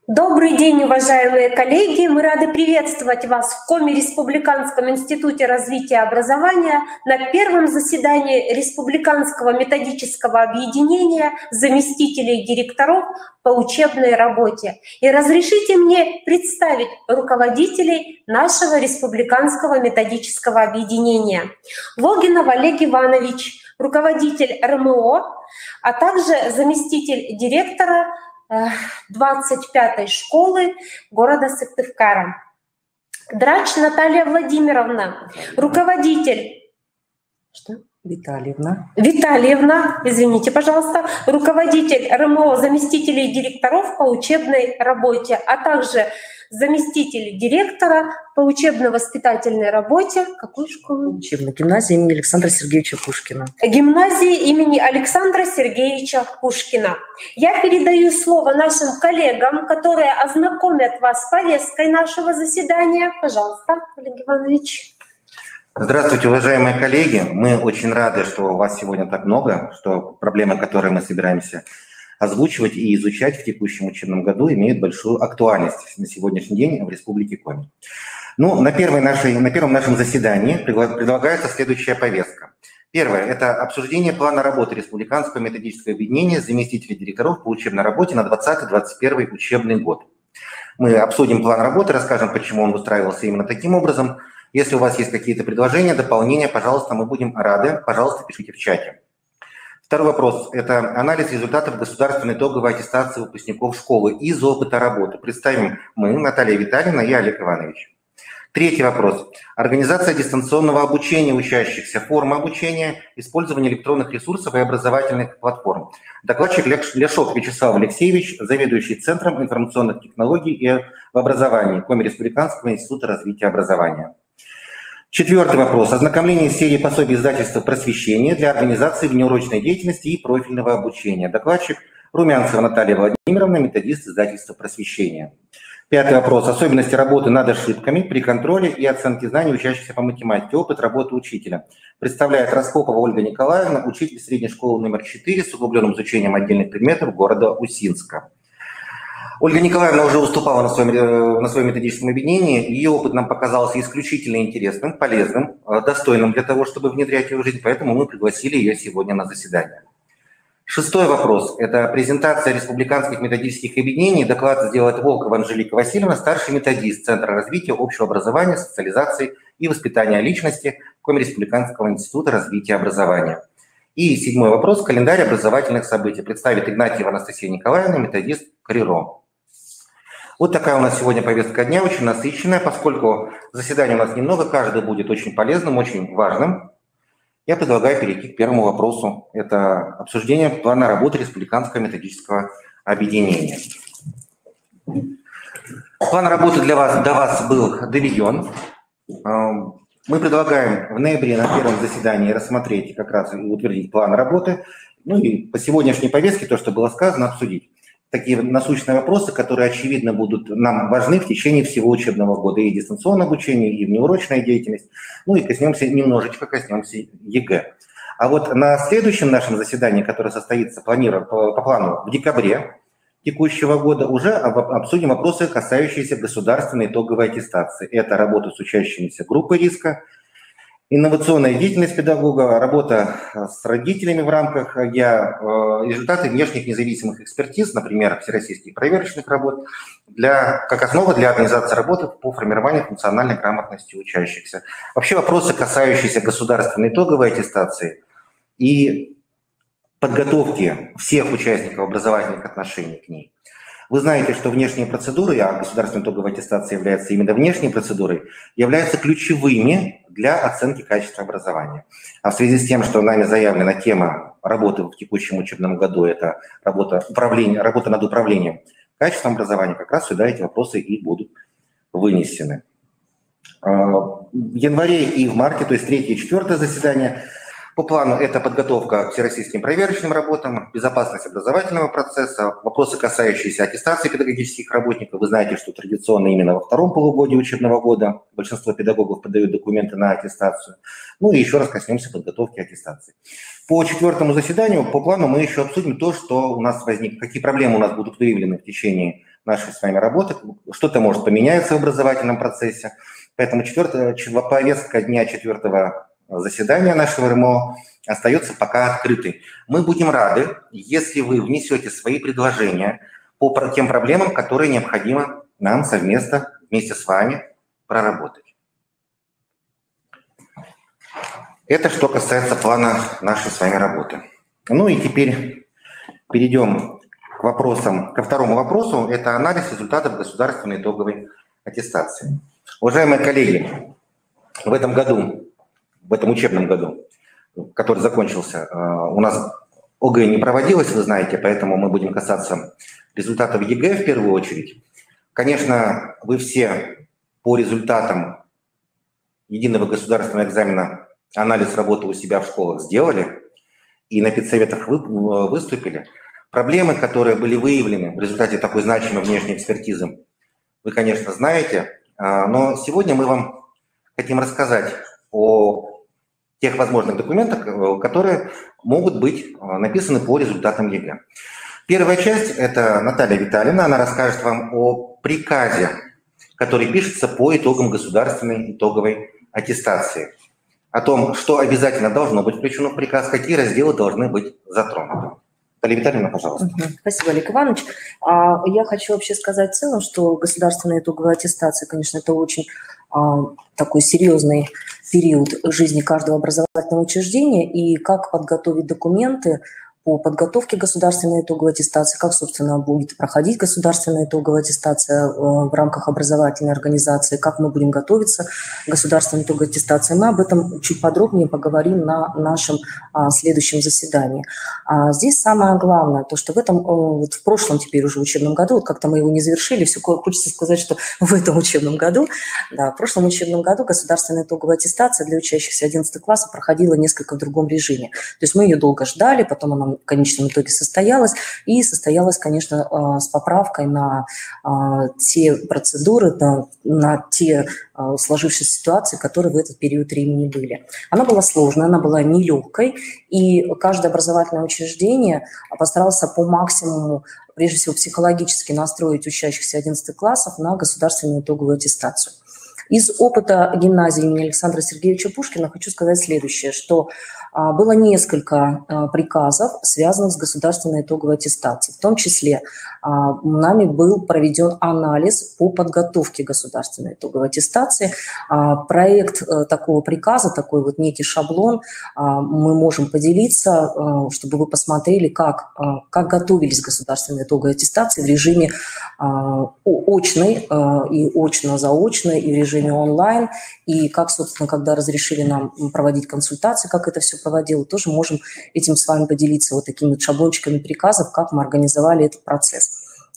Добрый день, уважаемые коллеги! Мы рады приветствовать вас в Коми Республиканском институте развития образования на первом заседании Республиканского методического объединения заместителей директоров по учебной работе. И разрешите мне представить руководителей нашего Республиканского методического объединения. Логинов Олег Иванович, руководитель РМО, а также заместитель директора 25-й школы города Сыктывкара. Драч Наталья Владимировна, руководитель... Что? Витальевна, извините, пожалуйста, руководитель РМО заместителей директоров по учебной работе, а также заместитель директора по учебно-воспитательной работе. Какой школы? Учебной гимназии имени Александра Сергеевича Пушкина. Гимназии имени Александра Сергеевича Пушкина. Я передаю слово нашим коллегам, которые ознакомят вас с повесткой нашего заседания. Пожалуйста, Олег Иванович. Здравствуйте, уважаемые коллеги. Мы очень рады, что у вас сегодня так много, что проблемы, которые мы собираемся озвучивать и изучать в текущем учебном году, имеют большую актуальность на сегодняшний день в Республике Коми. На первом нашем заседании предлагается следующая повестка. Первое – это обсуждение плана работы Республиканского методического объединения заместителей директоров по учебной работе на 2020-2021 учебный год. Мы обсудим план работы, расскажем, почему он выстраивался именно таким образом. Если у вас есть какие-то предложения, дополнения, пожалуйста, мы будем рады. Пожалуйста, пишите в чате. Второй вопрос – это анализ результатов государственной итоговой аттестации выпускников школы из опыта работы. Представим мы, Наталья Витальевна и Олег Иванович. Третий вопрос – организация дистанционного обучения учащихся, форма обучения, использование электронных ресурсов и образовательных платформ. Докладчик Ляшов Вячеслав Алексеевич, заведующий Центром информационных технологий и в образовании Коми Республиканского института развития образования. Четвертый вопрос. Ознакомление серии пособий издательства «Просвещение» для организации внеурочной деятельности и профильного обучения. Докладчик Румянцева Наталья Владимировна, методист издательства «Просвещение». Пятый вопрос. Особенности работы над ошибками при контроле и оценке знаний учащихся по математике. Опыт работы учителя. Представляет Раскопова Ольга Николаевна, учитель средней школы номер 4 с углубленным изучением отдельных предметов города Усинска. Ольга Николаевна уже выступала на своем методическом объединении. Ее опыт нам показался исключительно интересным, полезным, достойным для того, чтобы внедрять его в жизнь, поэтому мы пригласили ее сегодня на заседание. Шестой вопрос. Это презентация республиканских методических объединений. Доклад сделает Волкова Анжелика Васильевна, старший методист Центра развития общего образования, социализации и воспитания личности Коми Республиканского института развития образования. И седьмой вопрос. Календарь образовательных событий. Представит Игнатьева Анастасия Николаевна, методист КРИРО. Вот такая у нас сегодня повестка дня, очень насыщенная, поскольку заседания у нас немного, каждый будет очень полезным, очень важным. Я предлагаю перейти к первому вопросу. Это обсуждение плана работы Республиканского методического объединения. План работы до вас был доведен. Мы предлагаем в ноябре на первом заседании рассмотреть как раз и утвердить план работы. И по сегодняшней повестке, то, что было сказано, обсудить такие насущные вопросы, которые, очевидно, будут нам важны в течение всего учебного года. И дистанционное обучение, и внеурочная деятельность. И немножечко коснемся ЕГЭ. А вот на следующем нашем заседании, которое состоится по плану в декабре текущего года, уже обсудим вопросы, касающиеся государственной итоговой аттестации. Это работа с учащимися группы риска, инновационная деятельность педагога, работа с родителями в рамках результаты внешних независимых экспертиз, например, всероссийских проверочных работ, как основа для организации работы по формированию функциональной грамотности учащихся. Вообще вопросы, касающиеся государственной итоговой аттестации и подготовки всех участников образовательных отношений к ней. Вы знаете, что внешние процедуры, а государственная итоговая аттестация является именно внешней процедурой, являются ключевыми для оценки качества образования. А в связи с тем, что нами заявлена тема работы в текущем учебном году, это работа над управлением качеством образования, как раз сюда эти вопросы и будут вынесены. В январе и в марте, то есть 3 и 4 заседание, по плану это подготовка к всероссийским проверочным работам, безопасность образовательного процесса, вопросы, касающиеся аттестации педагогических работников. Вы знаете, что традиционно именно во втором полугодии учебного года большинство педагогов подают документы на аттестацию. И еще раз коснемся подготовки аттестации. По 4 заседанию, по плану мы еще обсудим то, что у нас какие проблемы у нас будут выявлены в течение нашей с вами работы. Что-то может поменяться в образовательном процессе. Поэтому повестка дня 4-го заседания нашего РМО остается пока открытой. Мы будем рады, если вы внесете свои предложения по тем проблемам, которые необходимо нам совместно вместе с вами проработать. Это что касается плана нашей с вами работы. Ну и теперь перейдем ко второму вопросу. Это анализ результатов государственной итоговой аттестации. Уважаемые коллеги, в этом учебном году, который закончился, у нас ОГЭ не проводилось, вы знаете, поэтому мы будем касаться результатов ЕГЭ в первую очередь. Конечно, вы все по результатам единого государственного экзамена анализ работы у себя в школах сделали и на педсоветах выступили. Проблемы, которые были выявлены в результате такой значимой внешней экспертизы, вы, конечно, знаете, но сегодня мы вам хотим рассказать о тех возможных документах, которые могут быть написаны по результатам ЕГЭ. Первая часть – это Наталья Витальевна, она расскажет вам о приказе, который пишется по итогам государственной итоговой аттестации, о том, что обязательно должно быть включено в приказ, какие разделы должны быть затронуты. Наталья Витальевна, пожалуйста. Спасибо, Олег Иванович. Я хочу вообще сказать в целом, что государственная итоговая аттестация, конечно, это очень такой серьезный период жизни каждого образовательного учреждения, и как подготовить документы по подготовке государственной итоговой аттестации, как, собственно, будет проходить государственная итоговая аттестация в рамках образовательной организации, как мы будем готовиться к государственной итоговой аттестации. Мы об этом чуть подробнее поговорим на нашем следующем заседании. Здесь самое главное, то, что в прошлом теперь уже учебном году, вот как-то мы его не завершили, все хочется сказать, что в этом учебном году, в прошлом учебном году государственная итоговая аттестация для учащихся 11 класса проходила несколько в другом режиме. То есть мы ее долго ждали, потом она в конечном итоге состоялась, конечно, с поправкой на те процедуры, на те сложившиеся ситуации, которые в этот период времени были. Она была сложной, она была нелегкой, и каждое образовательное учреждение постаралось по максимуму, прежде всего, психологически настроить учащихся 11 классов на государственную итоговую аттестацию. Из опыта гимназии имени Александра Сергеевича Пушкина хочу сказать следующее, что было несколько приказов, связанных с государственной итоговой аттестацией. В том числе нами был проведен анализ по подготовке государственной итоговой аттестации. Проект такого приказа, такой вот некий шаблон, мы можем поделиться, чтобы вы посмотрели, как готовились к государственной итоговой аттестации в режиме очной и очно-заочной, и в режиме онлайн, и как, собственно, когда разрешили нам проводить консультации, как это все проводило, тоже можем этим с вами поделиться вот такими вот шаблончиками приказов, как мы организовали этот процесс.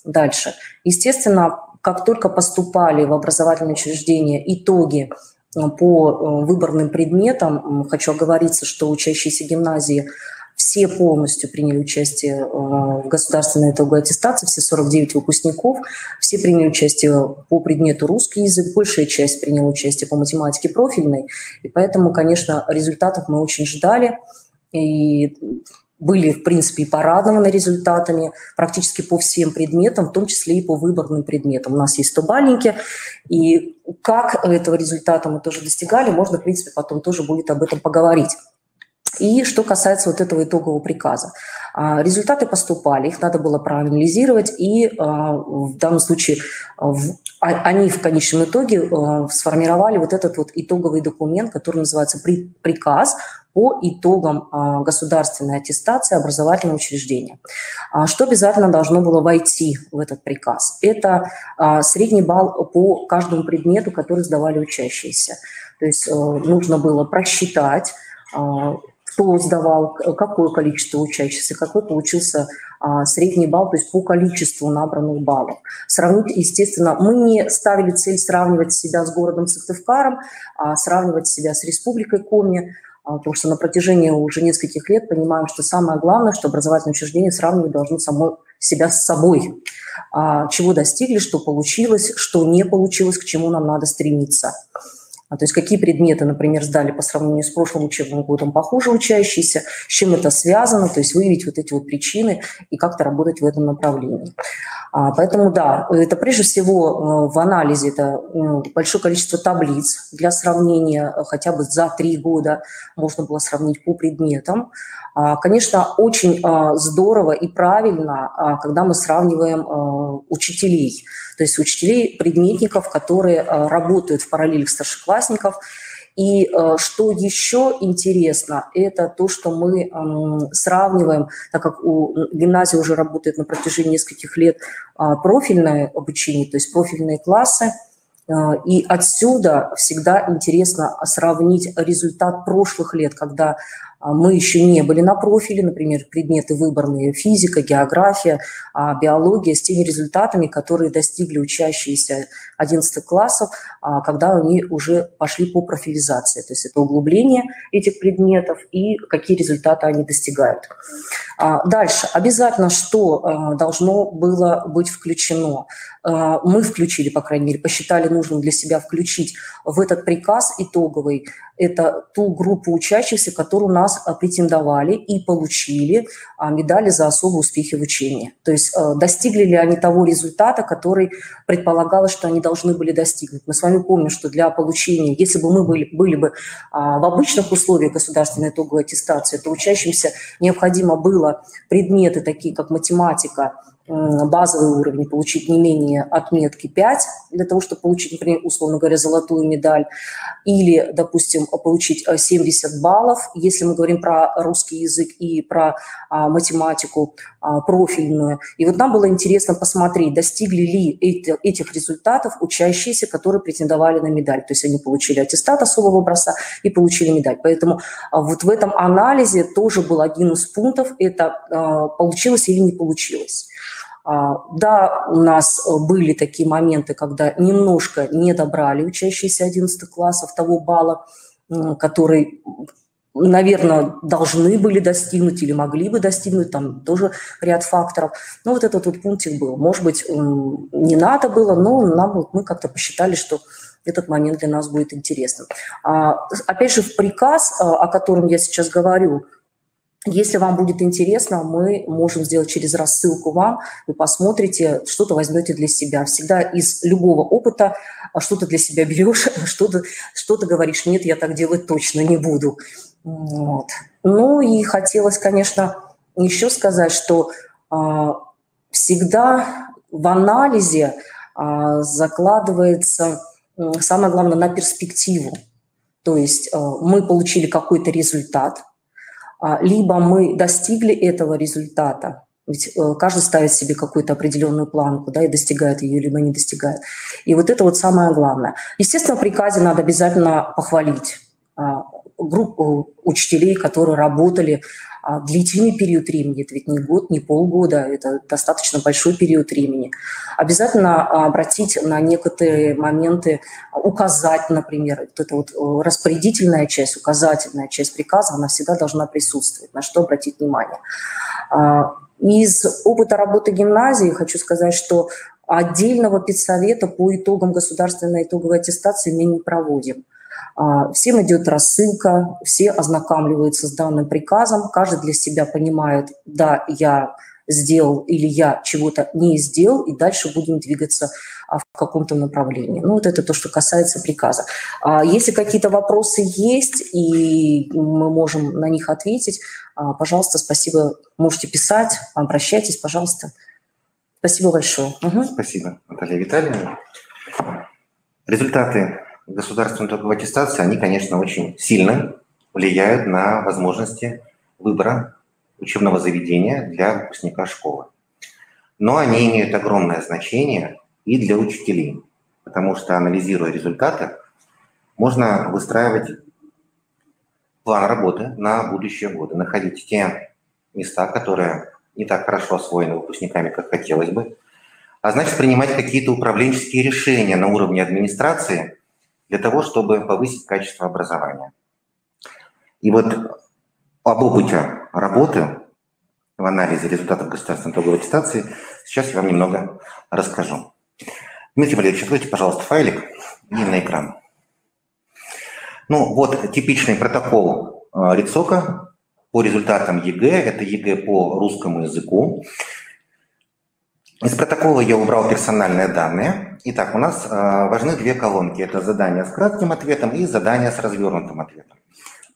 Дальше. Естественно, как только поступали в образовательные учреждения итоги по выборным предметам, хочу оговориться, что учащиеся гимназии все полностью приняли участие в государственной итоговой аттестации, все 49 выпускников, все приняли участие по предмету русский язык, большая часть приняла участие по математике профильной, и поэтому, конечно, результатов мы очень ждали, и были, в принципе, и порадованы результатами практически по всем предметам, в том числе и по выборным предметам. У нас есть 100-бальники, и как этого результата мы тоже достигали, можно, в принципе, потом тоже будет об этом поговорить. И что касается вот этого итогового приказа. Результаты поступали, их надо было проанализировать, и в данном случае они в конечном итоге сформировали вот этот вот итоговый документ, который называется «Приказ по итогам государственной аттестации образовательного учреждения». Что обязательно должно было войти в этот приказ? Это средний балл по каждому предмету, который сдавали учащиеся. То есть нужно было просчитать, кто сдавал, какое количество учащихся, какой получился средний балл, то есть по количеству набранных баллов. Сравнить, естественно, мы не ставили цель сравнивать себя с городом Сыктывкаром, а сравнивать себя с республикой Коми, потому что на протяжении уже нескольких лет понимаем, что самое главное, что образовательное учреждение сравнивать должно себя с собой. Чего достигли, что получилось, что не получилось, к чему нам надо стремиться. То есть какие предметы, например, сдали по сравнению с прошлым учебным годом похуже учащиеся, с чем это связано, то есть выявить вот эти вот причины и как-то работать в этом направлении. Поэтому да, это прежде всего в анализе это большое количество таблиц для сравнения, хотя бы за 3 года можно было сравнить по предметам. Конечно, очень здорово и правильно, когда мы сравниваем учителей, то есть учителей, предметников, которые работают в параллелях старшеклассников. И что еще интересно, это то, что мы сравниваем, так как у гимназии уже работает на протяжении нескольких лет профильное обучение, то есть профильные классы, и отсюда всегда интересно сравнить результат прошлых лет, когда мы еще не были на профиле, например, предметы выборные, физика, география, биология, с теми результатами, которые достигли учащиеся 11 классов, когда они уже пошли по профилизации. То есть это углубление этих предметов и какие результаты они достигают. Дальше. Обязательно, что должно было быть включено? Мы включили, по крайней мере, посчитали нужным для себя включить в этот приказ итоговый, это ту группу учащихся, которые у нас претендовали и получили медали за особые успехи в учении. То есть достигли ли они того результата, который предполагалось, что они должны были достигнуть. Мы с вами помним, что для получения, если бы мы были бы в обычных условиях государственной итоговой аттестации, то учащимся необходимо было предметы, такие как математика, базовый уровень, получить не менее отметки 5 для того, чтобы получить, например, условно говоря, золотую медаль, или, допустим, получить 70 баллов, если мы говорим про русский язык и про математику профильную. И вот нам было интересно посмотреть, достигли ли этих результатов учащиеся, которые претендовали на медаль. То есть они получили аттестат особого образца и получили медаль. Поэтому вот в этом анализе тоже был один из пунктов, это получилось или не получилось. Да, у нас были такие моменты, когда немножко не добрали учащиеся 11 классов того балла, который, наверное, должны были достигнуть или могли бы достигнуть, там тоже ряд факторов. Но вот этот вот пунктик был. Может быть, не надо было, но мы как-то посчитали, что этот момент для нас будет интересным. Опять же, в приказ, о котором я сейчас говорю, если вам будет интересно, мы можем сделать через рассылку вам, вы посмотрите, что-то возьмете для себя. Всегда из любого опыта что-то для себя берешь, что-то говоришь, нет, я так делать точно не буду. Вот. Ну и хотелось, конечно, еще сказать, что всегда в анализе закладывается, самое главное, на перспективу. То есть мы получили какой-то результат, либо мы достигли этого результата, ведь каждый ставит себе какую-то определенную планку, да, и достигает ее, либо не достигает. И вот это вот самое главное. Естественно, в приказе надо обязательно похвалить группу учителей, которые работали длительный период времени, это ведь не год, не полгода, это достаточно большой период времени. Обязательно обратить на некоторые моменты, указать, например, вот эта вот распорядительная часть, указательная часть приказа, она всегда должна присутствовать, на что обратить внимание. Из опыта работы гимназии хочу сказать, что отдельного педсовета по итогам государственной итоговой аттестации мы не проводим. Всем идет рассылка, все ознакомливаются с данным приказом, каждый для себя понимает, да, я сделал или я чего-то не сделал, и дальше будем двигаться в каком-то направлении. Ну, вот это то, что касается приказа. Если какие-то вопросы есть, и мы можем на них ответить, пожалуйста, спасибо, можете писать, обращайтесь, пожалуйста. Спасибо большое. Спасибо, Наталья Витальевна. Результаты государственной итоговой аттестации, они, конечно, очень сильно влияют на возможности выбора учебного заведения для выпускника школы. Но они имеют огромное значение и для учителей, потому что, анализируя результаты, можно выстраивать план работы на будущие годы, находить те места, которые не так хорошо освоены выпускниками, как хотелось бы, а значит, принимать какие-то управленческие решения на уровне администрации для того, чтобы повысить качество образования. И вот об опыте работы в анализе результатов государственной итоговой аттестации сейчас я вам немного расскажу. Дмитрий Валерьевич, откройте, пожалуйста, файлик и на экран. Ну вот типичный протокол РИЦОКа по результатам ЕГЭ. Это ЕГЭ по русскому языку. Из протокола я убрал персональные данные. Итак, у нас важны две колонки. Это задание с кратким ответом и задание с развернутым ответом.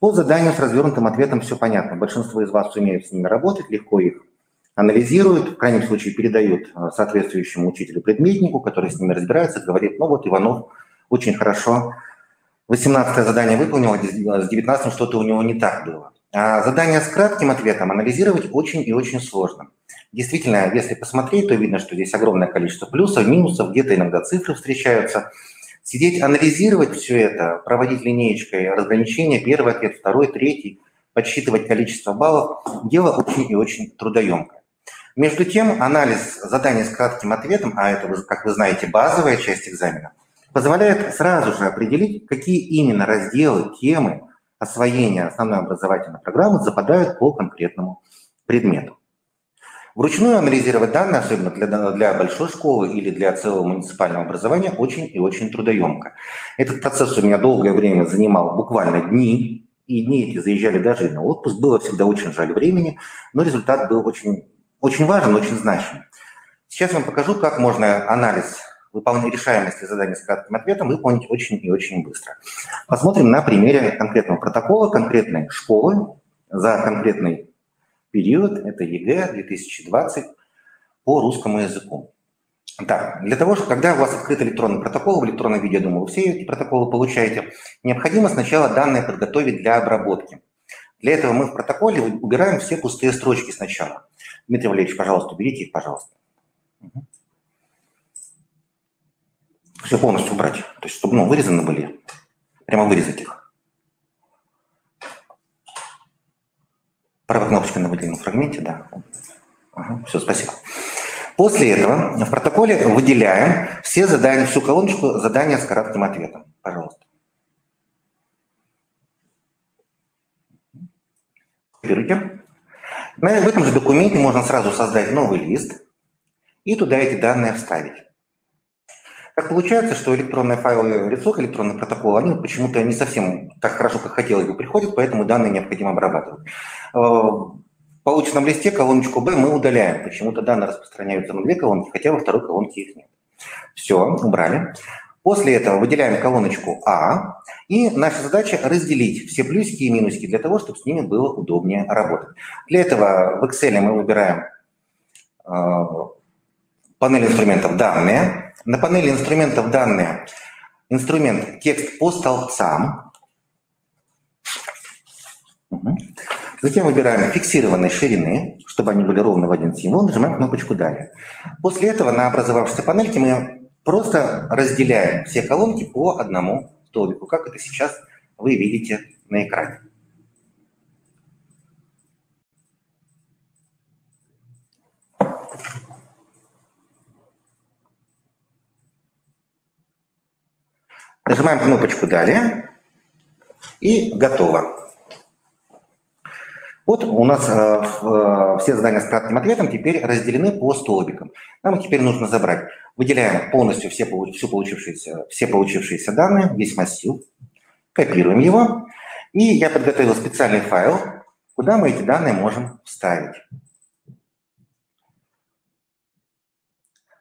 По заданию с развернутым ответом все понятно. Большинство из вас умеют с ними работать, легко их анализируют, в крайнем случае передают соответствующему учителю-предметнику, который с ними разбирается, говорит, ну вот Иванов очень хорошо 18-е задание выполнил, а с 19-м что-то у него не так было. А задание с кратким ответом анализировать очень и очень сложно. Действительно, если посмотреть, то видно, что здесь огромное количество плюсов, минусов, где-то иногда цифры встречаются. Сидеть, анализировать все это, проводить линеечкой разграничения, первый ответ, второй, третий, подсчитывать количество баллов, дело очень и очень трудоемкое. Между тем, анализ заданий с кратким ответом, а это, как вы знаете, базовая часть экзамена, позволяет сразу же определить, какие именно разделы, темы освоения основной образовательной программы западают по конкретному предмету. Вручную анализировать данные, особенно для большой школы или для целого муниципального образования, очень и очень трудоемко. Этот процесс у меня долгое время занимал буквально дни, и дни эти заезжали даже и на отпуск. Было всегда очень жаль времени, но результат был очень, очень важен, очень значим. Сейчас я вам покажу, как можно анализ решаемости заданий с кратким ответом выполнить очень и очень быстро. Посмотрим на примере конкретного протокола, конкретной школы за конкретный период, это ЕГЭ 2020 по русскому языку. Так, для того, чтобы, когда у вас открыт электронный протокол, в электронном виде, я думаю, вы все эти протоколы получаете, необходимо сначала данные подготовить для обработки. Для этого мы в протоколе убираем все пустые строчки сначала. Дмитрий Валерьевич, пожалуйста, уберите их, пожалуйста. Все полностью убрать, то есть чтобы вырезаны были, прямо вырезать их. Правой кнопочкой на выделенном фрагменте, да. Ага, все, спасибо. После этого в протоколе выделяем все задания, всю колоночку задания с коротким ответом. Пожалуйста. Копируйте. В этом же документе можно сразу создать новый лист и туда эти данные вставить. Как получается, что электронные файлы рисок, электронный протокол, они почему-то не совсем так хорошо, как хотелось бы, приходят, поэтому данные необходимо обрабатывать. В полученном листе колоночку B мы удаляем. Почему-то данные распространяются на две колонки, хотя во второй колонке их нет. Все, убрали. После этого выделяем колоночку А, и наша задача разделить все плюсики и минусики для того, чтобы с ними было удобнее работать. Для этого в Excel мы выбираем панель инструментов «Данные». На панели инструментов «Данные» инструмент «Текст по столбцам». Затем выбираем фиксированной ширины, чтобы они были ровно в один символ, нажимаем кнопочку «Далее». После этого на образовавшейся панельке мы просто разделяем все колонки по одному столбику, как это сейчас вы видите на экране. Нажимаем кнопочку «Далее» и готово. Вот у нас все задания с кратким ответом теперь разделены по столбикам. Нам теперь нужно забрать. Выделяем полностью все получившиеся данные, весь массив, копируем его. И я подготовил специальный файл, куда мы эти данные можем вставить.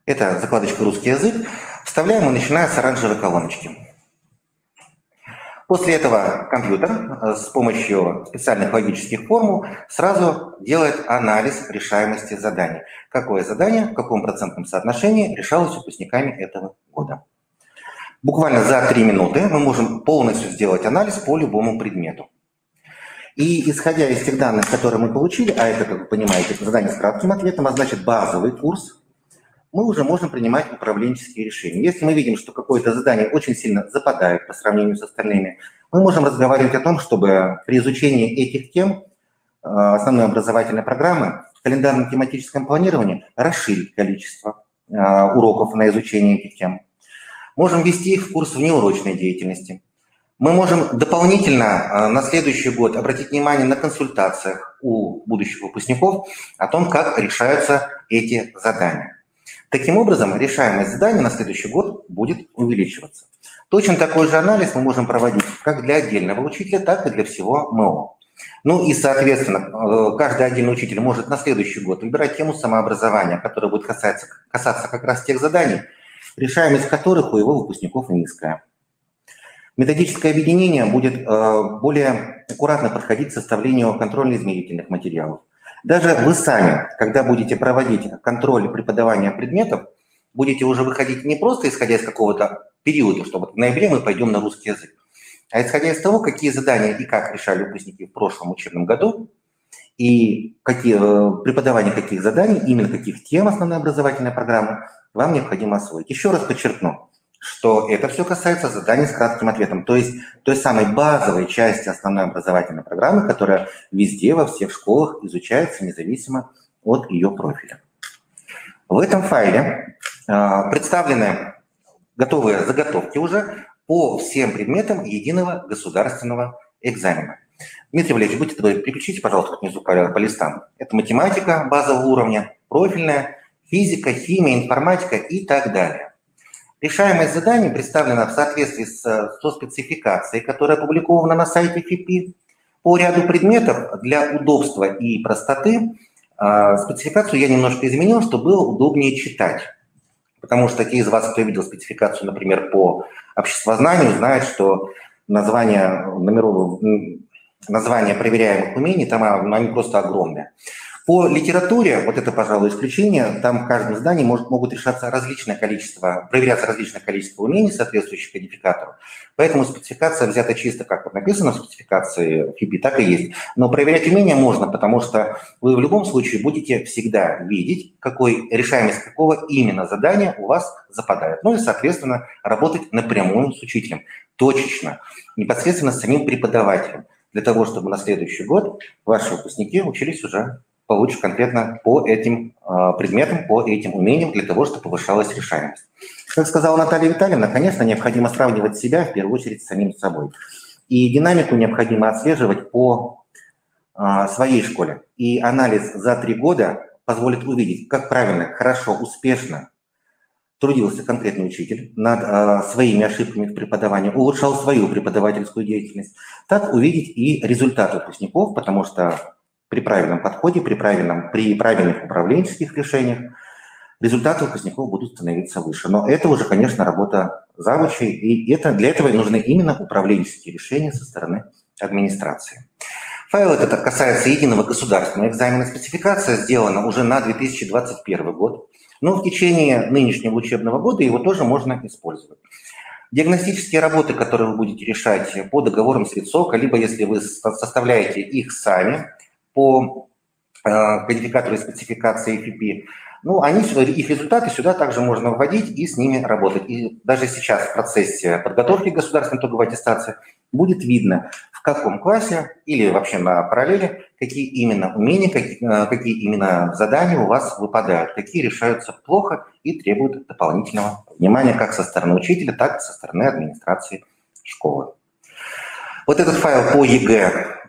Это закладочка «Русский язык». Вставляем и начинаем с оранжевой колоночки. После этого компьютер с помощью специальных логических формул сразу делает анализ решаемости заданий. Какое задание, в каком процентном соотношении решалось выпускниками этого года. Буквально за 3 минуты мы можем полностью сделать анализ по любому предмету. И исходя из тех данных, которые мы получили, а это, как вы понимаете, задание с кратким ответом, а значит базовый курс, мы уже можем принимать управленческие решения. Если мы видим, что какое-то задание очень сильно западает по сравнению с остальными, мы можем разговаривать о том, чтобы при изучении этих тем основной образовательной программы в календарном тематическом планировании расширить количество уроков на изучение этих тем. Можем ввести их в курс внеурочной деятельности. Мы можем дополнительно на следующий год обратить внимание на консультациях у будущих выпускников о том, как решаются эти задания. Таким образом, решаемость заданий на следующий год будет увеличиваться. Точно такой же анализ мы можем проводить как для отдельного учителя, так и для всего МО. Ну и, соответственно, каждый отдельный учитель может на следующий год выбирать тему самообразования, которая будет касаться как раз тех заданий, решаемость которых у его выпускников низкая. Методическое объединение будет более аккуратно подходить к составлению контрольно-измерительных материалов. Даже вы сами, когда будете проводить контроль преподавания предметов, будете уже выходить не просто исходя из какого-то периода, что вот в ноябре мы пойдем на русский язык, а исходя из того, какие задания и как решали выпускники в прошлом учебном году, и преподавание каких заданий, именно каких тем основной образовательной программы вам необходимо освоить. Еще раз подчеркну, что это все касается заданий с кратким ответом, то есть той самой базовой части основной образовательной программы, которая везде, во всех школах изучается независимо от ее профиля. В этом файле представлены готовые заготовки уже по всем предметам единого государственного экзамена. Дмитрий Валерьевич, будьте добры, переключите, пожалуйста, внизу по листам. Это математика базового уровня, профильная, физика, химия, информатика и так далее. Решаемость заданий представлена в соответствии со спецификацией, которая опубликована на сайте ФИПИ. По ряду предметов для удобства и простоты спецификацию я немножко изменил, чтобы было удобнее читать. Потому что те из вас, кто видел спецификацию, например, по обществознанию, знают, что названия проверяемых умений, там они просто огромные. По литературе, вот это, пожалуй, исключение, там в каждом задании могут проверяться различное количество умений, соответствующих кодификатору. Поэтому спецификация взята чисто, как вот написано в спецификации ФИПИ, так и есть. Но проверять умения можно, потому что вы в любом случае будете всегда видеть, решаемость какого именно задания у вас западает. Ну и, соответственно, работать напрямую с учителем, точечно, непосредственно с самим преподавателем, для того, чтобы на следующий год ваши выпускники учились уже получше конкретно по этим предметам, по этим умениям, для того, чтобы повышалась решаемость. Как сказала Наталья Витальевна, конечно, необходимо сравнивать себя в первую очередь с самим собой. И динамику необходимо отслеживать по своей школе. И анализ за 3 года позволит увидеть, как правильно, хорошо, успешно трудился конкретный учитель над своими ошибками в преподавании, улучшал свою преподавательскую деятельность, так увидеть и результаты выпускников, потому что при правильном подходе, при правильных управленческих решениях результаты выпускников будут становиться выше. Но это уже, конечно, работа завучей, и для этого нужны именно управленческие решения со стороны администрации. Файл этот касается единого государственного экзамена. Спецификация сделана уже на 2021 год, но в течение нынешнего учебного года его тоже можно использовать. Диагностические работы, которые вы будете решать по договорам с РИЦОКа, либо если вы составляете их сами, по кодификатору и спецификации ФИПИ, их результаты сюда также можно вводить и с ними работать. И даже сейчас в процессе подготовки государственной итоговой аттестации будет видно, в каком классе или вообще на параллели, какие именно умения, какие именно задания у вас выпадают, какие решаются плохо и требуют дополнительного внимания как со стороны учителя, так и со стороны администрации школы. Вот этот файл по ЕГЭ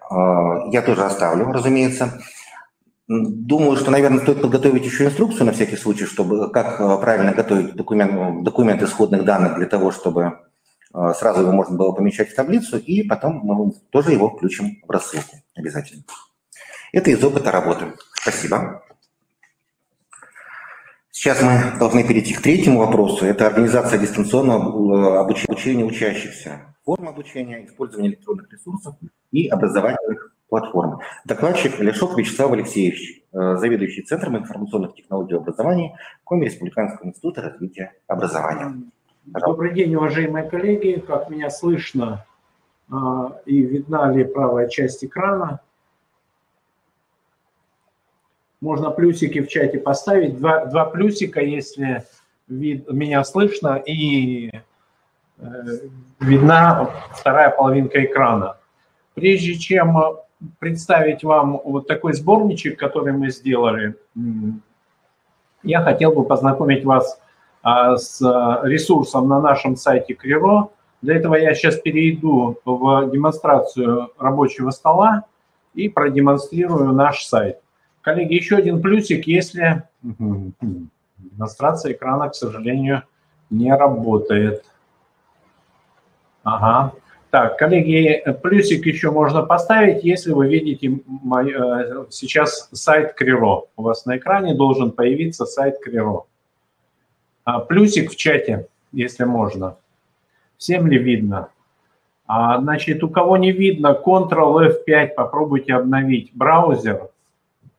я тоже оставлю, разумеется. Думаю, что, наверное, стоит подготовить еще инструкцию на всякий случай, чтобы как правильно готовить документ исходных данных для того, чтобы сразу его можно было помещать в таблицу, и потом мы тоже его включим в рассылку обязательно. Это из опыта работы. Спасибо. Сейчас мы должны перейти к третьему вопросу. Это организация дистанционного обучения учащихся. Форма обучения, использование электронных ресурсов и образовательных платформ. Докладчик Ляшок Вячеслав Алексеевич, заведующий Центром информационных технологий и образования Коми Республиканского института развития образования. Пожалуйста. Добрый день, уважаемые коллеги. Как меня слышно и видна ли правая часть экрана? Можно плюсики в чате поставить. Два плюсика, если меня слышно и видна вторая половинка экрана. Прежде чем представить вам вот такой сборничек, который мы сделали, я хотел бы познакомить вас с ресурсом на нашем сайте Криро. Для этого я сейчас перейду в демонстрацию рабочего стола и продемонстрирую наш сайт. Коллеги, еще один плюсик, если демонстрация экрана, к сожалению, не работает. Ага. Так, коллеги, плюсик еще можно поставить, если вы видите сейчас сайт Криро. У вас на экране должен появиться сайт Криро. Плюсик в чате, если можно. Всем ли видно? Значит, у кого не видно, Ctrl+F5, попробуйте обновить браузер.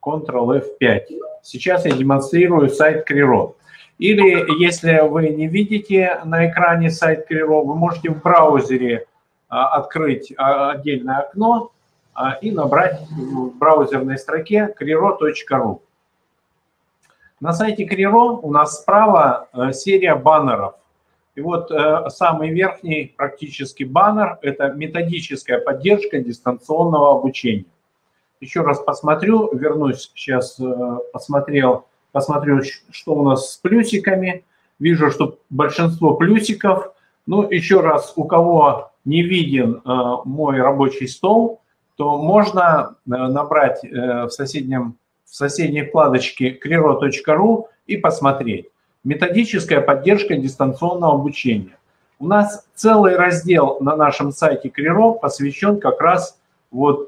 Ctrl+F5. Сейчас я демонстрирую сайт Криро. Или, если вы не видите на экране сайт Криро, вы можете в браузере открыть отдельное окно и набрать в браузерной строке kriro.ru. На сайте Криро у нас справа серия баннеров. И вот самый верхний практически баннер – это методическая поддержка дистанционного обучения. Еще раз посмотрю, вернусь сейчас, посмотрю, что у нас с плюсиками. Вижу, что большинство плюсиков. Ну, еще раз, у кого не виден мой рабочий стол, то можно набрать в соседней вкладочке kriro.ru и посмотреть. Методическая поддержка дистанционного обучения. У нас целый раздел на нашем сайте Криро посвящен как раз вот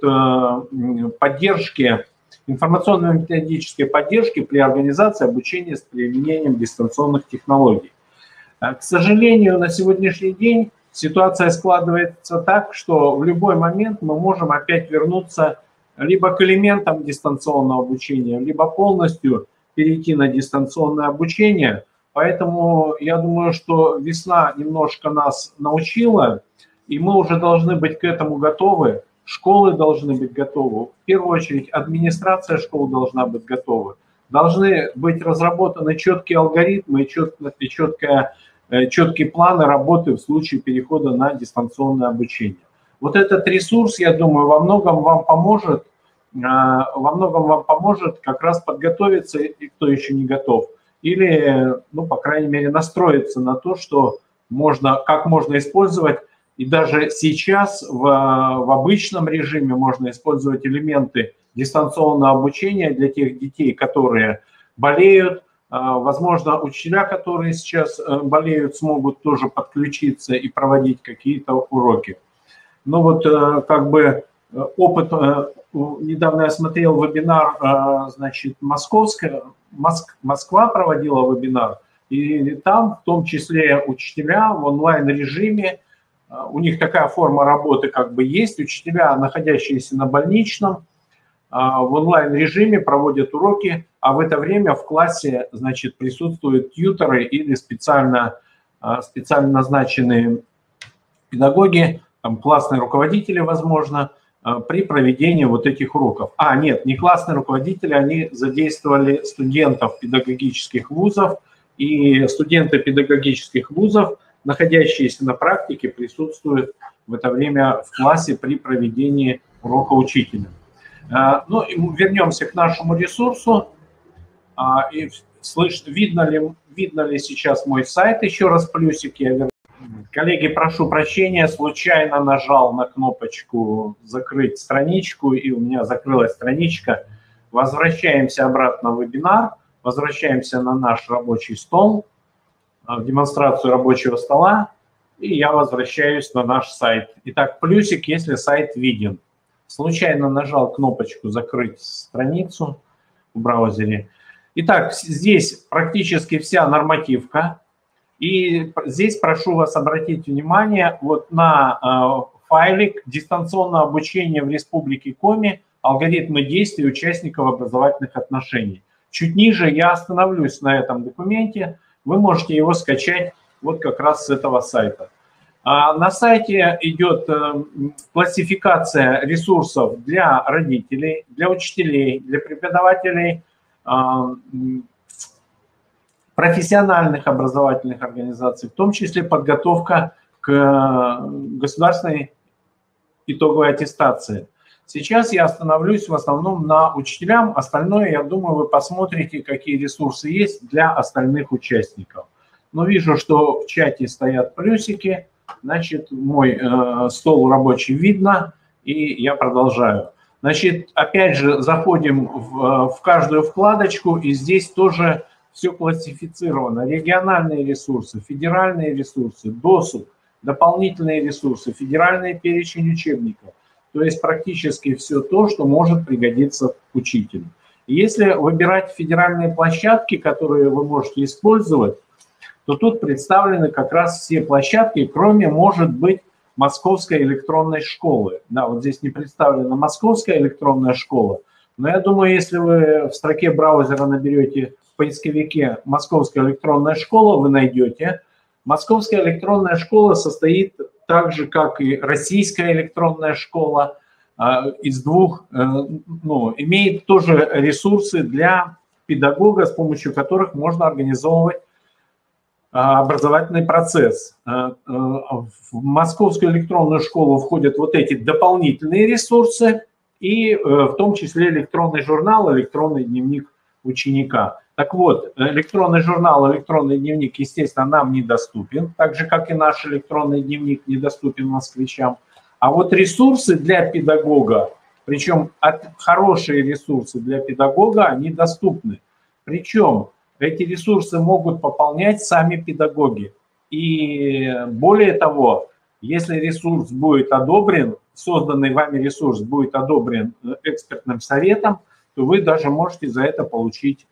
поддержке, информационно-методической поддержке при организации обучения с применением дистанционных технологий. К сожалению, на сегодняшний день ситуация складывается так, что в любой момент мы можем опять вернуться либо к элементам дистанционного обучения, либо полностью перейти на дистанционное обучение. Поэтому я думаю, что весна немножко нас научила, и мы уже должны быть к этому готовы. Школы должны быть готовы. В первую очередь администрация школ должна быть готова. Должны быть разработаны четкие алгоритмы и четкие планы работы в случае перехода на дистанционное обучение. Вот этот ресурс, я думаю, во многом вам поможет как раз подготовиться, и кто еще не готов, или, ну, по крайней мере, настроиться на то, что как можно использовать, и даже сейчас в обычном режиме можно использовать элементы дистанционного обучения для тех детей, которые болеют. Возможно, учителя, которые сейчас болеют, смогут тоже подключиться и проводить какие-то уроки. Но вот как бы опыт, недавно я смотрел вебинар, значит, Москва проводила вебинар, и там в том числе учителя в онлайн-режиме, у них такая форма работы как бы есть, учителя, находящиеся на больничном, в онлайн-режиме проводят уроки, а в это время в классе, значит, присутствуют тьюторы или специально назначенные педагоги, там, классные руководители, возможно, при проведении вот этих уроков. Нет, не классные руководители, они задействовали студентов педагогических вузов, и студенты педагогических вузов, находящиеся на практике, присутствуют в это время в классе при проведении урока учителя. Ну, вернемся к нашему ресурсу. И видно ли сейчас мой сайт? Еще раз плюсик я верну. Коллеги, прошу прощения, случайно нажал на кнопочку «Закрыть страничку», и у меня закрылась страничка. Возвращаемся обратно в вебинар, возвращаемся на наш рабочий стол, в демонстрацию рабочего стола, и я возвращаюсь на наш сайт. Итак, плюсик, если сайт виден. Случайно нажал кнопочку «Закрыть страницу» в браузере. Итак, здесь практически вся нормативка. И здесь прошу вас обратить внимание вот на файлик «Дистанционное обучение в Республике Коми. Алгоритмы действий участников образовательных отношений». Чуть ниже я остановлюсь на этом документе. Вы можете его скачать вот как раз с этого сайта. На сайте идет классификация ресурсов для родителей, для учителей, для преподавателей профессиональных образовательных организаций, в том числе подготовка к государственной итоговой аттестации. Сейчас я остановлюсь в основном на учителям, остальное, я думаю, вы посмотрите, какие ресурсы есть для остальных участников. Но вижу, что в чате стоят плюсики, значит, мой стол рабочий видно, и я продолжаю. Значит, опять же, заходим в каждую вкладочку, и здесь тоже все классифицировано. Региональные ресурсы, федеральные ресурсы, досуг, дополнительные ресурсы, федеральный перечень учебников. То есть практически все то, что может пригодиться учителю. И если выбирать федеральные площадки, которые вы можете использовать, то тут представлены как раз все площадки, кроме, может быть, Московской электронной школы. Да, вот здесь не представлена Московская электронная школа, но я думаю, если вы в строке браузера наберете в поисковике «Московская электронная школа», вы найдете. Московская электронная школа состоит так же, как и Российская электронная школа, из двух, имеет тоже ресурсы для педагога, с помощью которых можно организовывать образовательный процесс. В Московскую электронную школу входят вот эти дополнительные ресурсы, и в том числе электронный журнал, электронный дневник ученика. Так вот, электронный журнал, электронный дневник, естественно, нам недоступен, так же, как и наш электронный дневник недоступен москвичам. А вот ресурсы для педагога, причем хорошие ресурсы для педагога, они доступны. Причем эти ресурсы могут пополнять сами педагоги. И более того, если ресурс будет одобрен, созданный вами ресурс будет одобрен экспертным советом, то вы даже можете за это получить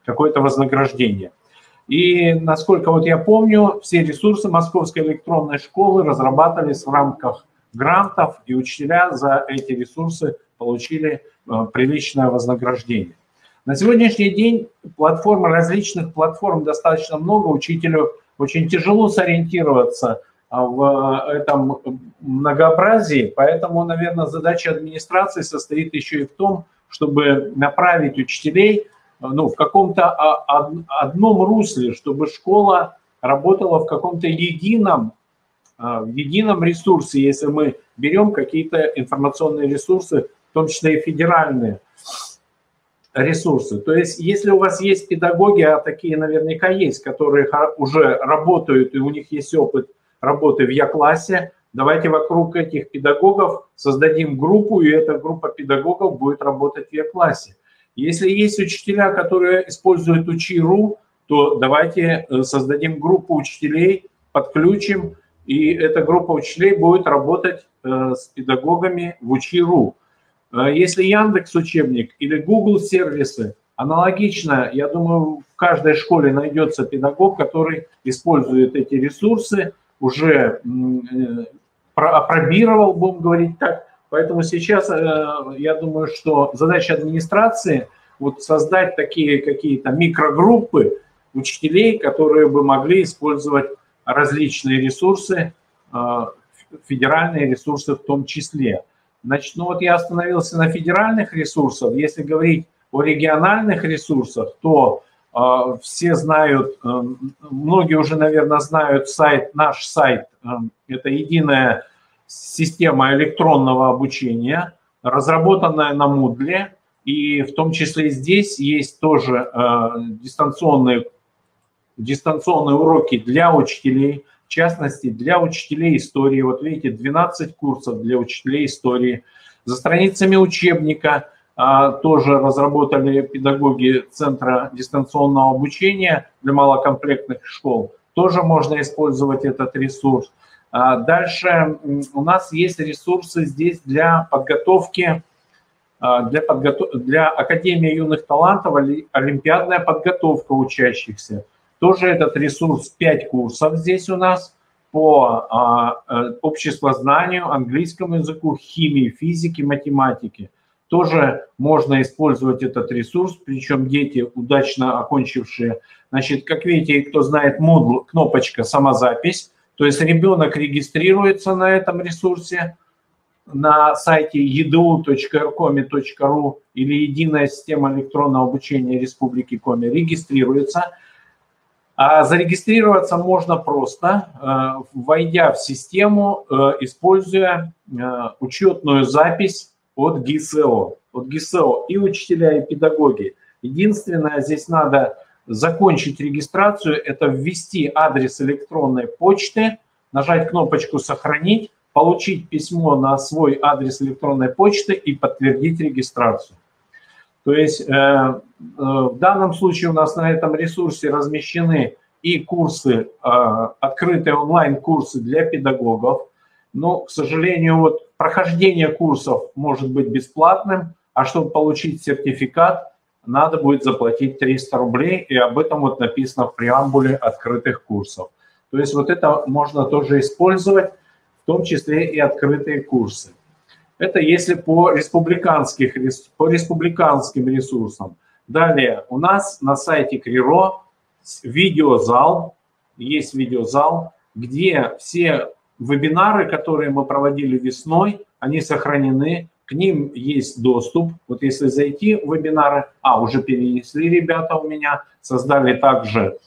какое-то вознаграждение. И насколько вот я помню, все ресурсы Московской электронной школы разрабатывались в рамках грантов, и учителя за эти ресурсы получили приличное вознаграждение. На сегодняшний день различных платформ достаточно много, учителю очень тяжело сориентироваться в этом многообразии, поэтому, наверное, задача администрации состоит еще и в том, чтобы направить учителей в каком-то одном русле, чтобы школа работала в каком-то едином ресурсе, если мы берем какие-то информационные ресурсы, в том числе и федеральные ресурсы. То есть если у вас есть педагоги, а такие наверняка есть, которые уже работают, и у них есть опыт работы в Я-классе, давайте вокруг этих педагогов создадим группу, и эта группа педагогов будет работать в Я-классе. Если есть учителя, которые используют Учи.ру, то давайте создадим группу учителей, подключим, и эта группа учителей будет работать с педагогами в Учи.ру. Если Яндекс учебник или Google сервисы, аналогично, я думаю, в каждой школе найдется педагог, который использует эти ресурсы, уже опробировал, будем говорить так. Поэтому сейчас я думаю, что задача администрации вот создать такие какие-то микрогруппы учителей, которые бы могли использовать различные ресурсы, федеральные ресурсы в том числе. Значит, вот я остановился на федеральных ресурсах. Если говорить о региональных ресурсах, то все знают, многие уже, наверное, знают наш сайт. Это единая система электронного обучения, разработанная на Moodle, и в том числе здесь есть тоже дистанционные уроки для учителей, в частности, для учителей истории. Вот видите, 12 курсов для учителей истории. За страницами учебника тоже разработали педагоги Центра дистанционного обучения для малокомплектных школ. Тоже можно использовать этот ресурс. Дальше у нас есть ресурсы здесь для подготовки, для Академии юных талантов, олимпиадная подготовка учащихся. Тоже этот ресурс 5 курсов здесь у нас по обществознанию, английскому языку, химии, физике, математике. Тоже можно использовать этот ресурс, причем дети, удачно окончившие. Значит, как видите, кто знает Moodle, кнопочка «Самозапись». То есть ребенок регистрируется на этом ресурсе, на сайте edu.rkomi.ru или единая система электронного обучения Республики Коми, регистрируется. А зарегистрироваться можно просто, войдя в систему, используя учетную запись от ГИСЭО. И учителя, и педагоги. Единственное, здесь надо закончить регистрацию, это ввести адрес электронной почты, нажать кнопочку «Сохранить», получить письмо на свой адрес электронной почты и подтвердить регистрацию. То есть в данном случае у нас на этом ресурсе размещены и курсы, открытые онлайн-курсы для педагогов. Но, к сожалению, вот прохождение курсов может быть бесплатным, а чтобы получить сертификат, надо будет заплатить 300 рублей, и об этом вот написано в преамбуле открытых курсов. То есть вот это можно тоже использовать, в том числе и открытые курсы. Это если по республиканским ресурсам. Далее у нас на сайте КРИРО видеозал, есть видеозал, где все вебинары, которые мы проводили весной, они сохранены, к ним есть доступ. Вот если зайти в вебинары, уже перенесли ребята у меня, создали также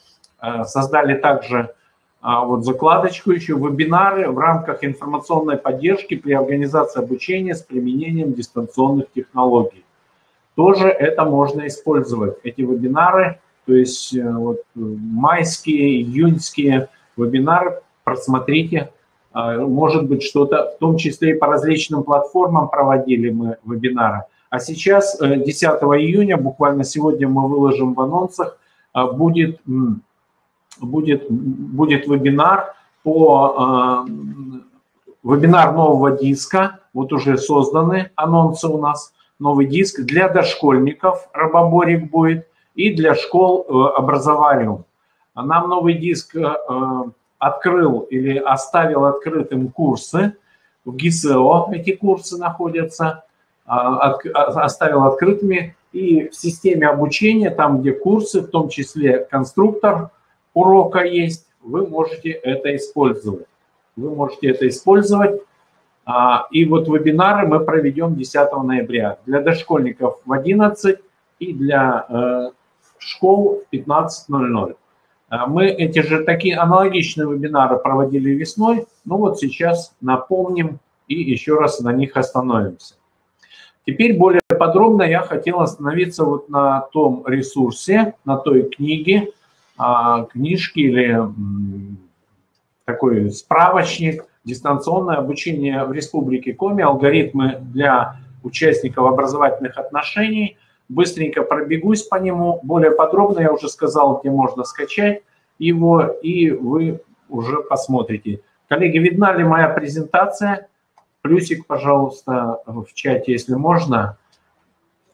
вот закладочку еще вебинары в рамках информационной поддержки при организации обучения с применением дистанционных технологий. Тоже это можно использовать, эти вебинары, то есть вот майские, июньские вебинары, просмотрите. Может быть, что-то, в том числе и по различным платформам проводили мы вебинары. А сейчас, 10 июня, буквально сегодня мы выложим в анонсах, будет вебинар вебинар нового диска. Вот уже созданы анонсы у нас. Новый диск для дошкольников, Робоборик будет, и для школ образованиум. Нам новый диск открыл или оставил открытым курсы. В ГИСЭО эти курсы находятся, оставил открытыми. И в системе обучения, там, где курсы, в том числе конструктор урока есть, вы можете это использовать. И вот вебинары мы проведем 10 ноября. Для дошкольников в 11 и для школ в 15:00. Мы эти же такие аналогичные вебинары проводили весной, но вот сейчас напомним и еще раз на них остановимся. Теперь более подробно я хотел остановиться вот на том ресурсе, на той книге, книжке или такой справочник «Дистанционное обучение в Республике Коми. Алгоритмы для участников образовательных отношений». Быстренько пробегусь по нему. Более подробно я уже сказал, где можно скачать его, и вы уже посмотрите. Коллеги, видна ли моя презентация? Плюсик, пожалуйста, в чате, если можно.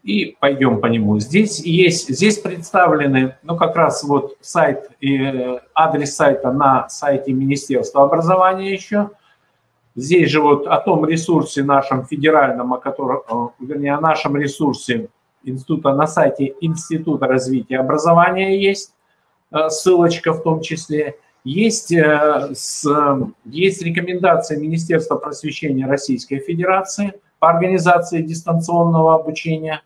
И пойдем по нему. Здесь представлены, как раз вот сайт и адрес сайта на сайте Министерства образования еще. Здесь же вот о том ресурсе нашем федеральном, о нашем ресурсе института, на сайте Института развития образования есть ссылочка в том числе. Есть рекомендации Министерства просвещения Российской Федерации по организации дистанционного обучения.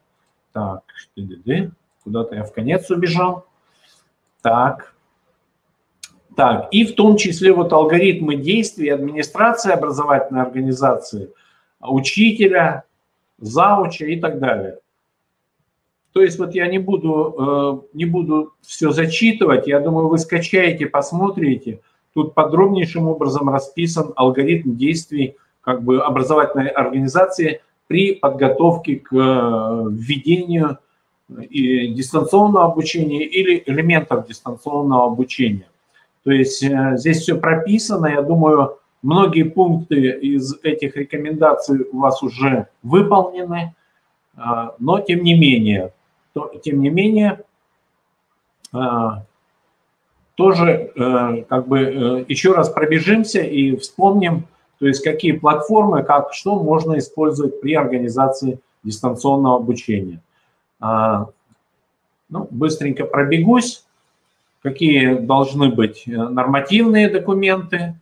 Так, куда-то я в конец убежал. Так, и в том числе вот алгоритмы действий администрации образовательной организации, учителя, зауча и так далее. То есть вот я не буду все зачитывать, я думаю, вы скачаете, посмотрите. Тут подробнейшим образом расписан алгоритм действий образовательной организации при подготовке к введению дистанционного обучения или элементов дистанционного обучения. То есть здесь все прописано, я думаю, многие пункты из этих рекомендаций у вас уже выполнены, но тем не менее, тоже еще раз пробежимся и вспомним, то есть какие платформы, что можно использовать при организации дистанционного обучения. Быстренько пробегусь. Какие должны быть нормативные документы,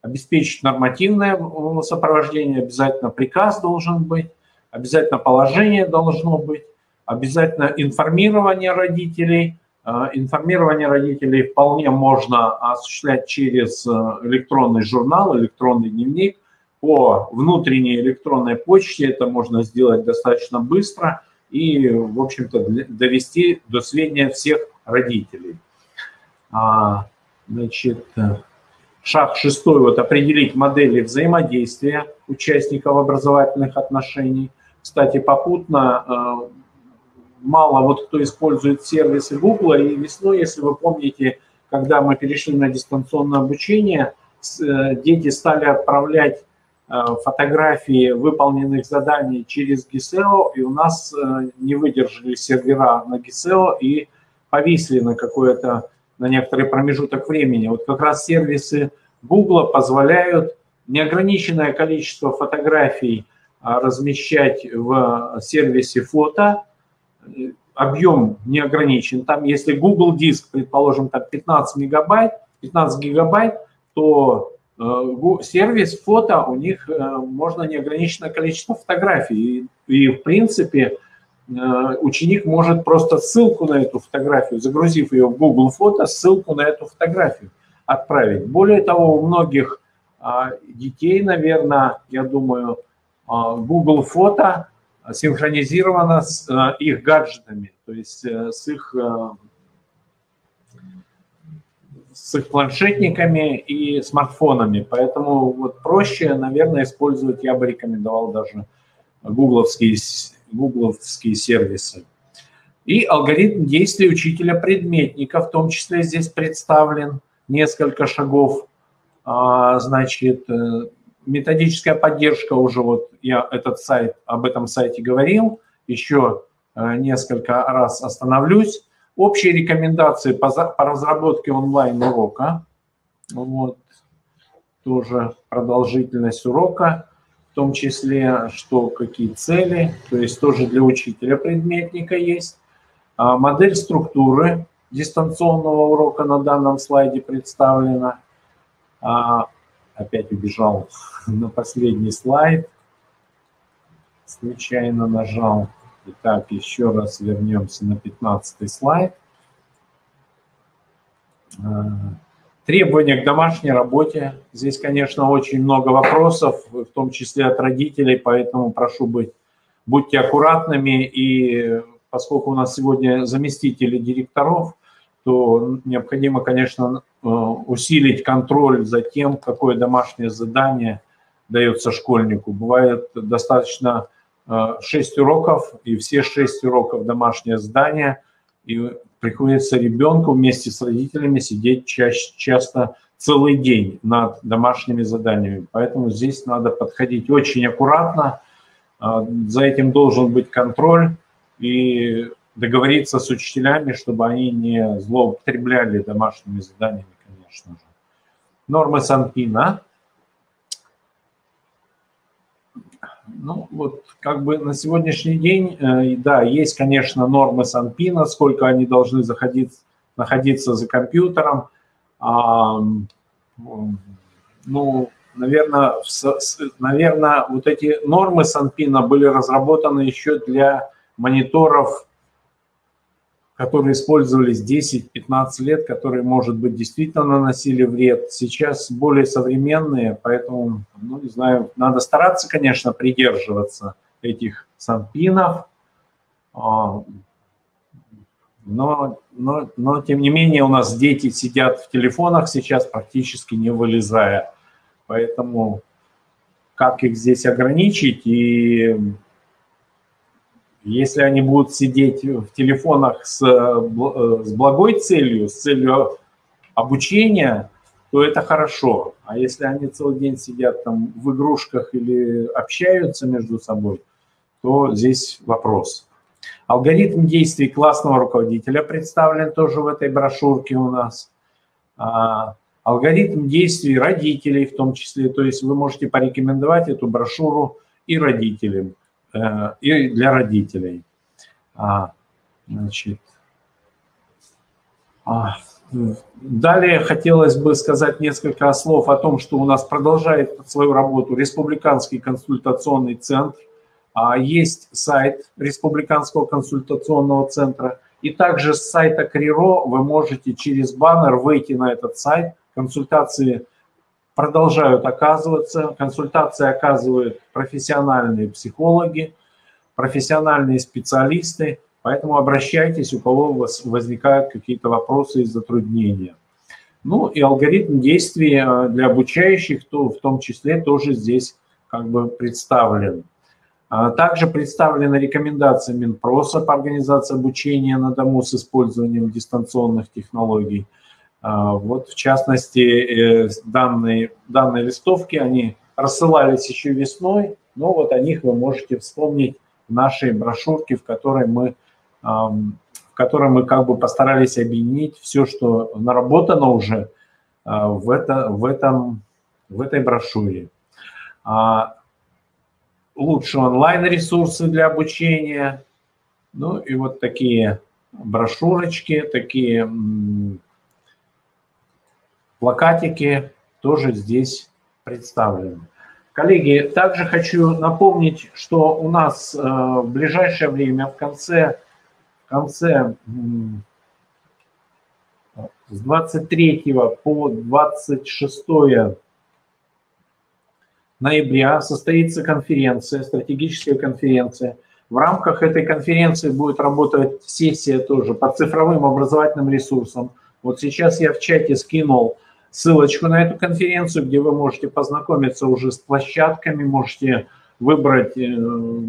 обеспечить нормативное сопровождение, обязательно приказ должен быть, обязательно положение должно быть, обязательно информирование родителей. Информирование родителей вполне можно осуществлять через электронный журнал, электронный дневник. По внутренней электронной почте это можно сделать достаточно быстро и, в общем-то, довести до сведения всех родителей. Шаг 6. Определить модели взаимодействия участников образовательных отношений. Кстати, попутно мало кто использует сервисы Google, и весной, если вы помните, когда мы перешли на дистанционное обучение, дети стали отправлять фотографии выполненных заданий через GISEO, и у нас не выдержали сервера на GISEO и повисли на некоторый промежуток времени. Вот как раз сервисы Google позволяют неограниченное количество фотографий размещать в сервисе фото, объем не ограничен. Там, если Google диск, предположим, там 15 гигабайт, то сервис фото, у них можно неограниченное количество фотографий. И в принципе, ученик может просто ссылку на эту фотографию, загрузив ее в Google Фото, ссылку на эту фотографию отправить. Более того, у многих детей, наверное, я думаю, Google Фото синхронизировано с их гаджетами, то есть с их планшетниками и смартфонами. Поэтому вот проще, наверное, использовать, я бы рекомендовал даже гугловские сервисы. И алгоритм действий учителя-предметника в том числе здесь представлен. Несколько шагов. Значит, методическая поддержка уже, вот я об этом сайте говорил, еще несколько раз остановлюсь. Общие рекомендации по разработке онлайн-урока. Вот, тоже продолжительность урока, в том числе, какие цели, то есть тоже для учителя-предметника есть. Модель структуры дистанционного урока на данном слайде представлена. Опять убежал на последний слайд, случайно нажал. Итак, еще раз вернемся на 15 слайд. Требования к домашней работе. Здесь, конечно, очень много вопросов, в том числе от родителей, поэтому прошу будьте аккуратными. И поскольку у нас сегодня заместители директоров, то необходимо, конечно, усилить контроль за тем, какое домашнее задание дается школьнику. Бывает достаточно 6 уроков, и все 6 уроков домашнее задание, и приходится ребенку вместе с родителями сидеть часто целый день над домашними заданиями. Поэтому здесь надо подходить очень аккуратно, за этим должен быть контроль, и договориться с учителями, чтобы они не злоупотребляли домашними заданиями, конечно же. Нормы Санпина. Ну, вот как бы на сегодняшний день, да, есть, конечно, нормы Санпина, сколько они должны находиться за компьютером. Ну, наверное, вот эти нормы Санпина были разработаны еще для мониторов, которые использовались 10-15 лет, которые, может быть, действительно наносили вред. Сейчас более современные, поэтому, ну, не знаю, надо стараться, конечно, придерживаться этих санпинов, но тем не менее, у нас дети сидят в телефонах сейчас, практически не вылезая. Поэтому как их здесь ограничить? И если они будут сидеть в телефонах с благой целью, с целью обучения, то это хорошо. А если они целый день сидят там в игрушках или общаются между собой, то здесь вопрос. Алгоритм действий классного руководителя представлен тоже в этой брошюрке у нас. Алгоритм действий родителей в том числе. То есть вы можете порекомендовать эту брошюру и родителям. И для родителей. Значит, далее хотелось бы сказать несколько слов о том, что у нас продолжает свою работу Республиканский консультационный центр. Есть сайт Республиканского консультационного центра. И также с сайта КРИРО вы можете через баннер выйти на этот сайт. Консультации продолжают оказываться. Консультации оказывают профессиональные психологи, профессиональные специалисты. Поэтому обращайтесь, у кого у вас возникают какие-то вопросы и затруднения. Ну и алгоритм действий для обучающих, то в том числе тоже здесь как бы представлен. Также представлены рекомендации Минпроса по организации обучения на дому с использованием дистанционных технологий. Вот, в частности, данные листовки, они рассылались еще весной, но вот о них вы можете вспомнить в нашей брошюрке, в которой мы как бы постарались объединить все, что наработано уже в этой брошюре. Лучшие онлайн-ресурсы для обучения, ну и вот такие брошюрочки, такие плакатики тоже здесь представлены. Коллеги, также хочу напомнить, что у нас в ближайшее время, в конце с 23 по 26 ноября состоится конференция, стратегическая конференция. В рамках этой конференции будет работать сессия тоже по цифровым образовательным ресурсам. Вот сейчас я в чате скинул ссылочку на эту конференцию, где вы можете познакомиться уже с площадками, можете выбрать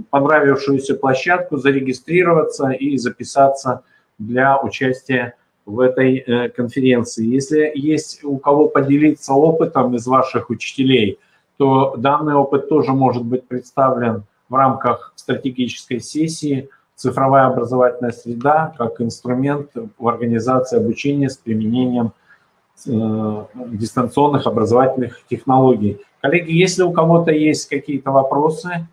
понравившуюся площадку, зарегистрироваться и записаться для участия в этой конференции. Если есть у кого поделиться опытом из ваших учителей, то данный опыт тоже может быть представлен в рамках стратегической сессии «Цифровая образовательная среда» как инструмент в организации обучения с применением дистанционных образовательных технологий. Коллеги, если у кого-то есть какие-то вопросы,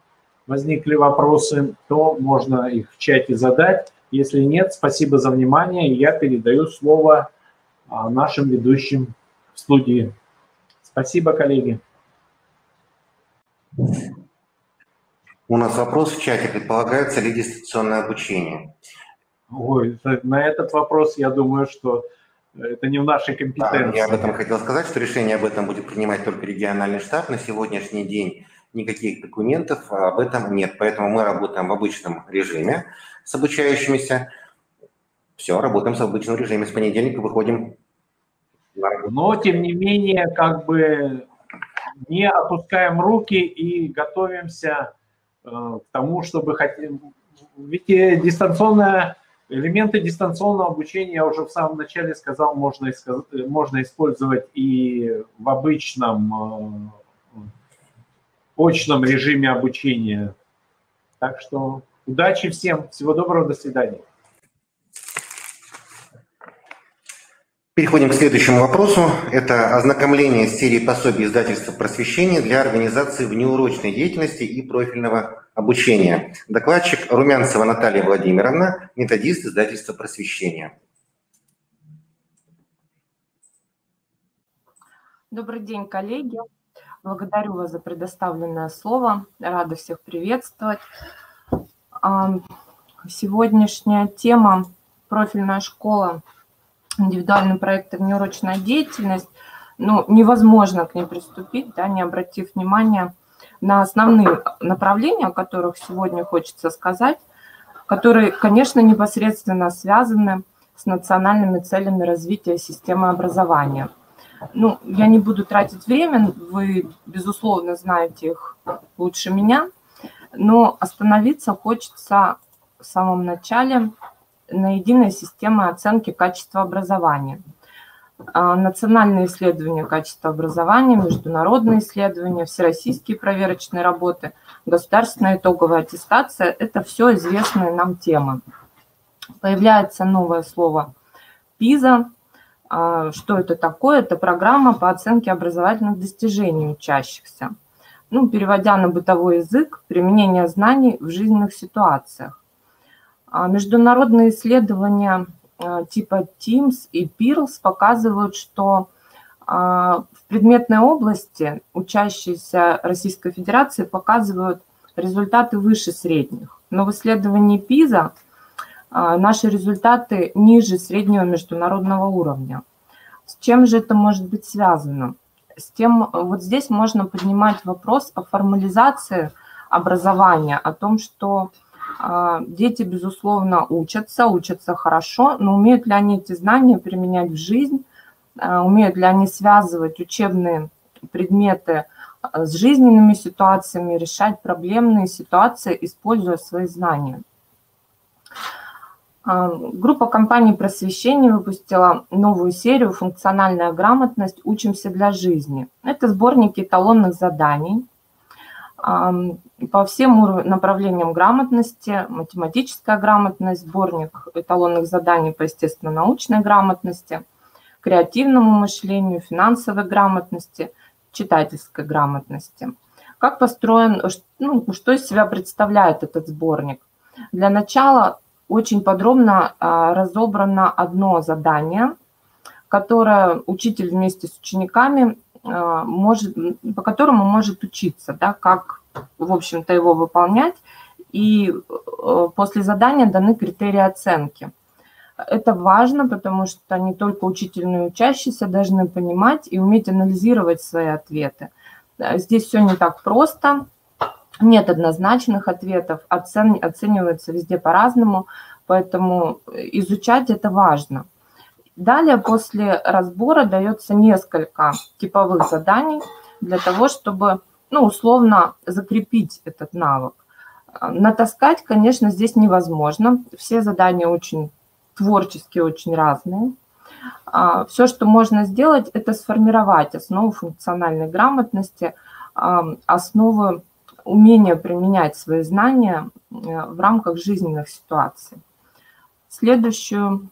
возникли вопросы, то можно их в чате задать. Если нет, спасибо за внимание, и я передаю слово нашим ведущим в студии. Спасибо, коллеги. У нас вопрос в чате. Предполагается ли дистанционное обучение? Ой, на этот вопрос, я думаю, что это не в нашей компетенции. Да, я об этом хотел сказать, что решение об этом будет принимать только региональный штаб. На сегодняшний день никаких документов об этом нет. Поэтому мы работаем в обычном режиме с обучающимися. Все, работаем в обычном режиме. С понедельника выходим на работу. Но, тем не менее, как бы не опускаем руки и готовимся к тому, чтобы... Ведь элементы дистанционного обучения, я уже в самом начале сказал, можно использовать и в обычном очном режиме обучения. Так что удачи всем, всего доброго, до свидания. Переходим к следующему вопросу. Это ознакомление с серией пособий издательства «Просвещение» для организации внеурочной деятельности и профильного обучения. Докладчик Румянцева Наталья Владимировна, методист издательства «Просвещение». Добрый день, коллеги. Благодарю вас за предоставленное слово. Рада всех приветствовать. Сегодняшняя тема «Профильная школа. Индивидуальный проект и внеурочная деятельность». Ну, невозможно к ней приступить, да, не обратив внимания на основные направления, о которых сегодня хочется сказать, которые, конечно, непосредственно связаны с национальными целями развития системы образования. Ну, я не буду тратить время, вы, безусловно, знаете их лучше меня, но остановиться хочется в самом начале на единой системе оценки качества образования. Национальные исследования качества образования, международные исследования, всероссийские проверочные работы, государственная итоговая аттестация – это все известные нам темы. Появляется новое слово «ПИЗа». Что это такое? Это программа по оценке образовательных достижений учащихся. Ну, переводя на бытовой язык, применение знаний в жизненных ситуациях. Международные исследования типа TIMSS и PIRLS показывают, что в предметной области учащиеся Российской Федерации показывают результаты выше средних. Но в исследовании ПИЗа наши результаты ниже среднего международного уровня. С чем же это может быть связано? С тем, вот здесь можно поднимать вопрос о формализации образования, о том, что дети, безусловно, учатся хорошо, но умеют ли они эти знания применять в жизнь, умеют ли они связывать учебные предметы с жизненными ситуациями, решать проблемные ситуации, используя свои знания. Группа компаний просвещения выпустила новую серию «Функциональная грамотность. Учимся для жизни». Это сборники эталонных заданий по всем направлениям грамотности: математическая грамотность, сборник эталонных заданий по естественно-научной грамотности, креативному мышлению, финансовой грамотности, читательской грамотности. Как построен, что из себя представляет этот сборник? Для начала очень подробно разобрано одно задание, которое учитель вместе с учениками по которому может учиться, да, как, в общем-то, его выполнять. И после задания даны критерии оценки. Это важно, потому что не только учитель, но и учащиеся должны понимать и уметь анализировать свои ответы. Здесь все не так просто. Нет однозначных ответов, оценивается везде по-разному, поэтому изучать это важно. Далее, после разбора, дается несколько типовых заданий для того, чтобы, условно все этот навык. Натаскать, конечно, здесь невозможно. Все задания очень творческие, очень разные. Все, что можно сделать, это сформировать основу функциональной грамотности, основы умения применять свои знания в рамках жизненных ситуаций. Следующую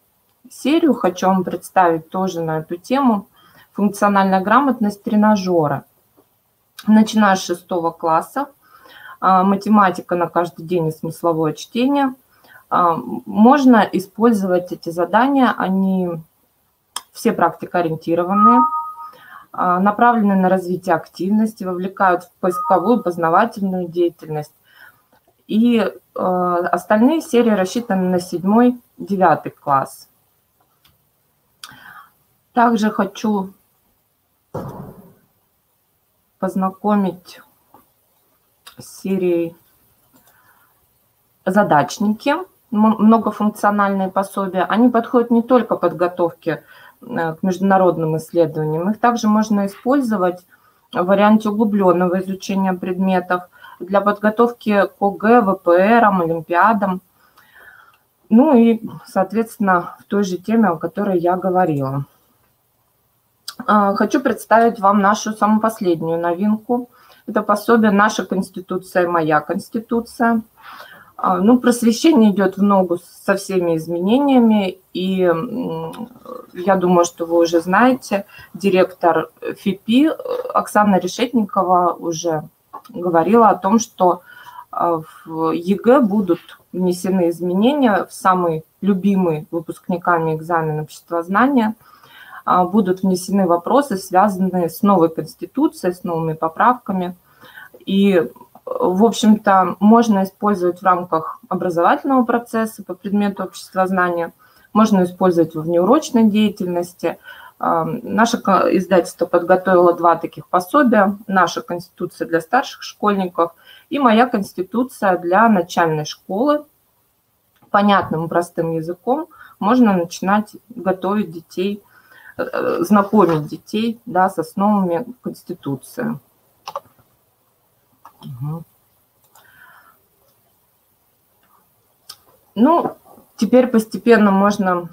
серию хочу вам представить тоже на эту тему. Функциональная грамотность, тренажеры. Начиная с 6 класса. Математика на каждый день и смысловое чтение. Можно использовать эти задания, они все практикоориентированные, направлены на развитие активности, вовлекают в поисковую, познавательную деятельность. И остальные серии рассчитаны на 7-9 класс. Также хочу познакомить с серией «Задачники», многофункциональные пособия. Они подходят не только к подготовке к международным исследованиям, их также можно использовать в варианте углубленного изучения предметов для подготовки к ОГЭ, ВПРам, олимпиадам. И, соответственно, в той же теме, о которой я говорила. Хочу представить вам нашу самую последнюю новинку. Это пособие «Наша Конституция, моя Конституция». Просвещение идет в ногу со всеми изменениями, и я думаю, что вы уже знаете, директор ФИПИ Оксана Решетникова уже говорила о том, что в ЕГЭ будут внесены изменения в самый любимый выпускниками экзамен обществознания. Будут внесены вопросы, связанные с новой Конституцией, с новыми поправками. И, в общем-то, можно использовать в рамках образовательного процесса по предмету обществознания, можно использовать во внеурочной деятельности. Наше издательство подготовило 2 таких пособия: «Наша Конституция для старших школьников» и «Моя Конституция для начальной школы». Понятным, простым языком можно начинать готовить детей, знакомить детей, да, с основами Конституции. Теперь постепенно можно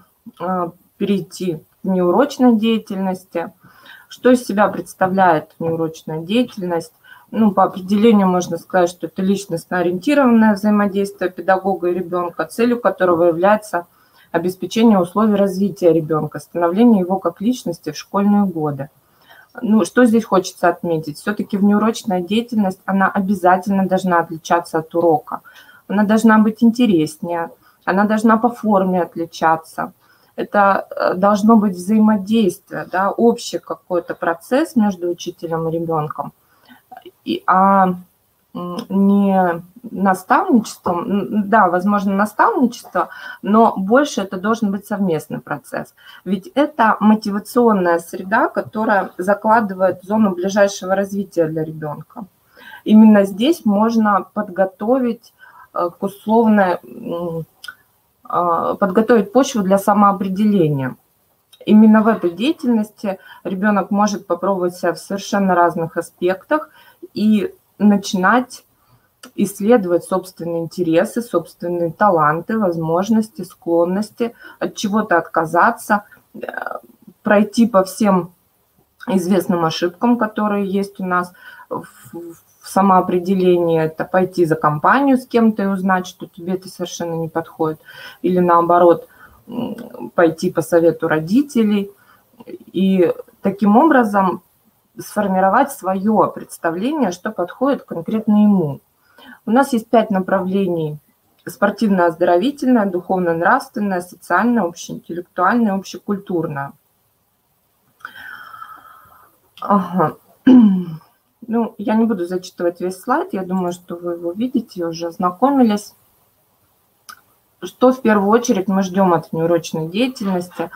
перейти к неурочной деятельности. Что из себя представляет неурочная деятельность? По определению можно сказать, что это личностно-ориентированное взаимодействие педагога и ребенка, целью которого является обеспечение условий развития ребенка, становление его как личности в школьные годы. Что здесь хочется отметить? Все-таки внеурочная деятельность, она обязательно должна отличаться от урока. Она должна быть интереснее, она должна по форме отличаться. Это должно быть взаимодействие, да, общий какой-то процесс между учителем и ребенком, а не наставничеством. Да, возможно, наставничество, но больше это должен быть совместный процесс. Ведь это мотивационная среда, которая закладывает зону ближайшего развития для ребенка. Именно здесь можно подготовить подготовить почву для самоопределения. Именно в этой деятельности ребенок может попробовать себя в совершенно разных аспектах и начинать исследовать собственные интересы, собственные таланты, возможности, склонности, от чего-то отказаться, пройти по всем известным ошибкам, которые есть у нас в самоопределении. Это пойти за компанию с кем-то и узнать, что тебе это совершенно не подходит. Или наоборот, пойти по совету родителей. И таким образом сформировать свое представление, что подходит конкретно ему. У нас есть 5 направлений: спортивно-оздоровительное, духовно-нравственное, социальное, общеинтеллектуальное, общекультурное. Ага. Ну, я не буду зачитывать весь слайд, я думаю, что вы его видите, уже ознакомились. Что в первую очередь мы ждем от внеурочной деятельности?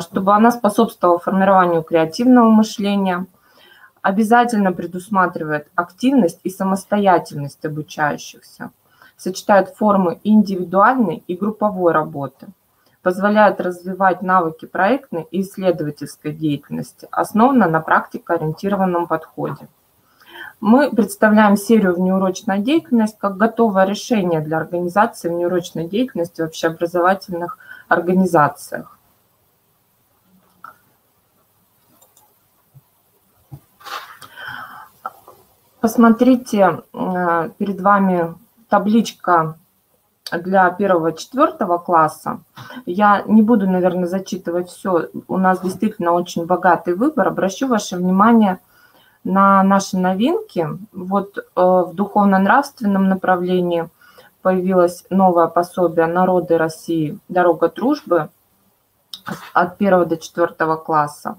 Чтобы она способствовала формированию креативного мышления, обязательно предусматривает активность и самостоятельность обучающихся, сочетает формы индивидуальной и групповой работы, позволяет развивать навыки проектной и исследовательской деятельности, основанной на практикоориентированном подходе. Мы представляем серию «Внеурочная деятельность» как готовое решение для организации внеурочной деятельности в общеобразовательных организациях. Посмотрите, перед вами табличка для 1-4 класса. Я не буду, наверное, зачитывать все. У нас действительно очень богатый выбор. Обращу ваше внимание на наши новинки. Вот в духовно-нравственном направлении появилось новое пособие «Народы России. Дорога дружбы» от 1 до 4 класса.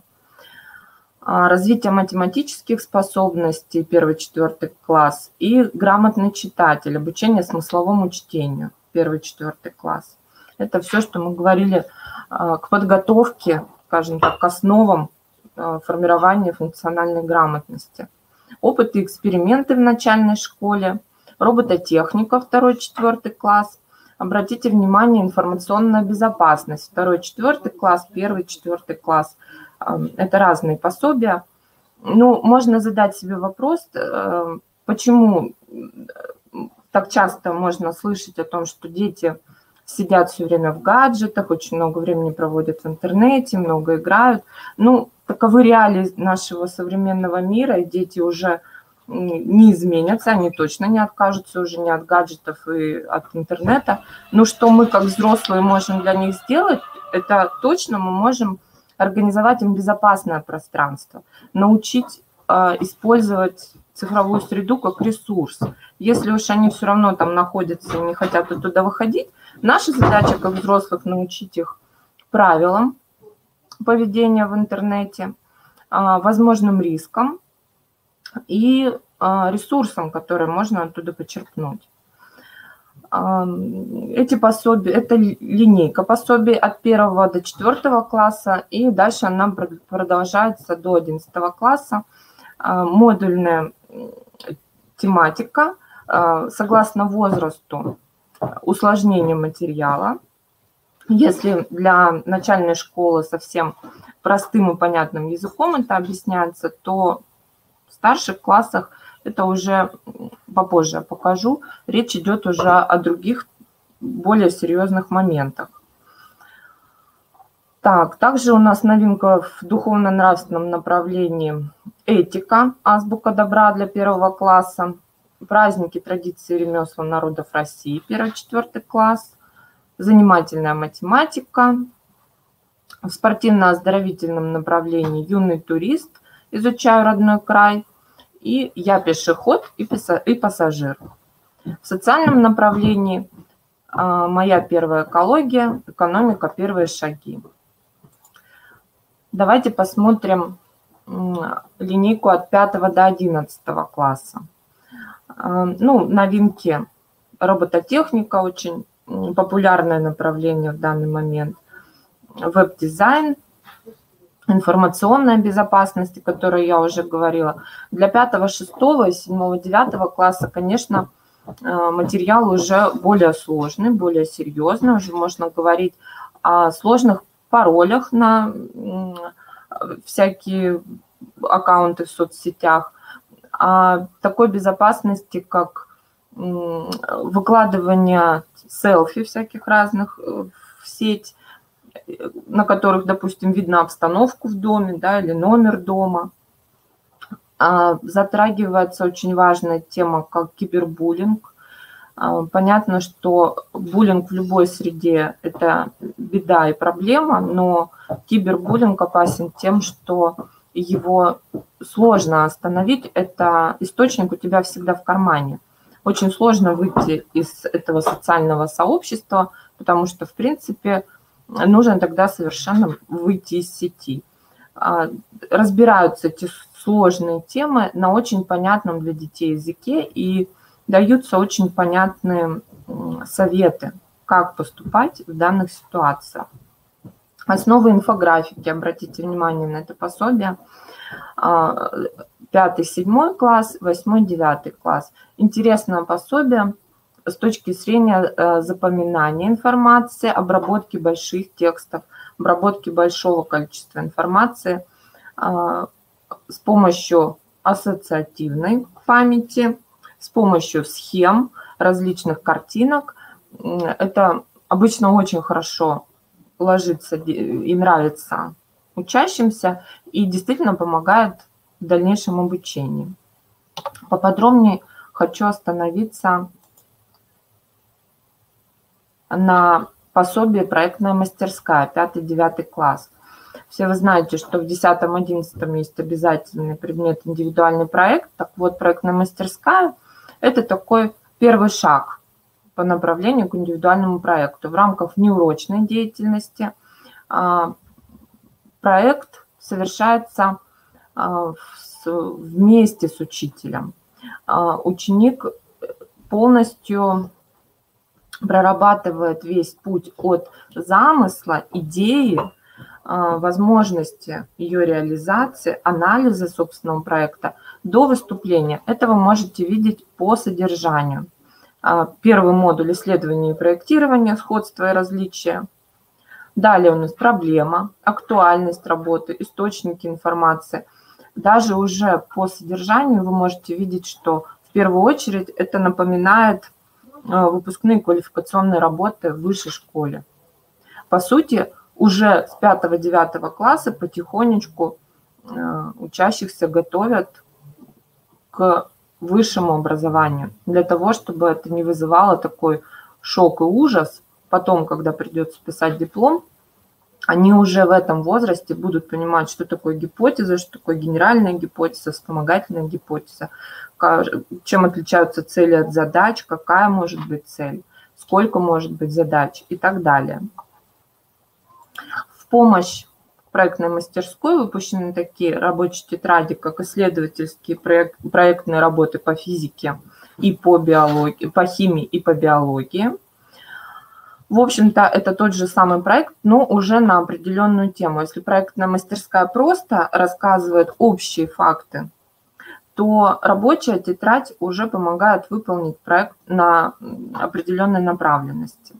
Развитие математических способностей 1-4 класс и грамотный читатель, обучение смысловому чтению 1-4 класс. Это все, что мы говорили к подготовке, скажем так, к основам формирования функциональной грамотности. Опыт и эксперименты в начальной школе, робототехника 2-4 класс. Обратите внимание, информационная безопасность 2-4 класс, 1-4 класс. Это разные пособия. Ну, можно задать себе вопрос, почему так часто можно слышать о том, что дети сидят все время в гаджетах, очень много времени проводят в интернете, много играют. Ну, таковы реалии нашего современного мира, и дети уже не изменятся, они точно не откажутся уже ни от гаджетов и от интернета. Но что мы, как взрослые, можем для них сделать, это точно мы можем организовать им безопасное пространство, научить использовать цифровую среду как ресурс. Если уж они все равно там находятся и не хотят оттуда выходить, наша задача как взрослых научить их правилам поведения в интернете, возможным рискам и ресурсам, которые можно оттуда почерпнуть. Эти пособия, это линейка пособий от 1 до 4 класса, и дальше она продолжается до 11 класса. Модульная тематика, согласно возрасту, усложнение материала. Если для начальной школы совсем простым и понятным языком это объясняется, то в старших классах это уже попозже покажу. Речь идет уже о других, более серьезных моментах. Так, также у нас новинка в духовно-нравственном направлении этика, азбука добра для 1 класса, праздники, традиции и ремесла народов России, 1-4 класс, занимательная математика. В спортивно-оздоровительном направлении юный турист, изучаю родной край, и я пешеход и пассажир. В социальном направлении моя первая экология, экономика, первые шаги. Давайте посмотрим линейку от 5 до 11 класса. Ну, новинки: робототехника, очень популярное направление в данный момент, веб-дизайн, информационная безопасность, о которой я уже говорила. Для 5, 6, 7, 9 класса, конечно, материал уже более сложный, более серьезный. Уже можно говорить о сложных паролях на всякие аккаунты в соцсетях, о такой безопасности, как выкладывание селфи всяких разных в сеть, на которых, допустим, видно обстановку в доме, да, или номер дома. Затрагивается очень важная тема, как кибербуллинг. Понятно, что буллинг в любой среде – это беда и проблема, но кибербуллинг опасен тем, что его сложно остановить. Это источник у тебя всегда в кармане. Очень сложно выйти из этого социального сообщества, потому что, в принципе, нужно тогда совершенно выйти из сети. Разбираются эти сложные темы на очень понятном для детей языке и даются очень понятные советы, как поступать в данных ситуациях. Основы инфографики, обратите внимание на это пособие, 5-7 класс, 8-9 класс. Интересное пособие с точки зрения запоминания информации, обработки больших текстов, обработки большого количества информации с помощью ассоциативной памяти, с помощью схем, различных картинок. Это обычно очень хорошо ложится и нравится учащимся и действительно помогает в дальнейшем обучении. Поподробнее хочу остановиться на пособии «Проектная мастерская», 5-9 класс. Все вы знаете, что в 10-11 есть обязательный предмет индивидуальный проект. Так вот, проектная мастерская – это такой первый шаг по направлению к индивидуальному проекту. В рамках неурочной деятельности проект совершается вместе с учителем. Ученик полностью прорабатывает весь путь от замысла, идеи, возможности ее реализации, анализа собственного проекта до выступления. Это вы можете видеть по содержанию. Первый модуль исследования и проектирования, сходства и различия. Далее у нас проблема, актуальность работы, источники информации. Даже уже по содержанию вы можете видеть, что в первую очередь это напоминает выпускные квалификационные работы в высшей школе. По сути, уже с 5-9 класса потихонечку учащихся готовят к высшему образованию, для того, чтобы это не вызывало такой шок и ужас. Потом, когда придется писать диплом, они уже в этом возрасте будут понимать, что такое гипотеза, что такое генеральная гипотеза, вспомогательная гипотеза, чем отличаются цели от задач, какая может быть цель, сколько может быть задач и так далее. В помощь проектной мастерской выпущены такие рабочие тетради, как исследовательские проектные работы по физике и по биологии, по химии и по биологии. В общем-то, это тот же самый проект, но уже на определенную тему. Если проектная мастерская просто рассказывает общие факты, то рабочая тетрадь уже помогает выполнить проект на определенной направленности.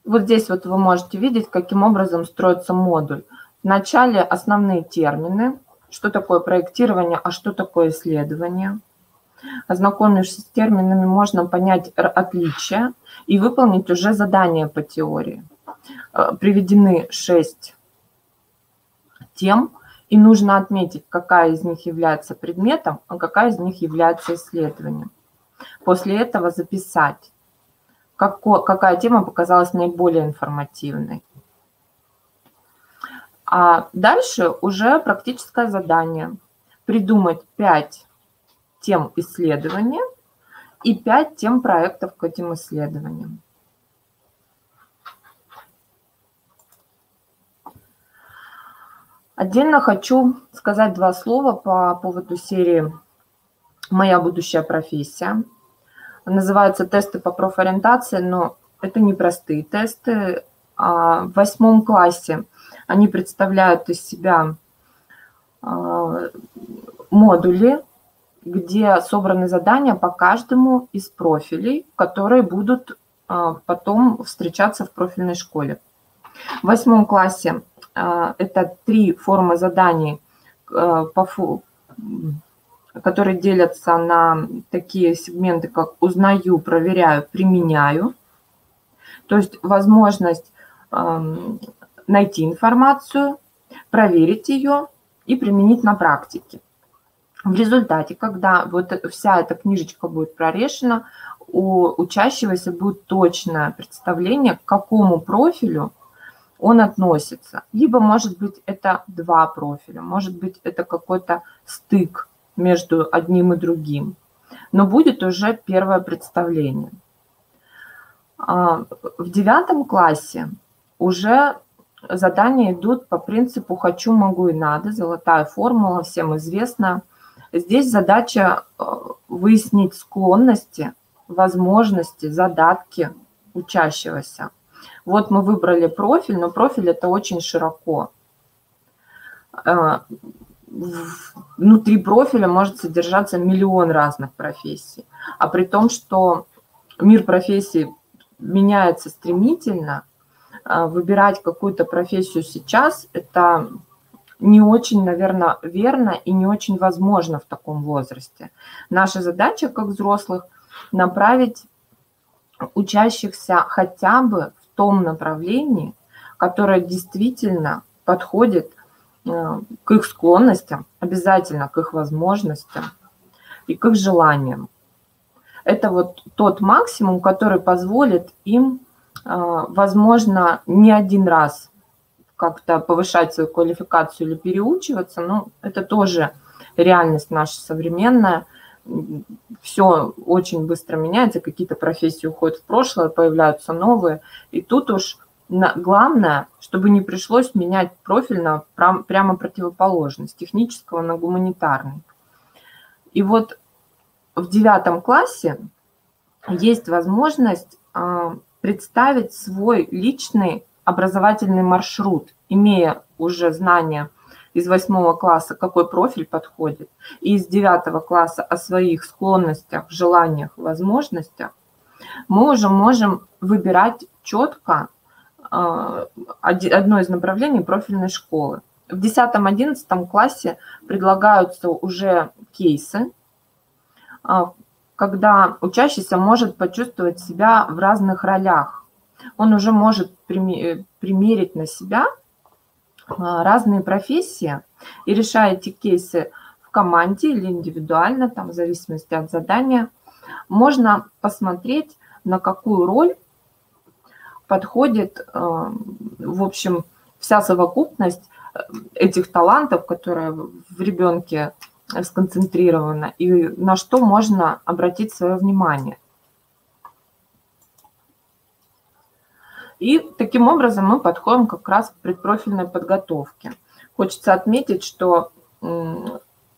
Вот здесь вот вы можете видеть, каким образом строится модуль. Вначале основные термины, что такое проектирование, а что такое исследование. Ознакомившись с терминами, можно понять отличия и выполнить уже задания по теории. Приведены 6 тем, и нужно отметить, какая из них является предметом, а какая из них является исследованием. После этого записать, какая тема показалась наиболее информативной. А дальше уже практическое задание. Придумать 5 тем исследования и 5 тем проектов к этим исследованиям. Отдельно хочу сказать 2 слова по поводу серии «Моя будущая профессия». Называются тесты по профориентации, но это не простые тесты. В 8 классе они представляют из себя модули, где собраны задания по каждому из профилей, которые будут потом встречаться в профильной школе. В 8 классе это 3 формы заданий которые делятся на такие сегменты, как узнаю, проверяю, применяю. То есть возможность найти информацию, проверить ее и применить на практике. В результате, когда вот вся эта книжечка будет прорешена, у учащегося будет точное представление, к какому профилю он относится. Либо, может быть, это два профиля, может быть, это какой-то стык между одним и другим. Но будет уже первое представление. В 9 классе уже задания идут по принципу «хочу, могу и надо», золотая формула, всем известна. Здесь задача выяснить склонности, возможности, задатки учащегося. Вот мы выбрали профиль, но профиль это очень широко. Внутри профиля может содержаться миллион разных профессий. А при том, что мир профессий меняется стремительно, выбирать какую-то профессию сейчас – это не очень, наверное, верно и не очень возможно в таком возрасте. Наша задача, как взрослых, направить учащихся хотя бы в том направлении, которое действительно подходит к их склонностям, обязательно к их возможностям и к их желаниям. Это вот тот максимум, который позволит им, возможно, не один раз как-то повышать свою квалификацию или переучиваться, но это тоже реальность наша современная. Все очень быстро меняется, какие-то профессии уходят в прошлое, появляются новые. И тут уж главное, чтобы не пришлось менять профиль на прямо противоположный, с технического на гуманитарный. И вот в 9 классе есть возможность представить свой личный образовательный маршрут, имея уже знания из 8 класса, какой профиль подходит, и из 9 класса о своих склонностях, желаниях, возможностях, мы уже можем выбирать четко одно из направлений профильной школы. В 10-11 классе предлагаются уже кейсы, когда учащийся может почувствовать себя в разных ролях. Он уже может примерить на себя разные профессии и, решая эти кейсы в команде или индивидуально, там, в зависимости от задания, можно посмотреть, на какую роль подходит, в общем, вся совокупность этих талантов, которые в ребенке сконцентрирована, и на что можно обратить свое внимание. И таким образом мы подходим как раз к предпрофильной подготовке. Хочется отметить, что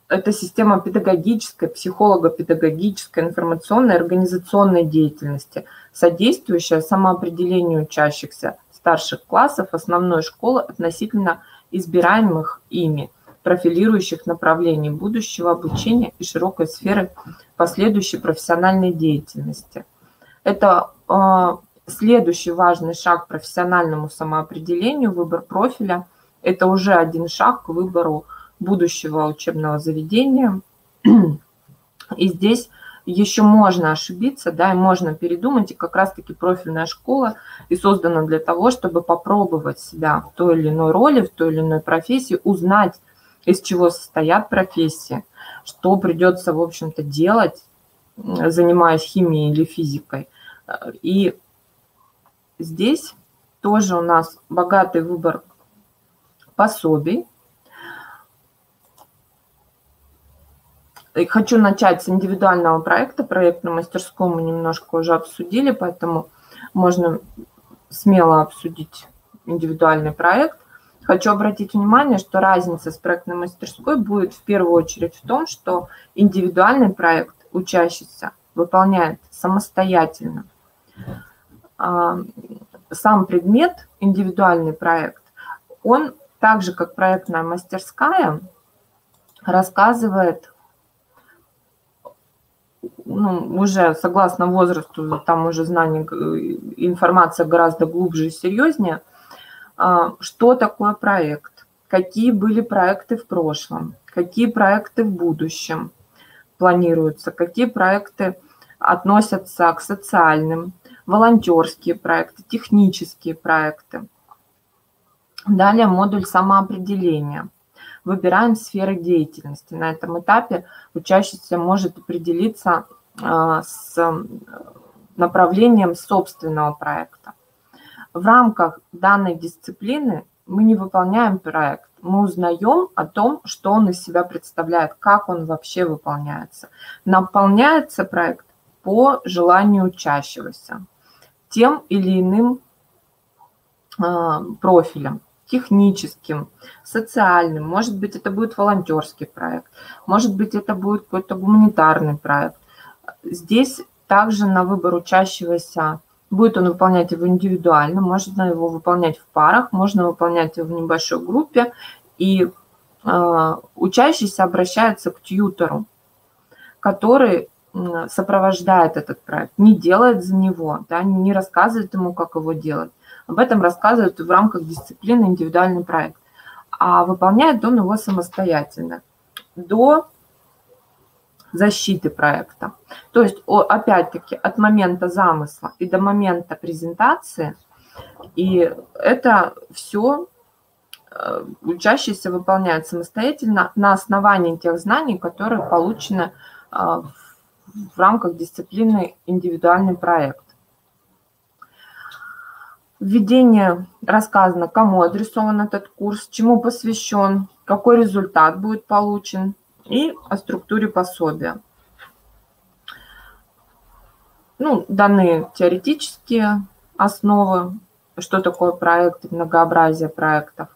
это система педагогической, психолого-педагогической, информационной, организационной деятельности, содействующая самоопределению учащихся старших классов основной школы относительно избираемых ими профилирующих направлений будущего обучения и широкой сферы последующей профессиональной деятельности. Это следующий важный шаг к профессиональному самоопределению, выбор профиля. Это уже один шаг к выбору будущего учебного заведения. И здесь еще можно ошибиться, да, и можно передумать. И как раз-таки профильная школа и создана для того, чтобы попробовать себя в той или иной роли, в той или иной профессии, узнать, из чего состоят профессии, что придется, в общем-то, делать, занимаясь химией или физикой. И здесь тоже у нас богатый выбор пособий. И хочу начать с индивидуального проекта. Проектную мастерскую мы немножко уже обсудили, поэтому можно смело обсудить индивидуальный проект. Хочу обратить внимание, что разница с проектной мастерской будет в первую очередь в том, что индивидуальный проект учащийся выполняет самостоятельно. Сам предмет, индивидуальный проект, он так же, как проектная мастерская, рассказывает, уже согласно возрасту, там уже знание, информация гораздо глубже и серьезнее, что такое проект, какие были проекты в прошлом, какие проекты в будущем, планируются, какие проекты относятся к социальным, волонтерские проекты, технические проекты. Далее модуль самоопределения. Выбираем сферы деятельности. На этом этапе учащийся может определиться с направлением собственного проекта. В рамках данной дисциплины мы не выполняем проект, мы узнаем о том, что он из себя представляет, как он вообще выполняется. Наполняется проект по желанию учащегося тем или иным профилем, техническим, социальным, может быть, это будет волонтерский проект, может быть, это будет какой-то гуманитарный проект. Здесь также на выбор учащегося, будет он выполнять его индивидуально, можно его выполнять в парах, можно выполнять его в небольшой группе, и учащийся обращается к тьютору, который сопровождает этот проект, не делает за него, да, не рассказывает ему, как его делать. Об этом рассказывают в рамках дисциплины индивидуальный проект. А выполняет он его самостоятельно до защиты проекта. То есть, опять-таки, от момента замысла и до момента презентации, и это все учащийся выполняет самостоятельно на основании тех знаний, которые получены в рамках дисциплины индивидуальный проект. Введение рассказано, кому адресован этот курс, чему посвящен, какой результат будет получен и о структуре пособия. Даны теоретические основы, что такое проект, многообразие проектов.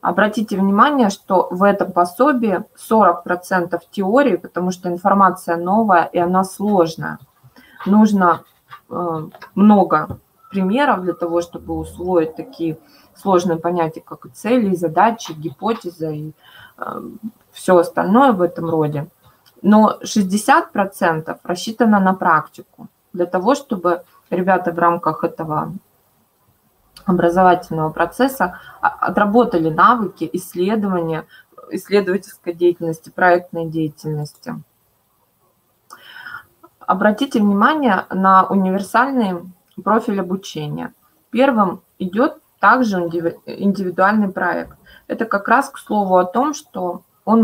Обратите внимание, что в этом пособии 40% теории, потому что информация новая и она сложная. Нужно много примеров для того, чтобы усвоить такие сложные понятия, как и цели, и задачи, гипотеза и все остальное в этом роде. Но 60% рассчитано на практику, для того, чтобы ребята в рамках этого образовательного процесса отработали навыки исследования, исследовательской деятельности, проектной деятельности. Обратите внимание на универсальный профиль обучения. Первым идет также индивидуальный проект. Это как раз к слову о том, что он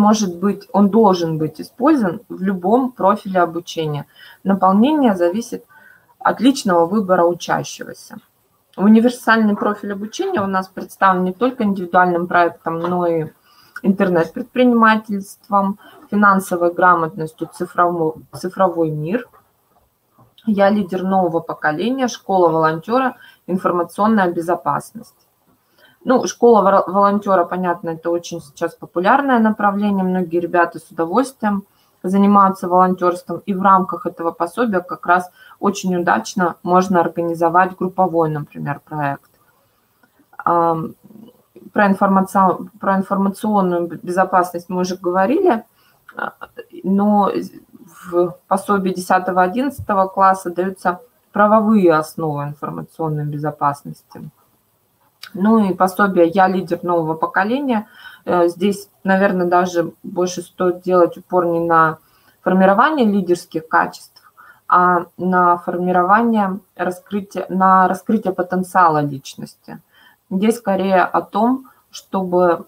должен быть использован в любом профиле обучения. Наполнение зависит от личного выбора учащегося. Универсальный профиль обучения у нас представлен не только индивидуальным проектом, но и интернет-предпринимательством, финансовой грамотностью, цифровой мир. Я лидер нового поколения, школа волонтера, информационная безопасность. Школа волонтера, понятно, это очень сейчас популярное направление. Многие ребята с удовольствием занимаются волонтерством. И в рамках этого пособия как раз очень удачно можно организовать групповой, например, проект. Про информационную безопасность мы уже говорили, но в пособии 10-11 класса даются правовые основы информационной безопасности. И пособие «Я лидер нового поколения». Здесь, наверное, даже больше стоит делать упор не на формирование лидерских качеств, а на формирование, на раскрытие потенциала личности. Здесь скорее о том, чтобы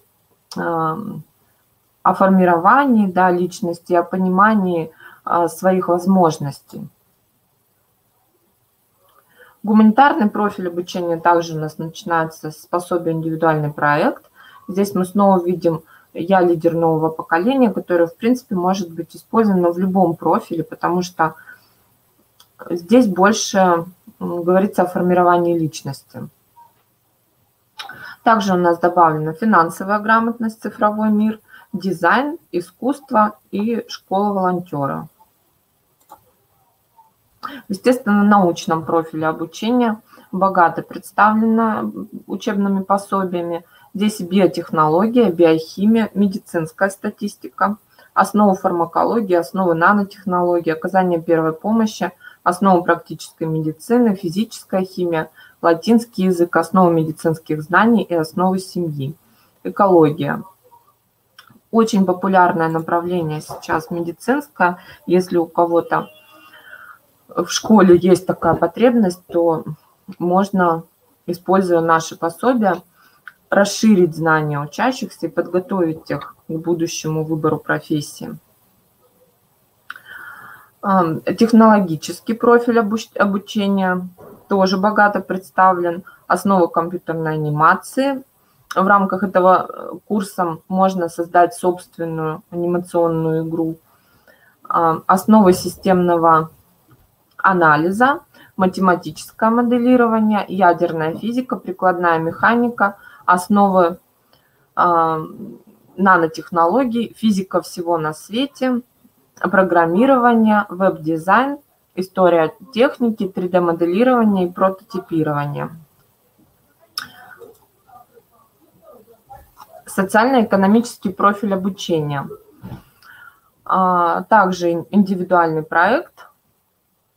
о формировании личности, о понимании своих возможностей. Гуманитарный профиль обучения также у нас начинается с пособия «Индивидуальный проект». Здесь мы снова видим «Я лидер нового поколения», который, в принципе, может быть использован в любом профиле, потому что здесь больше говорится о формировании личности. Также у нас добавлена финансовая грамотность, цифровой мир, дизайн, искусство и школа волонтера. Естественно, в научном профиле обучения богато представлено учебными пособиями. Здесь биотехнология, биохимия, медицинская статистика, основы фармакологии, основы нанотехнологий, оказание первой помощи, основы практической медицины, физическая химия, латинский язык, основы медицинских знаний и основы семьи, экология. очень популярное направление сейчас медицинское. Если у кого-то в школе есть такая потребность, то можно, используя наши пособия, расширить знания учащихся и подготовить их к будущему выбору профессии. Технологический профиль обучения тоже богато представлен. Основы компьютерной анимации. В рамках этого курса можно создать собственную анимационную игру. Основы системного анализа, математическое моделирование, ядерная физика, прикладная механика, основы нанотехнологий, физика всего на свете, программирование, веб-дизайн, история техники, 3D-моделирование и прототипирование. Социально-экономический профиль обучения. Также индивидуальный проект,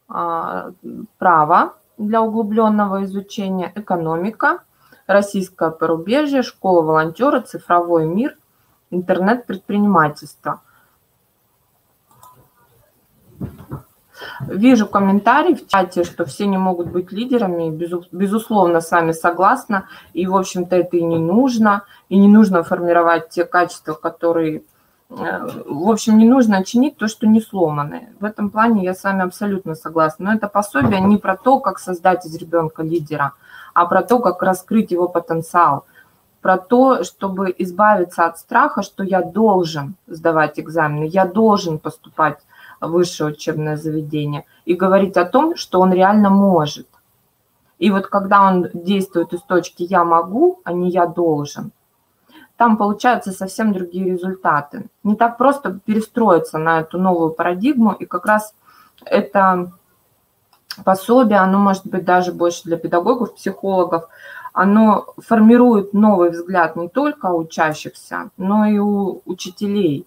право для углубленного изучения, экономика, российское порубежье, школа волонтера, цифровой мир, интернет-предпринимательство. Вижу комментарий в чате, что все не могут быть лидерами. Безусловно, с вами согласна. И, в общем-то, это и не нужно. И не нужно формировать те качества, которые... В общем, не нужно чинить то, что не сломано. В этом плане я с вами абсолютно согласна. Но это пособие не про то, как создать из ребенка лидера, а про то, как раскрыть его потенциал. Про то, чтобы избавиться от страха, что я должен сдавать экзамены, я должен поступать в высшее учебное заведение, и говорить о том, что он реально может. И вот когда он действует из точки «я могу», а не «я должен», там получаются совсем другие результаты. Не так просто перестроиться на эту новую парадигму, и как раз это пособие, оно может быть даже больше для педагогов, психологов, оно формирует новый взгляд не только у учащихся, но и у учителей.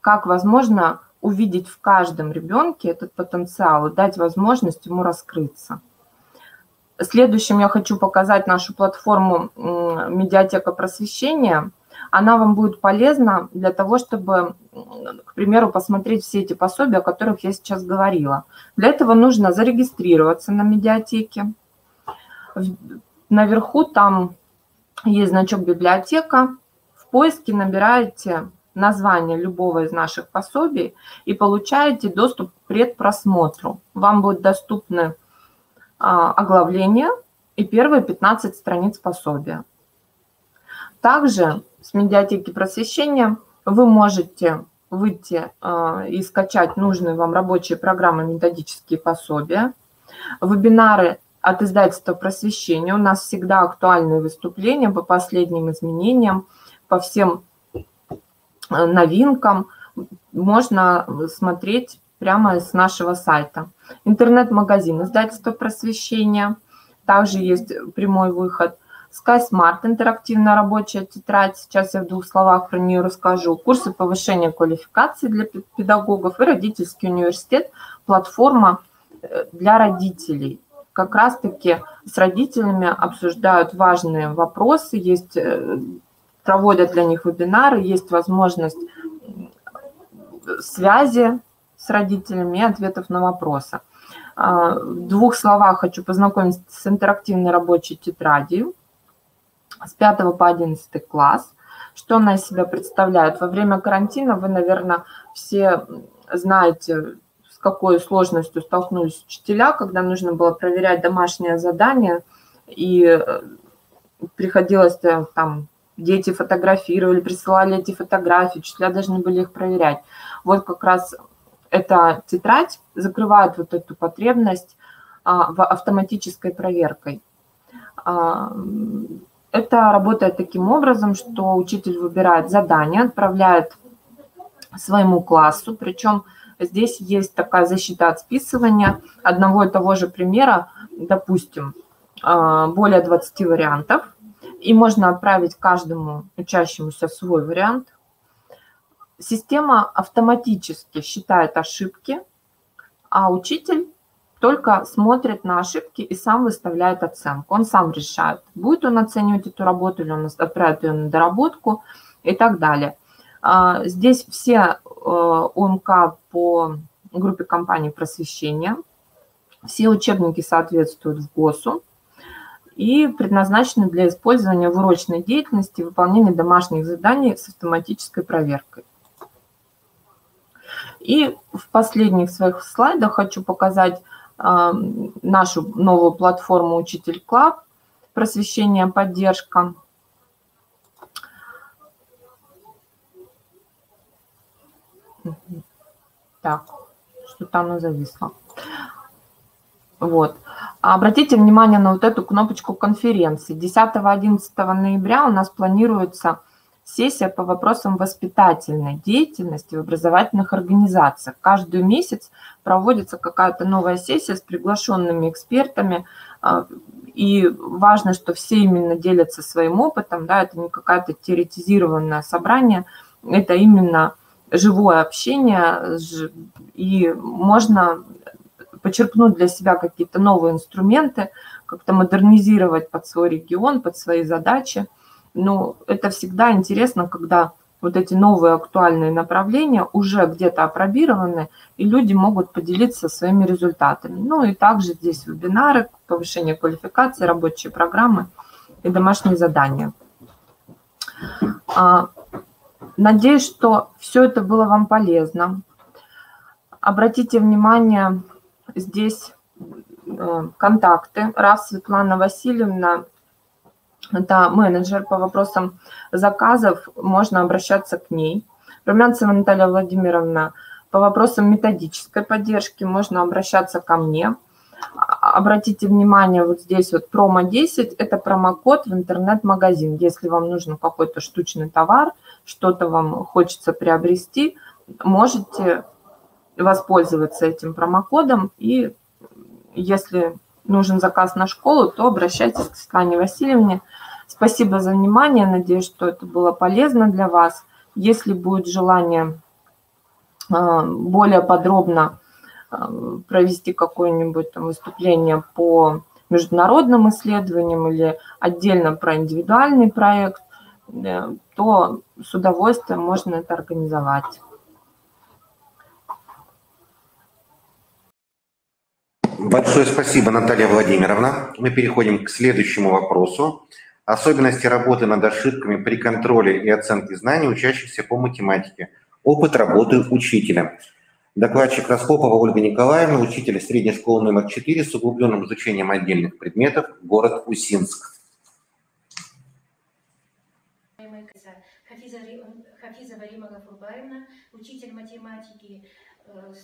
Как возможно увидеть в каждом ребенке этот потенциал и дать возможность ему раскрыться. Следующим я хочу показать нашу платформу «Медиатека просвещения». Она вам будет полезна для того, чтобы, к примеру, посмотреть все эти пособия, о которых я сейчас говорила. Для этого нужно зарегистрироваться на медиатеке. Наверху там есть значок «Библиотека». В поиске набираете название любого из наших пособий и получаете доступ к предпросмотру. Вам будут доступны оглавление и первые 15 страниц пособия. Также с медиатеки просвещения вы можете выйти и скачать нужные вам рабочие программы, методические пособия, вебинары от издательства «Просвещение». У нас всегда актуальные выступления по последним изменениям, по всем новинкам. Можно смотреть прямо с нашего сайта. Интернет-магазин издательства «Просвещение». Также есть прямой выход. SkySmart, интерактивная рабочая тетрадь. Сейчас я в 2 словах про нее расскажу. Курсы повышения квалификации для педагогов и родительский университет. Платформа для родителей. Как раз-таки с родителями обсуждают важные вопросы, проводят для них вебинары, есть возможность связи с родителями и ответов на вопросы. В 2 словах хочу познакомить с интерактивной рабочей тетрадью с 5 по 11 класс. Что она из себя представляет? Во время карантина вы, наверное, все знаете, с какой сложностью столкнулись учителя, когда нужно было проверять домашнее задание, и приходилось там... Дети фотографировали, присылали эти фотографии, учителя должны были их проверять. Вот как раз эта тетрадь закрывает вот эту потребность в автоматической проверкой. Это работает таким образом, что учитель выбирает задание, отправляет своему классу, причем здесь есть такая защита от списывания одного и того же примера, допустим, более 20 вариантов. И можно отправить каждому учащемуся свой вариант. Система автоматически считает ошибки, а учитель только смотрит на ошибки и сам выставляет оценку. Он сам решает, будет он оценивать эту работу или он отправит ее на доработку и так далее. Здесь все ОМК по группе компаний просвещения, все учебники соответствуют в ГОСу и предназначены для использования в урочной деятельности и выполнения домашних заданий с автоматической проверкой. И в последних своих слайдах хочу показать нашу новую платформу «Учитель Клаб», просвещение, поддержка. Так, что-то оно зависло. Вот. Обратите внимание на вот эту кнопочку конференции. 10-11 ноября у нас планируется сессия по вопросам воспитательной деятельности в образовательных организациях. Каждый месяц проводится какая-то новая сессия с приглашенными экспертами. И важно, что все именно делятся своим опытом. Да, это не какое-то теоретизированное собрание, это именно живое общение, и можно почерпнуть для себя какие-то новые инструменты, как-то модернизировать под свой регион, под свои задачи. Но это всегда интересно, когда вот эти новые актуальные направления уже где-то опробированы, и люди могут поделиться своими результатами. Ну и также здесь вебинары, повышение квалификации, рабочие программы и домашние задания. Надеюсь, что все это было вам полезно. Обратите внимание, здесь контакты. Раз Светлана Васильевна, это менеджер по вопросам заказов, можно обращаться к ней. Румянцева Наталья Владимировна, по вопросам методической поддержки можно обращаться ко мне. Обратите внимание, вот здесь вот промо-10, это промокод в интернет-магазин. Если вам нужен какой-то штучный товар, что-то вам хочется приобрести, можете воспользоваться этим промокодом. И если нужен заказ на школу, то обращайтесь к Светлане Васильевне. Спасибо за внимание. Надеюсь, что это было полезно для вас. Если будет желание более подробно провести какое-нибудь там выступление по международным исследованиям или отдельно про индивидуальный проект, то с удовольствием можно это организовать. Большое спасибо, Наталья Владимировна. Мы переходим к следующему вопросу. Особенности работы над ошибками при контроле и оценке знаний учащихся по математике. Опыт работы учителя. Докладчик Распопова Ольга Николаевна, учитель средней школы номер 4 с углубленным изучением отдельных предметов, город Усинск. Хафизова Рима Гафурбаевна, учитель математики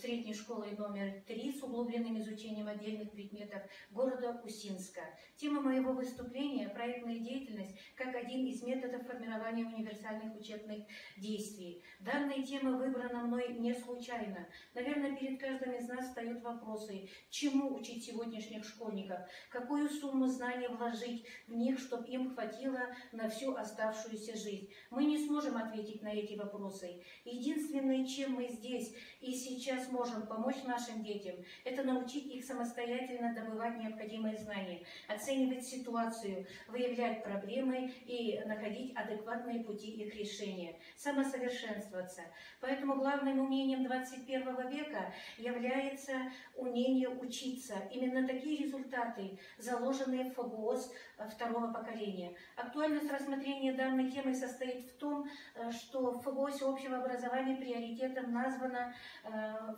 средней школы номер 3 с углубленным изучением отдельных предметов города Усинска. Тема моего выступления – проектная деятельность как один из методов формирования универсальных учебных действий. Данная тема выбрана мной не случайно. Наверное, перед каждым из нас встают вопросы, чему учить сегодняшних школьников, какую сумму знаний вложить в них, чтобы им хватило на всю оставшуюся жизнь. Мы не сможем ответить на эти вопросы. Единственное, чем мы здесь и сейчас можем помочь нашим детям, это научить их самостоятельно добывать необходимые знания, оценивать ситуацию, выявлять проблемы и находить адекватные пути их решения, самосовершенствоваться. Поэтому главным умением 21 века является умение учиться. Именно такие результаты, заложенные в ФОГОС второго поколения. Актуальность рассмотрения данной темы состоит в том, что в ФОГОСе общего образования приоритетом названо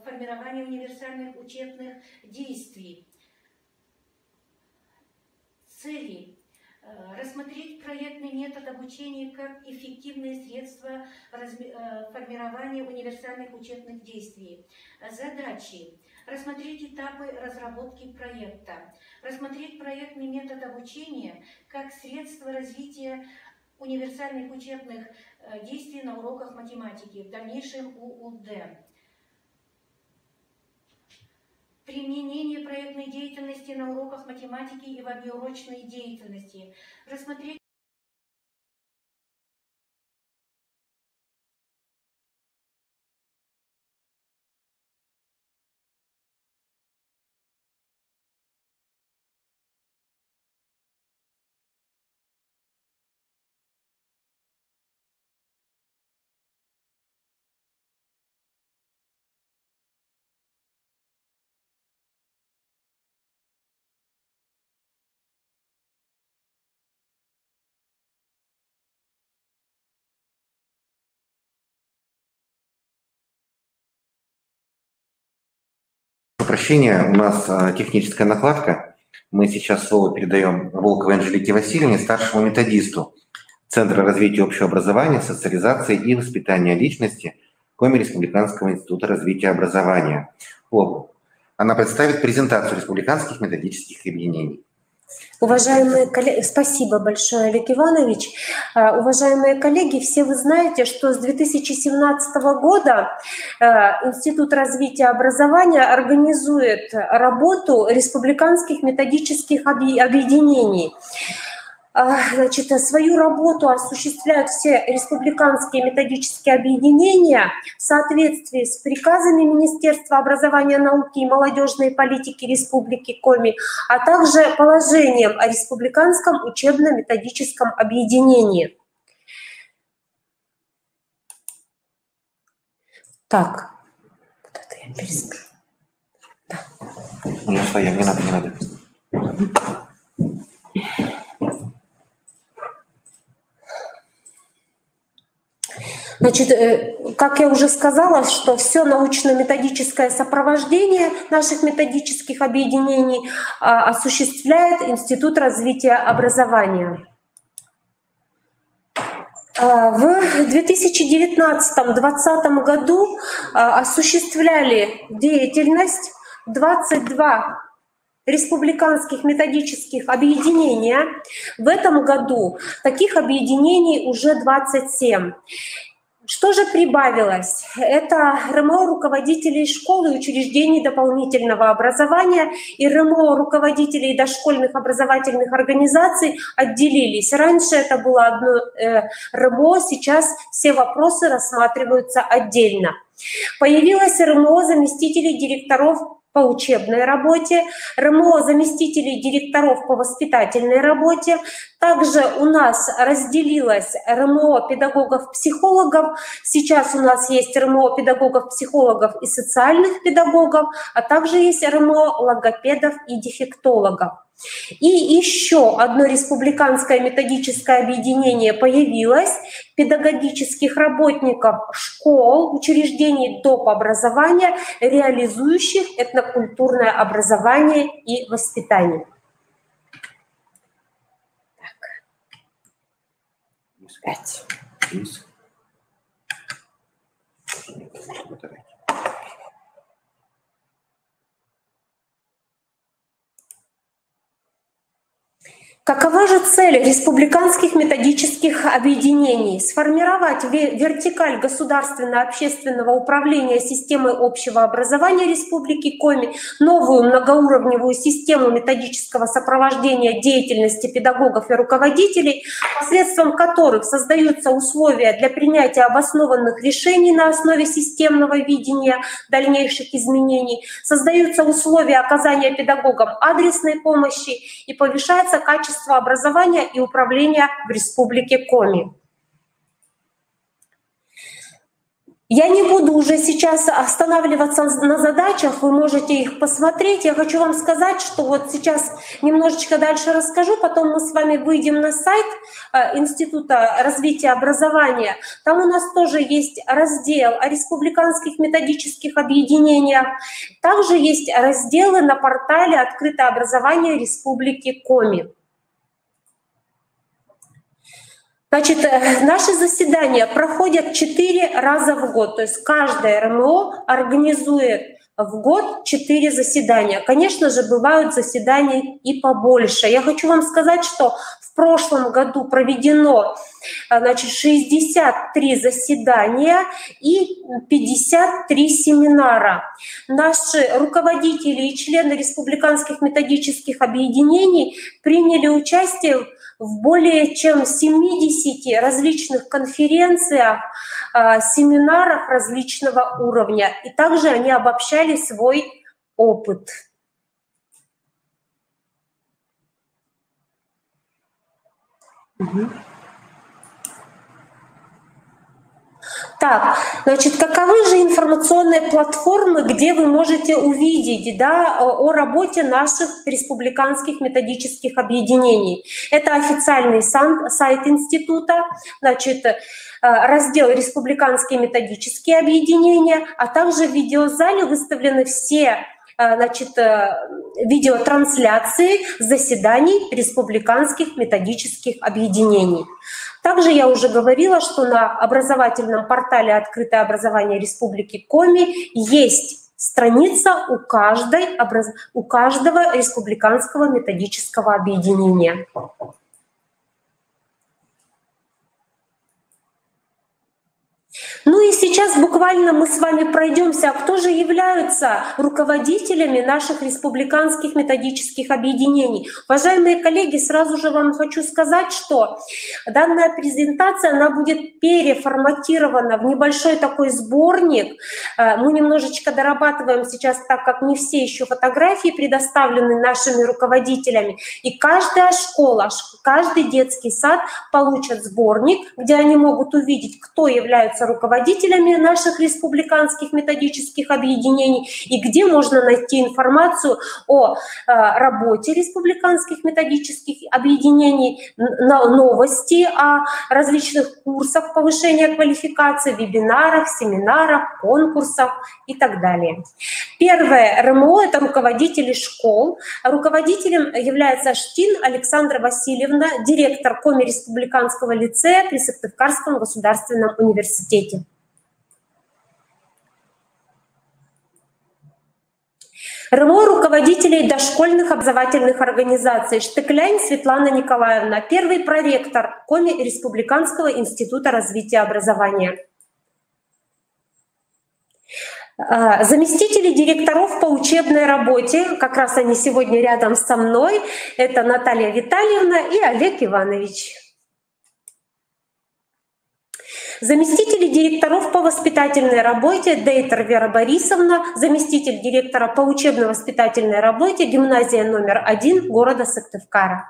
формирование универсальных учебных действий. Цели. Рассмотреть проектный метод обучения как эффективное средство формирования универсальных учебных действий. Задачи. Рассмотреть этапы разработки проекта. Рассмотреть проектный метод обучения как средство развития универсальных учебных действий на уроках математики, в дальнейшем УУД. Применение проектной деятельности на уроках математики и в внеурочной деятельности. Рассмотреть прощения, у нас техническая накладка. Мы сейчас слово передаем Волковой Анжелике Васильевне, старшему методисту Центра развития общего образования, социализации и воспитания личности Коми Республиканского института развития образования. Она представит презентацию республиканских методических объединений. Уважаемые коллеги, спасибо большое, Олег Иванович. Уважаемые коллеги, все вы знаете, что с 2017 года Институт развития образования организует работу республиканских методических объединений. Значит, свою работу осуществляют все республиканские методические объединения в соответствии с приказами Министерства образования, науки и молодежной политики Республики Коми, а также положением о республиканском учебно-методическом объединении. Так, вот это я перескажу. Да. Не надо, не надо. Значит, как я уже сказала, что все научно-методическое сопровождение наших методических объединений осуществляет Институт развития образования. В 2019-2020 году осуществляли деятельность 22 республиканских методических объединения. В этом году таких объединений уже 27. Что же прибавилось? Это РМО руководителей школ и учреждений дополнительного образования и РМО руководителей дошкольных образовательных организаций отделились. Раньше это было одно РМО, сейчас все вопросы рассматриваются отдельно. Появилось РМО заместителей директоров по учебной работе, РМО заместителей директоров по воспитательной работе. Также у нас разделилось РМО педагогов-психологов. Сейчас у нас есть РМО педагогов-психологов и социальных педагогов, а также есть РМО логопедов и дефектологов. И еще одно республиканское методическое объединение появилось педагогических работников школ, учреждений доп. Образования, реализующих этнокультурное образование и воспитание. Так. 5. Какова же цель республиканских методических объединений? Сформировать вертикаль государственно-общественного управления системой общего образования Республики Коми, новую многоуровневую систему методического сопровождения деятельности педагогов и руководителей, посредством которых создаются условия для принятия обоснованных решений на основе системного видения дальнейших изменений, создаются условия оказания педагогам адресной помощи и повышается качество образования и управления в Республике Коми. Я не буду уже сейчас останавливаться на задачах, вы можете их посмотреть. Я хочу вам сказать, что вот сейчас немножечко дальше расскажу, потом мы с вами выйдем на сайт Института развития образования. Там у нас тоже есть раздел о республиканских методических объединениях. Также есть разделы на портале «Открытое образование Республики Коми». Значит, наши заседания проходят 4 раза в год, то есть каждое РМО организует в год 4 заседания. Конечно же, бывают заседания и побольше. Я хочу вам сказать, что в прошлом году проведено 63 заседания и 53 семинара. Наши руководители и члены республиканских методических объединений приняли участие в более чем 70 различных конференциях, семинарах различного уровня. И также они обобщали свой опыт. Так, значит, каковы же информационные платформы, где вы можете увидеть, да, о работе наших республиканских методических объединений? Это официальный сайт института, значит, раздел «Республиканские методические объединения», а также в видеозале выставлены все значит, видеотрансляции заседаний республиканских методических объединений. Также я уже говорила, что на образовательном портале «Открытое образование Республики Коми» есть страница у каждого республиканского методического объединения. Ну и сейчас буквально мы с вами пройдемся, а кто же являются руководителями наших республиканских методических объединений. Уважаемые коллеги, сразу же вам хочу сказать, что данная презентация, она будет переформатирована в небольшой такой сборник. Мы немножечко дорабатываем сейчас, так как не все еще фотографии предоставлены нашими руководителями. И каждая школа, каждый детский сад получат сборник, где они могут увидеть, кто является руководителями наших республиканских методических объединений и где можно найти информацию о работе республиканских методических объединений, новости о различных курсах повышения квалификации, вебинарах, семинарах, конкурсах и так далее. Первое РМО – это руководители школ. Руководителем является Штин Александра Васильевна, директор Коми республиканского лицея при Сыктывкарском государственном университете. РМО руководителей дошкольных образовательных организаций. Штыклянь Светлана Николаевна, первый проректор Коми Республиканского института развития образования. Заместители директоров по учебной работе, как раз они сегодня рядом со мной, это Наталья Витальевна и Олег Иванович. Заместители директоров по воспитательной работе Дейтер Вера Борисовна, заместитель директора по учебно-воспитательной работе гимназия номер 1 города Сыктывкара.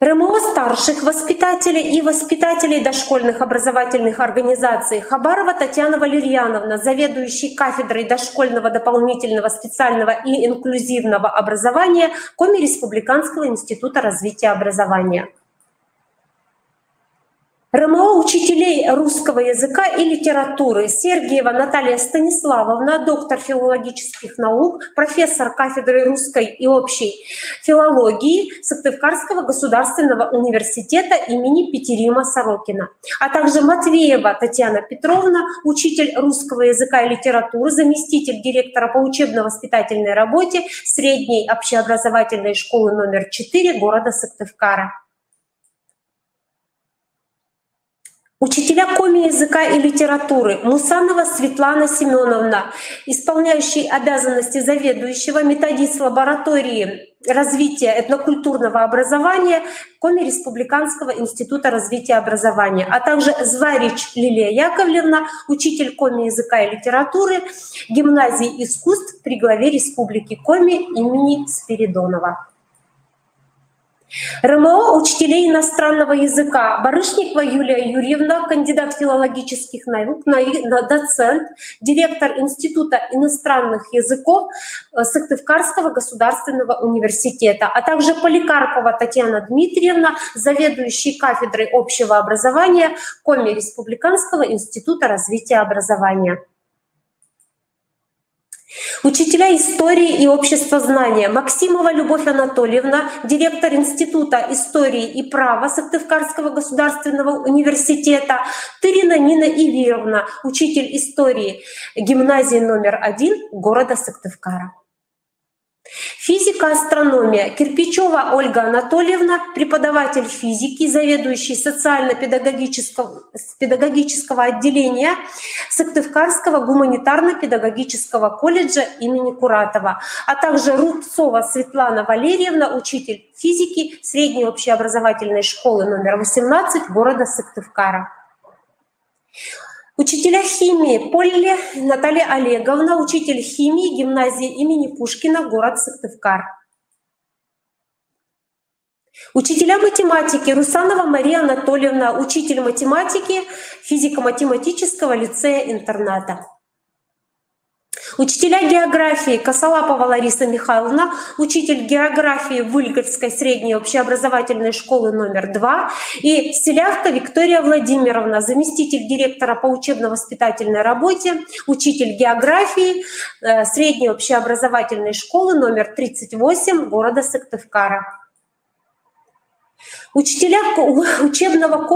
РМО старших воспитателей и воспитателей дошкольных образовательных организаций Хабарова Татьяна Валерьяновна, заведующий кафедрой дошкольного дополнительного специального и инклюзивного образования Коми Республиканского института развития образования. РМО учителей русского языка и литературы Сергеева Наталья Станиславовна, доктор филологических наук, профессор кафедры русской и общей филологии Сыктывкарского государственного университета имени Петерима Сорокина, а также Матвеева Татьяна Петровна, учитель русского языка и литературы, заместитель директора по учебно-воспитательной работе средней общеобразовательной школы номер 4 города Сыктывкара. Учителя коми языка и литературы Мусанова Светлана Семеновна, исполняющий обязанности заведующего, методист лаборатории развития этнокультурного образования Коми Республиканского института развития образования, а также Зварич Лилия Яковлевна, учитель коми языка и литературы гимназии искусств при главе Республики Коми имени Спиридонова. РМО учителей иностранного языка Барышникова Юлия Юрьевна, кандидат филологических наук, доцент, директор Института иностранных языков Сыктывкарского государственного университета, а также Поликарпова Татьяна Дмитриевна, заведующий кафедрой общего образования Коми Республиканского института развития образования. Учителя истории и обществознания Максимова Любовь Анатольевна, директор Института истории и права Сыктывкарского государственного университета, Тырина Нина Ивировна, учитель истории гимназии номер 1 города Сыктывкара. Физика, астрономия Кирпичева Ольга Анатольевна, преподаватель физики, заведующий социально-педагогического отделения Сыктывкарского гуманитарно-педагогического колледжа имени Куратова, а также Рубцова Светлана Валерьевна, учитель физики средней общеобразовательной школы номер 18 города Сыктывкара. Учителя химии Полли Наталья Олеговна, учитель химии гимназии имени Пушкина, город Сыктывкар. Учителя математики Русанова Мария Анатольевна, учитель математики физико-математического лицея-интерната. Учителя географии Косолапова Лариса Михайловна, учитель географии Выльгородской средней общеобразовательной школы номер 2, и Селявка Виктория Владимировна, заместитель директора по учебно-воспитательной работе, учитель географии средней общеобразовательной школы номер 38 города Сыктывкара. Учителя учебного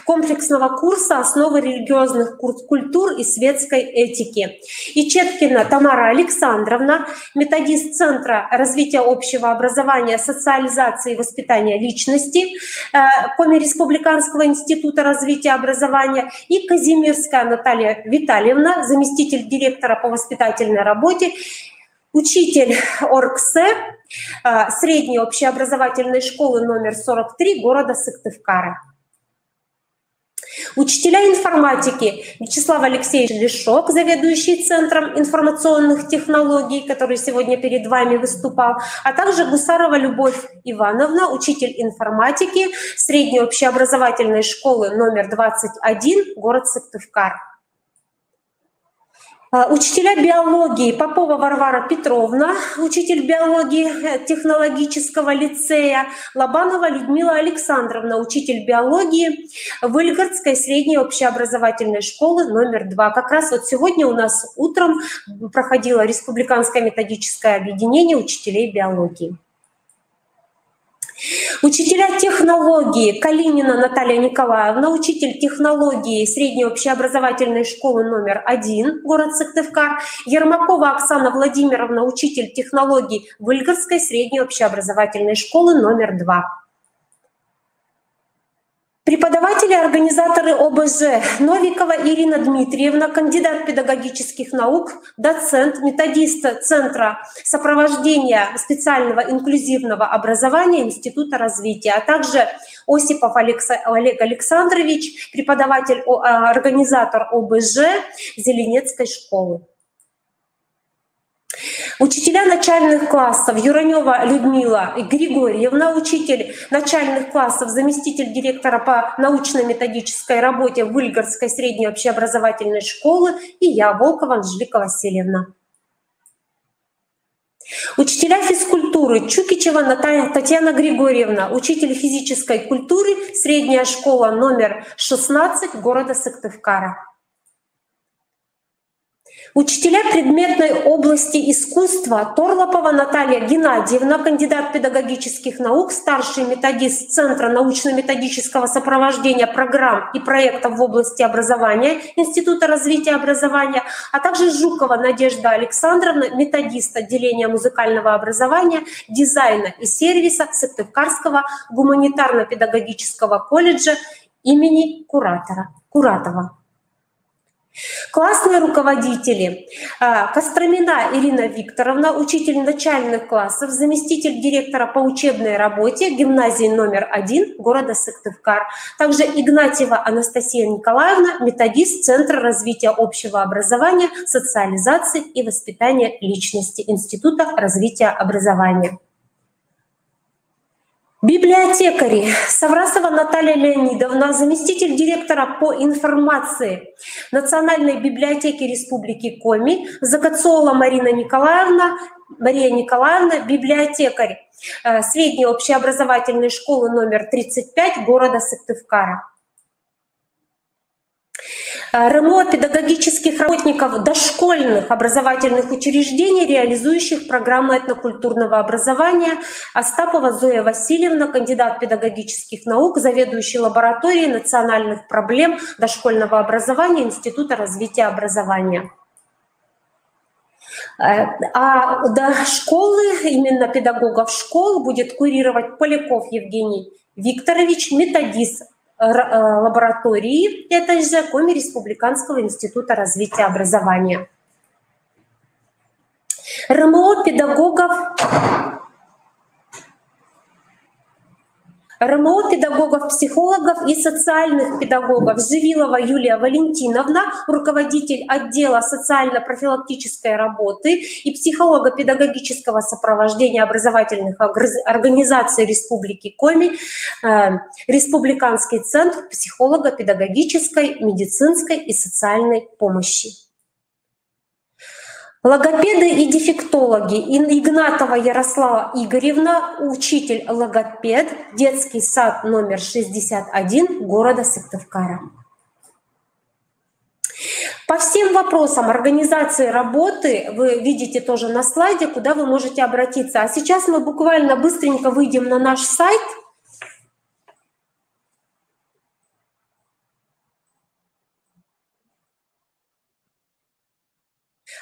комплексного курса «Основы религиозных культур и светской этики». Ичеткина Тамара Александровна, методист Центра развития общего образования, социализации и воспитания личности Коми Республиканского института развития образования, и Казимирская Наталья Витальевна, заместитель директора по воспитательной работе, учитель ОРКСЭ средней общеобразовательной школы номер 43 города Сыктывкара. Учителя информатики Вячеслав Алексеевич Лешок, заведующий Центром информационных технологий, который сегодня перед вами выступал, а также Гусарова Любовь Ивановна, учитель информатики средней общеобразовательной школы номер 21 город Сыктывкар. Учителя биологии Попова Варвара Петровна, учитель биологии технологического лицея, Лобанова Людмила Александровна, учитель биологии Выльгородской средней общеобразовательной школы номер 2. Как раз вот сегодня у нас утром проходило Республиканское методическое объединение учителей биологии. Учителя технологии Калинина Наталья Николаевна, учитель технологии средней общеобразовательной школы номер 1, город Сыктывкар, Ермакова Оксана Владимировна, учитель технологий Выльгородской средней общеобразовательной школы номер 2. Преподаватели, организаторы ОБЖ Новикова Ирина Дмитриевна, кандидат педагогических наук, доцент, методист Центра сопровождения специального инклюзивного образования Института развития, а также Осипов Олег Александрович, преподаватель, организатор ОБЖ Зеленецкой школы. Учителя начальных классов Юранева Людмила Григорьевна, учитель начальных классов, заместитель директора по научно-методической работе Выльгородской средней общеобразовательной школы, и я, Волкова Анжелика Васильевна. Учителя физкультуры Чукичева Татьяна Григорьевна, учитель физической культуры, средняя школа номер 16 города Сыктывкара. Учителя предметной области искусства Торлопова Наталья Геннадьевна, кандидат педагогических наук, старший методист Центра научно-методического сопровождения программ и проектов в области образования Института развития образования, а также Жукова Надежда Александровна, методист отделения музыкального образования, дизайна и сервиса Сыктывкарского гуманитарно-педагогического колледжа имени Куратова. Классные руководители Костромина Ирина Викторовна, учитель начальных классов, заместитель директора по учебной работе гимназии номер 1 города Сыктывкар. Также Игнатьева Анастасия Николаевна, методист Центра развития общего образования, социализации и воспитания личности Института развития образования. Библиотекари Саврасова Наталья Леонидовна, заместитель директора по информации Национальной библиотеки Республики Коми, Закацола Мария Николаевна, библиотекарь средней общеобразовательной школы номер 35 города Сыктывкара. РМО педагогических работников дошкольных образовательных учреждений, реализующих программы этнокультурного образования, Остапова Зоя Васильевна, кандидат педагогических наук, заведующий лабораторией национальных проблем дошкольного образования Института развития образования. А до школы, именно педагогов школ, будет курировать Поляков Евгений Викторович, методист лаборатории этой же Коми Республиканского института развития образования. РМО педагогов, психологов и социальных педагогов Живилова Юлия Валентиновна, руководитель отдела социально-профилактической работы и психолого-педагогического сопровождения образовательных организаций Республики Коми, Республиканский центр психолого-педагогической, медицинской и социальной помощи. Логопеды и дефектологи. Игнатова Ярослава Игоревна, учитель логопед, детский сад номер 61 города Сыктывкара. По всем вопросам организации работы вы видите тоже на слайде, куда вы можете обратиться. А сейчас мы буквально быстренько выйдем на наш сайт.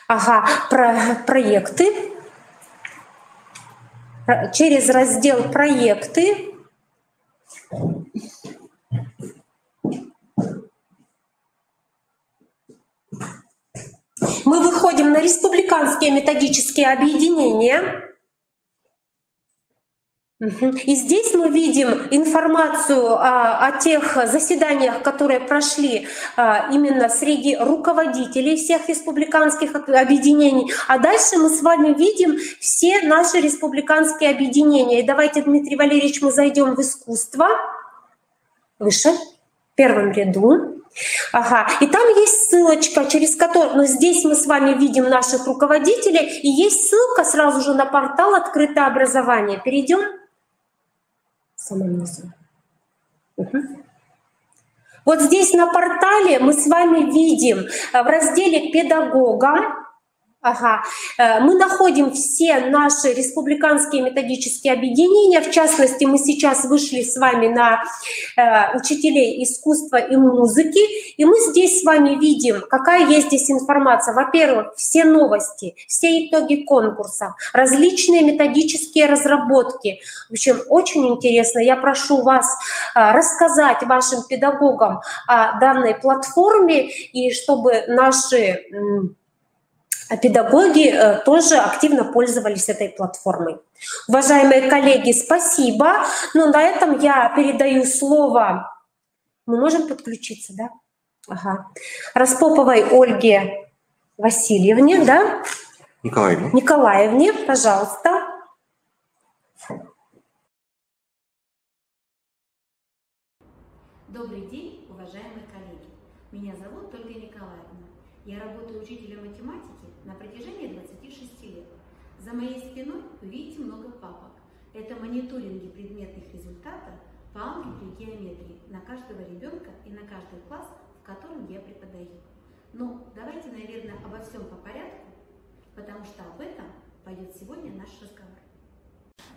Ага, проекты. Через раздел «Проекты» мы выходим на республиканские методические объединения. И здесь мы видим информацию о тех заседаниях, которые прошли именно среди руководителей всех республиканских объединений. А дальше мы с вами видим все наши республиканские объединения. И давайте, Дмитрий Валерьевич, мы зайдем в искусство. Выше, в первом ряду. Ага, и там есть ссылочка, через которую, ну, здесь мы с вами видим наших руководителей, и есть ссылка сразу же на портал «Открытое образование». Перейдем. Вот здесь на портале мы с вами видим в разделе «Педагога». Ага. Мы находим все наши республиканские методические объединения. В частности, мы сейчас вышли с вами на учителей искусства и музыки. И мы здесь с вами видим, какая есть здесь информация. Во-первых, все новости, все итоги конкурса, различные методические разработки. В общем, очень интересно. Я прошу вас рассказать вашим педагогам о данной платформе, и чтобы наши педагоги тоже активно пользовались этой платформой. Уважаемые коллеги, спасибо. Ну, на этом я передаю слово. Мы можем подключиться, да? Ага. Распоповой Ольге Васильевне, да? Николаевне, пожалуйста. Добрый день, уважаемые коллеги. Меня зовут Ольга Николаевна. Я работаю учителем математики на протяжении 26 лет. За моей спиной вы видите много папок. Это мониторинги предметных результатов по алгебре и геометрии на каждого ребенка и на каждый класс, в котором я преподаю. Но давайте, наверное, обо всем по порядку, потому что об этом пойдет сегодня наш разговор.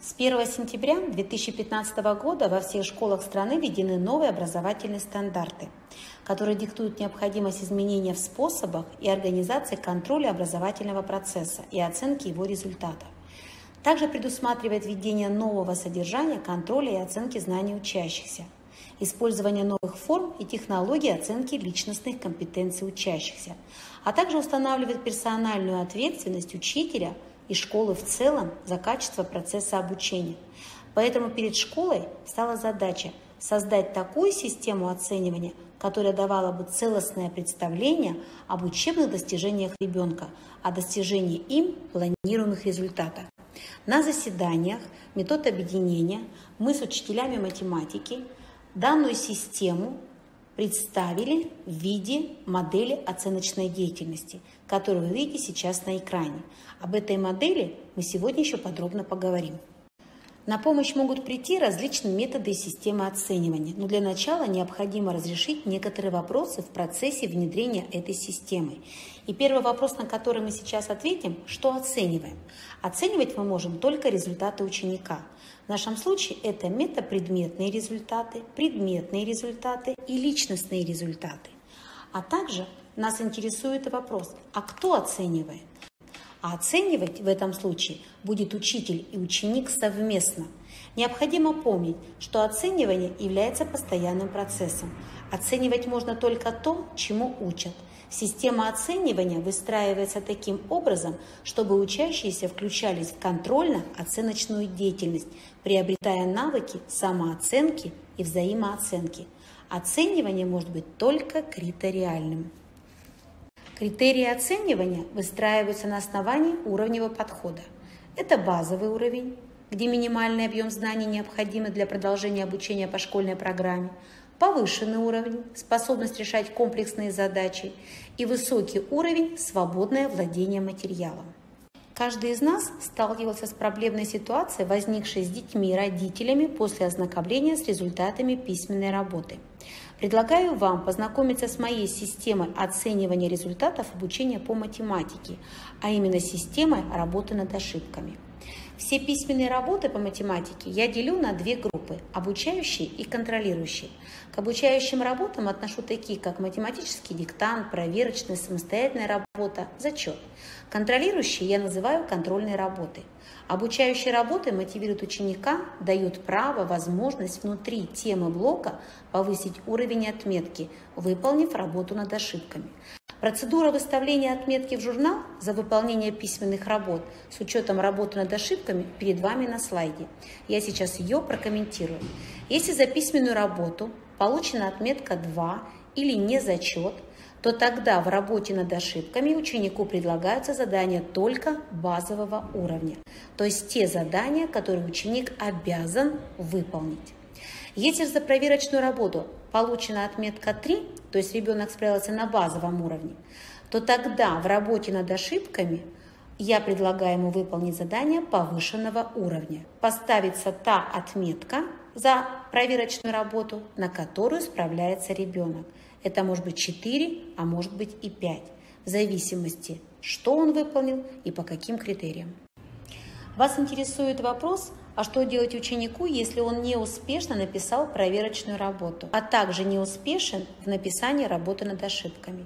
С 1 сентября 2015 года во всех школах страны введены новые образовательные стандарты, которые диктуют необходимость изменения в способах и организации контроля образовательного процесса и оценки его результатов. Также предусматривает введение нового содержания контроля и оценки знаний учащихся, использование новых форм и технологий оценки личностных компетенций учащихся, а также устанавливает персональную ответственность учителя и школы в целом за качество процесса обучения. Поэтому перед школой стала задача создать такую систему оценивания, которая давала бы целостное представление об учебных достижениях ребенка, о достижении им планируемых результатов. На заседаниях метод объединения мы с учителями математики данную систему представили в виде модели оценочной деятельности, которую вы видите сейчас на экране. Об этой модели мы сегодня еще подробно поговорим. На помощь могут прийти различные методы и системы оценивания, но для начала необходимо разрешить некоторые вопросы в процессе внедрения этой системы. И первый вопрос, на который мы сейчас ответим, что оцениваем? Оценивать мы можем только результаты ученика. В нашем случае это метапредметные результаты, предметные результаты и личностные результаты. А также нас интересует вопрос, а кто оценивает? А оценивать в этом случае будет учитель и ученик совместно. Необходимо помнить, что оценивание является постоянным процессом. Оценивать можно только то, чему учат. Система оценивания выстраивается таким образом, чтобы учащиеся включались в контрольно-оценочную деятельность, приобретая навыки самооценки и взаимооценки. Оценивание может быть только критериальным. Критерии оценивания выстраиваются на основании уровневого подхода. Это базовый уровень, где минимальный объем знаний необходимый для продолжения обучения по школьной программе. повышенный уровень, способность решать комплексные задачи и высокий уровень, свободное владение материалом. Каждый из нас сталкивался с проблемной ситуацией, возникшей с детьми и родителями после ознакомления с результатами письменной работы. Предлагаю вам познакомиться с моей системой оценивания результатов обучения по математике, а именно системой работы над ошибками. Все письменные работы по математике я делю на две группы – обучающие и контролирующие. К обучающим работам отношу такие, как математический диктант, проверочная, самостоятельная работа, зачет. Контролирующие я называю контрольные работы. Обучающие работы мотивируют ученика, дают право, возможность внутри темы блока повысить уровень отметки, выполнив работу над ошибками. Процедура выставления отметки в журнал за выполнение письменных работ с учетом работы над ошибками перед вами на слайде. Я сейчас ее прокомментирую. Если за письменную работу получена отметка 2 или не зачет, то тогда в работе над ошибками ученику предлагаются задания только базового уровня, то есть те задания, которые ученик обязан выполнить. Если за проверочную работу получена отметка 3, то есть ребенок справился на базовом уровне, то тогда в работе над ошибками я предлагаю ему выполнить задание повышенного уровня. Поставится та отметка за проверочную работу, на которую справляется ребенок. Это может быть 4, а может быть и 5, в зависимости, что он выполнил и по каким критериям. Вас интересует вопрос, а что делать ученику, если он неуспешно написал проверочную работу, а также неуспешен в написании работы над ошибками.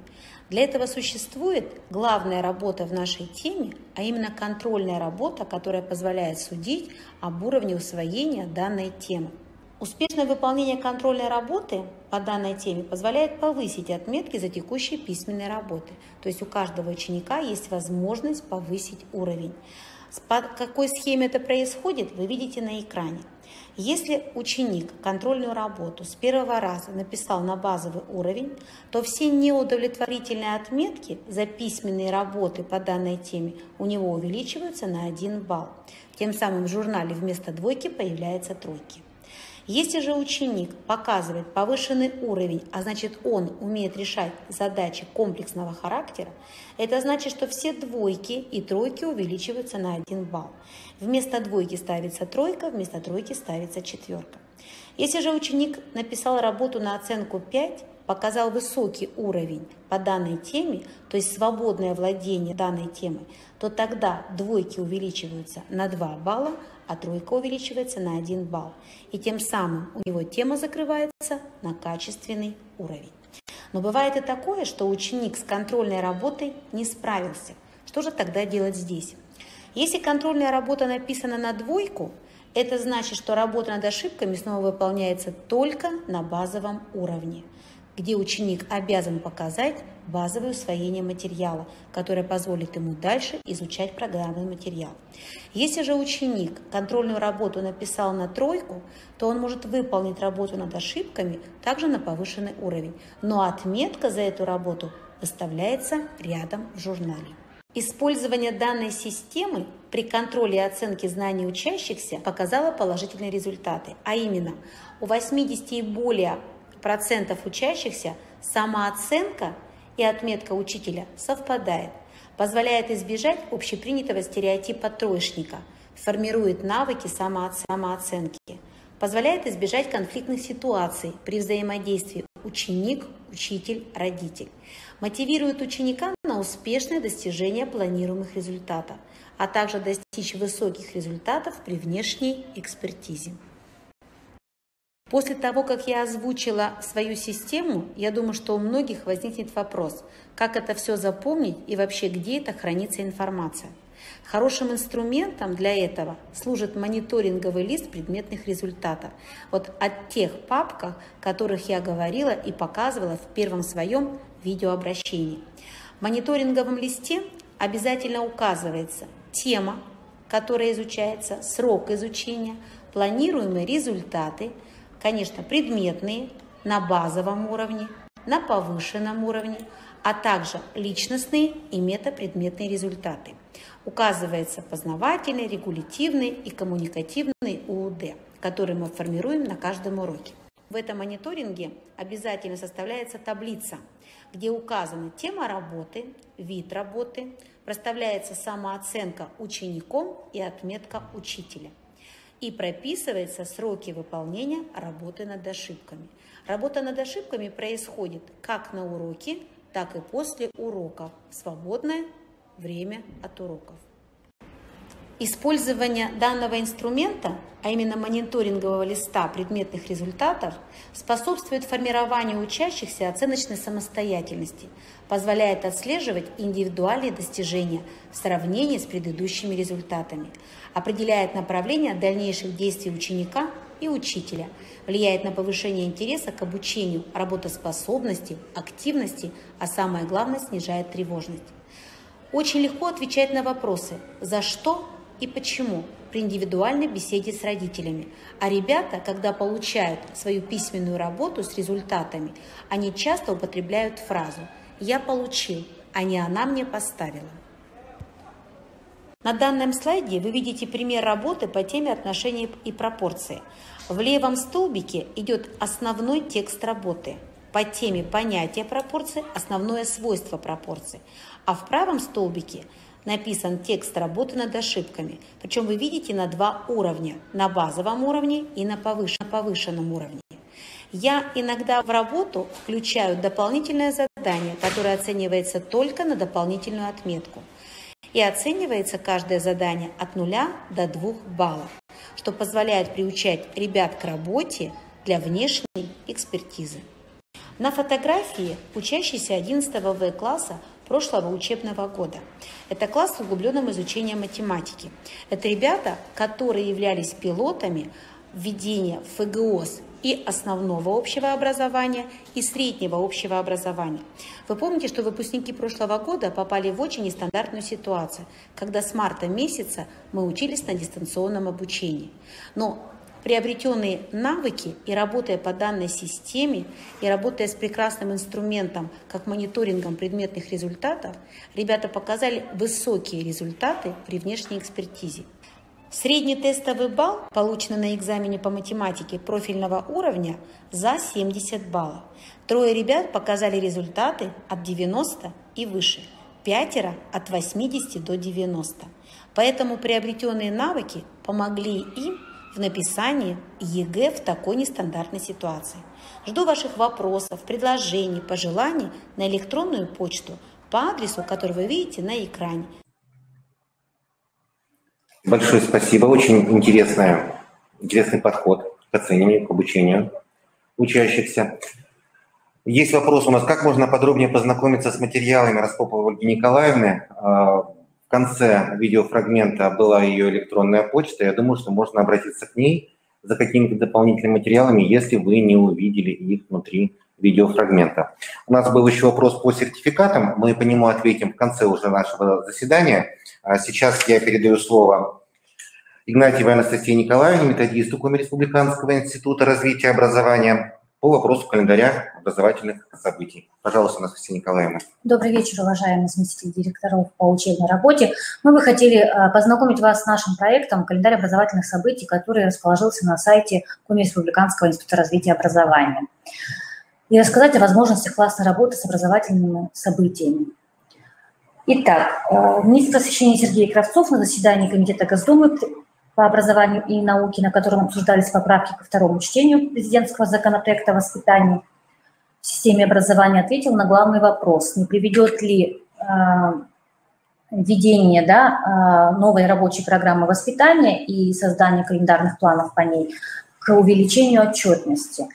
Для этого существует главная работа в нашей теме, а именно контрольная работа, которая позволяет судить об уровне усвоения данной темы. Успешное выполнение контрольной работы по данной теме позволяет повысить отметки за текущие письменные работы. То есть у каждого ученика есть возможность повысить уровень. По какой схеме это происходит, вы видите на экране. Если ученик контрольную работу с первого раза написал на базовый уровень, то все неудовлетворительные отметки за письменные работы по данной теме у него увеличиваются на 1 балл. Тем самым в журнале вместо двойки появляются тройки. Если же ученик показывает повышенный уровень, а значит он умеет решать задачи комплексного характера, это значит, что все двойки и тройки увеличиваются на 1 балл. Вместо двойки ставится тройка, вместо тройки ставится четверка. Если же ученик написал работу на оценку 5, показал высокий уровень по данной теме, то есть свободное владение данной темой, то тогда двойки увеличиваются на 2 балла, а тройка увеличивается на 1 балл. И тем самым у него тема закрывается на качественный уровень. Но бывает и такое, что ученик с контрольной работой не справился. Что же тогда делать здесь? Если контрольная работа написана на двойку, это значит, что работа над ошибками снова выполняется только на базовом уровне, где ученик обязан показать базовое усвоение материала, которое позволит ему дальше изучать программный материал. Если же ученик контрольную работу написал на тройку, то он может выполнить работу над ошибками также на повышенный уровень, но отметка за эту работу выставляется рядом в журнале. Использование данной системы при контроле и оценке знаний учащихся показало положительные результаты, а именно у 80 и более процентов учащихся самооценка и отметка учителя совпадает, позволяет избежать общепринятого стереотипа троечника, формирует навыки самооценки, позволяет избежать конфликтных ситуаций при взаимодействии ученик, учитель, родитель, мотивирует ученика на успешное достижение планируемых результатов, а также достичь высоких результатов при внешней экспертизе. После того, как я озвучила свою систему, я думаю, что у многих возникнет вопрос, как это все запомнить и вообще где это хранится информация. Хорошим инструментом для этого служит мониторинговый лист предметных результатов. Вот о тех папках, о которых я говорила и показывала в первом своем видеообращении. В мониторинговом листе обязательно указывается тема, которая изучается, срок изучения, планируемые результаты, конечно, предметные на базовом уровне, на повышенном уровне, а также личностные и метапредметные результаты. Указывается познавательный, регулятивный и коммуникативный УУД, который мы формируем на каждом уроке. В этом мониторинге обязательно составляется таблица, где указаны тема работы, вид работы, проставляется самооценка учеником и отметка учителя. И прописываются сроки выполнения работы над ошибками. Работа над ошибками происходит как на уроке, так и после уроков, в свободное время от уроков. Использование данного инструмента, а именно мониторингового листа предметных результатов, способствует формированию учащихся оценочной самостоятельности, позволяет отслеживать индивидуальные достижения в сравнении с предыдущими результатами, определяет направление дальнейших действий ученика и учителя, влияет на повышение интереса к обучению, работоспособности, активности, а самое главное, снижает тревожность. Очень легко отвечать на вопросы «за что?» и почему при индивидуальной беседе с родителями. А ребята, когда получают свою письменную работу с результатами, они часто употребляют фразу «я получил, а не она мне поставила». На данном слайде вы видите пример работы по теме отношения и пропорции. В левом столбике идет основной текст работы. По теме понятия пропорции, основное свойство пропорции. А в правом столбике написан текст работы над ошибками. Причем вы видите на два уровня. На базовом уровне и на повышенном уровне. Я иногда в работу включаю дополнительное задание, которое оценивается только на дополнительную отметку. И оценивается каждое задание от 0 до 2 баллов, что позволяет приучать ребят к работе для внешней экспертизы. На фотографии учащиеся 11 В класса прошлого учебного года. Это класс с углубленным изучением математики. Это ребята, которые являлись пилотами введения ФГОС и основного общего образования, и среднего общего образования. Вы помните, что выпускники прошлого года попали в очень нестандартную ситуацию, когда с марта месяца мы учились на дистанционном обучении. Но приобретенные навыки и работая по данной системе, и работая с прекрасным инструментом, как мониторингом предметных результатов, ребята показали высокие результаты при внешней экспертизе. Средний тестовый балл, полученный на экзамене по математике профильного уровня, за 70 баллов. 3 ребят показали результаты от 90 и выше, 5 от 80 до 90. Поэтому приобретенные навыки помогли им в написании ЕГЭ в такой нестандартной ситуации. Жду ваших вопросов, предложений, пожеланий на электронную почту по адресу, который вы видите на экране. Большое спасибо. Очень интересный подход к оцениванию, к обучению учащихся. Есть вопрос у нас, как можно подробнее познакомиться с материалами Распоповой Ольги Николаевны. В конце видеофрагмента была ее электронная почта. Я думаю, что можно обратиться к ней за какими-то дополнительными материалами, если вы не увидели их внутри видеофрагмента. У нас был еще вопрос по сертификатам. Мы по нему ответим в конце уже нашего заседания. Сейчас я передаю слово Игнатьевой Анастасии Николаевне, методисту Коми Республиканского института развития образования, по вопросу календаря образовательных событий. Пожалуйста, Анастасия Николаевна. Добрый вечер, уважаемые заместители директоров по учебной работе. Мы бы хотели познакомить вас с нашим проектом «Календарь образовательных событий», который расположился на сайте Коми Республиканского института развития образования, и рассказать о возможностях классной работы с образовательными событиями. Итак, министр просвещения Сергей Кравцов на заседании Комитета Госдумы по образованию и науке, на котором обсуждались поправки ко второму чтению президентского законопроекта о воспитании в системе образования, ответил на главный вопрос: не приведет ли введение новой рабочей программы воспитания и создание календарных планов по ней к увеличению отчетности.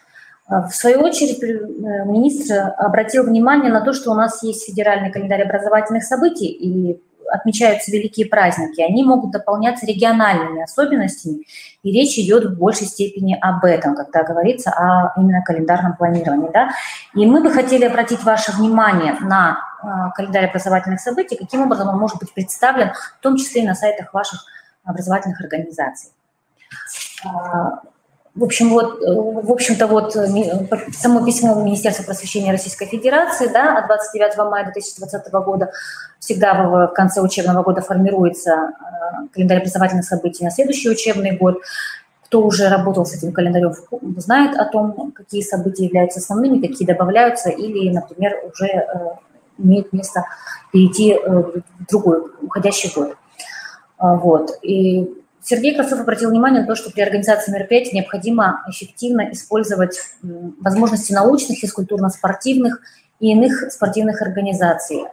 В свою очередь, министр обратил внимание на то, что у нас есть федеральный календарь образовательных событий и отмечаются великие праздники. Они могут дополняться региональными особенностями, и речь идет в большей степени об этом, когда говорится о именно календарном планировании. Да? И мы бы хотели обратить ваше внимание на календарь образовательных событий, каким образом он может быть представлен, в том числе и на сайтах ваших образовательных организаций. В общем-то, само письмо Министерства просвещения Российской Федерации от 29 мая 2020 года, всегда в конце учебного года формируется календарь образовательных событий на следующий учебный год. Кто уже работал с этим календарем, знает о том, какие события являются основными, какие добавляются или, например, уже имеет место перейти в другой, уходящий год. Вот. И Сергей Кравцов обратил внимание на то, что при организации мероприятий необходимо эффективно использовать возможности научных, физкультурно-спортивных и иных спортивных организаций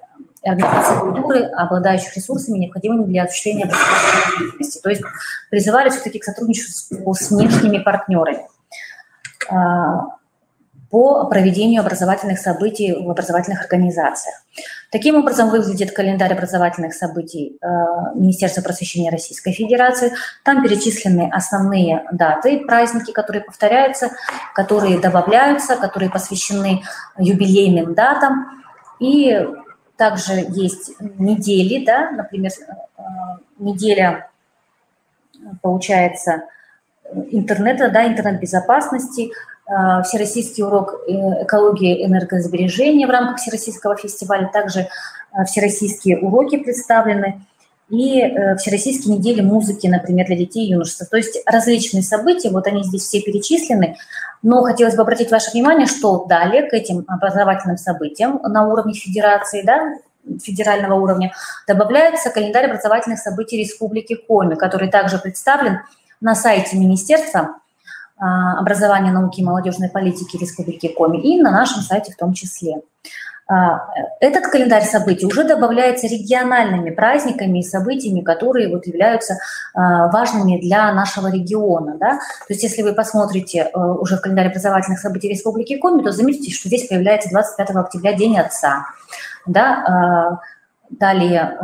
культуры, обладающих ресурсами, необходимыми для осуществления образовательной деятельности. То есть призывали все-таки к сотрудничеству с внешними партнерами по проведению образовательных событий в образовательных организациях. Таким образом выглядит календарь образовательных событий Министерства просвещения Российской Федерации. Там перечислены основные даты, праздники, которые повторяются, которые добавляются, которые посвящены юбилейным датам. И также есть недели, да, например, неделя, получается, интернета, да, интернет-безопасности, всероссийский урок экологии и энергосбережения в рамках Всероссийского фестиваля, также всероссийские уроки представлены и всероссийские недели музыки, например, для детей и юношества. То есть различные события, вот они здесь все перечислены, но хотелось бы обратить ваше внимание, что далее к этим образовательным событиям на уровне федерации, да, федерального уровня добавляется календарь образовательных событий Республики Коми, который также представлен на сайте Министерства образования, науки и молодежной политики Республики Коми и на нашем сайте в том числе. Этот календарь событий уже добавляется региональными праздниками и событиями, которые вот являются важными для нашего региона. Да? То есть если вы посмотрите уже в календарь образовательных событий Республики Коми, то заметите, что здесь появляется 25 октября День Отца. Да? Далее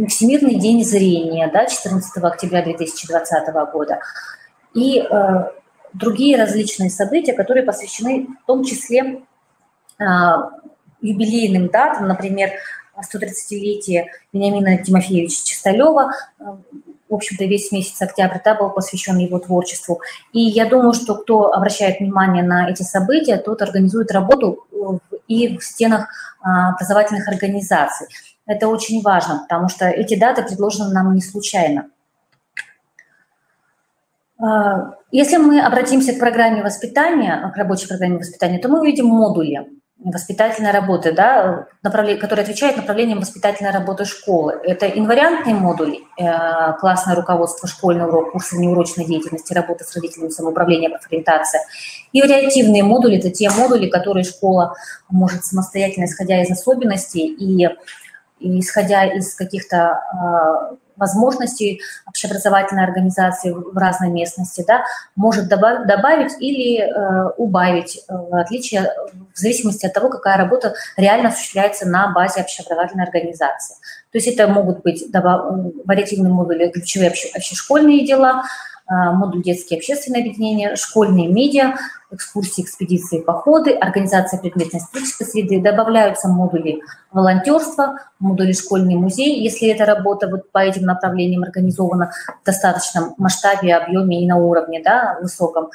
Всемирный день зрения, да, 14 октября 2020 года. И другие различные события, которые посвящены в том числе юбилейным датам, например, 130-летие Вениамина Тимофеевича Чисталева. В общем-то, весь месяц октября был посвящен его творчеству. И я думаю, что кто обращает внимание на эти события, тот организует работу и в стенах образовательных организаций. Это очень важно, потому что эти даты предложены нам не случайно. Если мы обратимся к программе воспитания, к рабочей программе воспитания, то мы увидим модули воспитательной работы, да, которые отвечают направлениям воспитательной работы школы. Это инвариантные модули, классное руководство, школьный урок, курсы внеурочной деятельности, работа с родителями, самоуправление, профориентация. И вариативные модули – это те модули, которые школа может самостоятельно, исходя из особенностей и исходя из каких-то возможностей общеобразовательной организации в разной местности, да, может добавить или убавить отличия в зависимости от того, какая работа реально осуществляется на базе общеобразовательной организации. То есть это могут быть вариативные модули ключевые общешкольные дела, модуль детские общественные объединения, школьные медиа, экскурсии, экспедиции, походы, организация предметно-исторической среды, добавляются модули волонтерства, модули школьный музей, если эта работа вот по этим направлениям организована в достаточном масштабе, объеме и на уровне, да, высоком.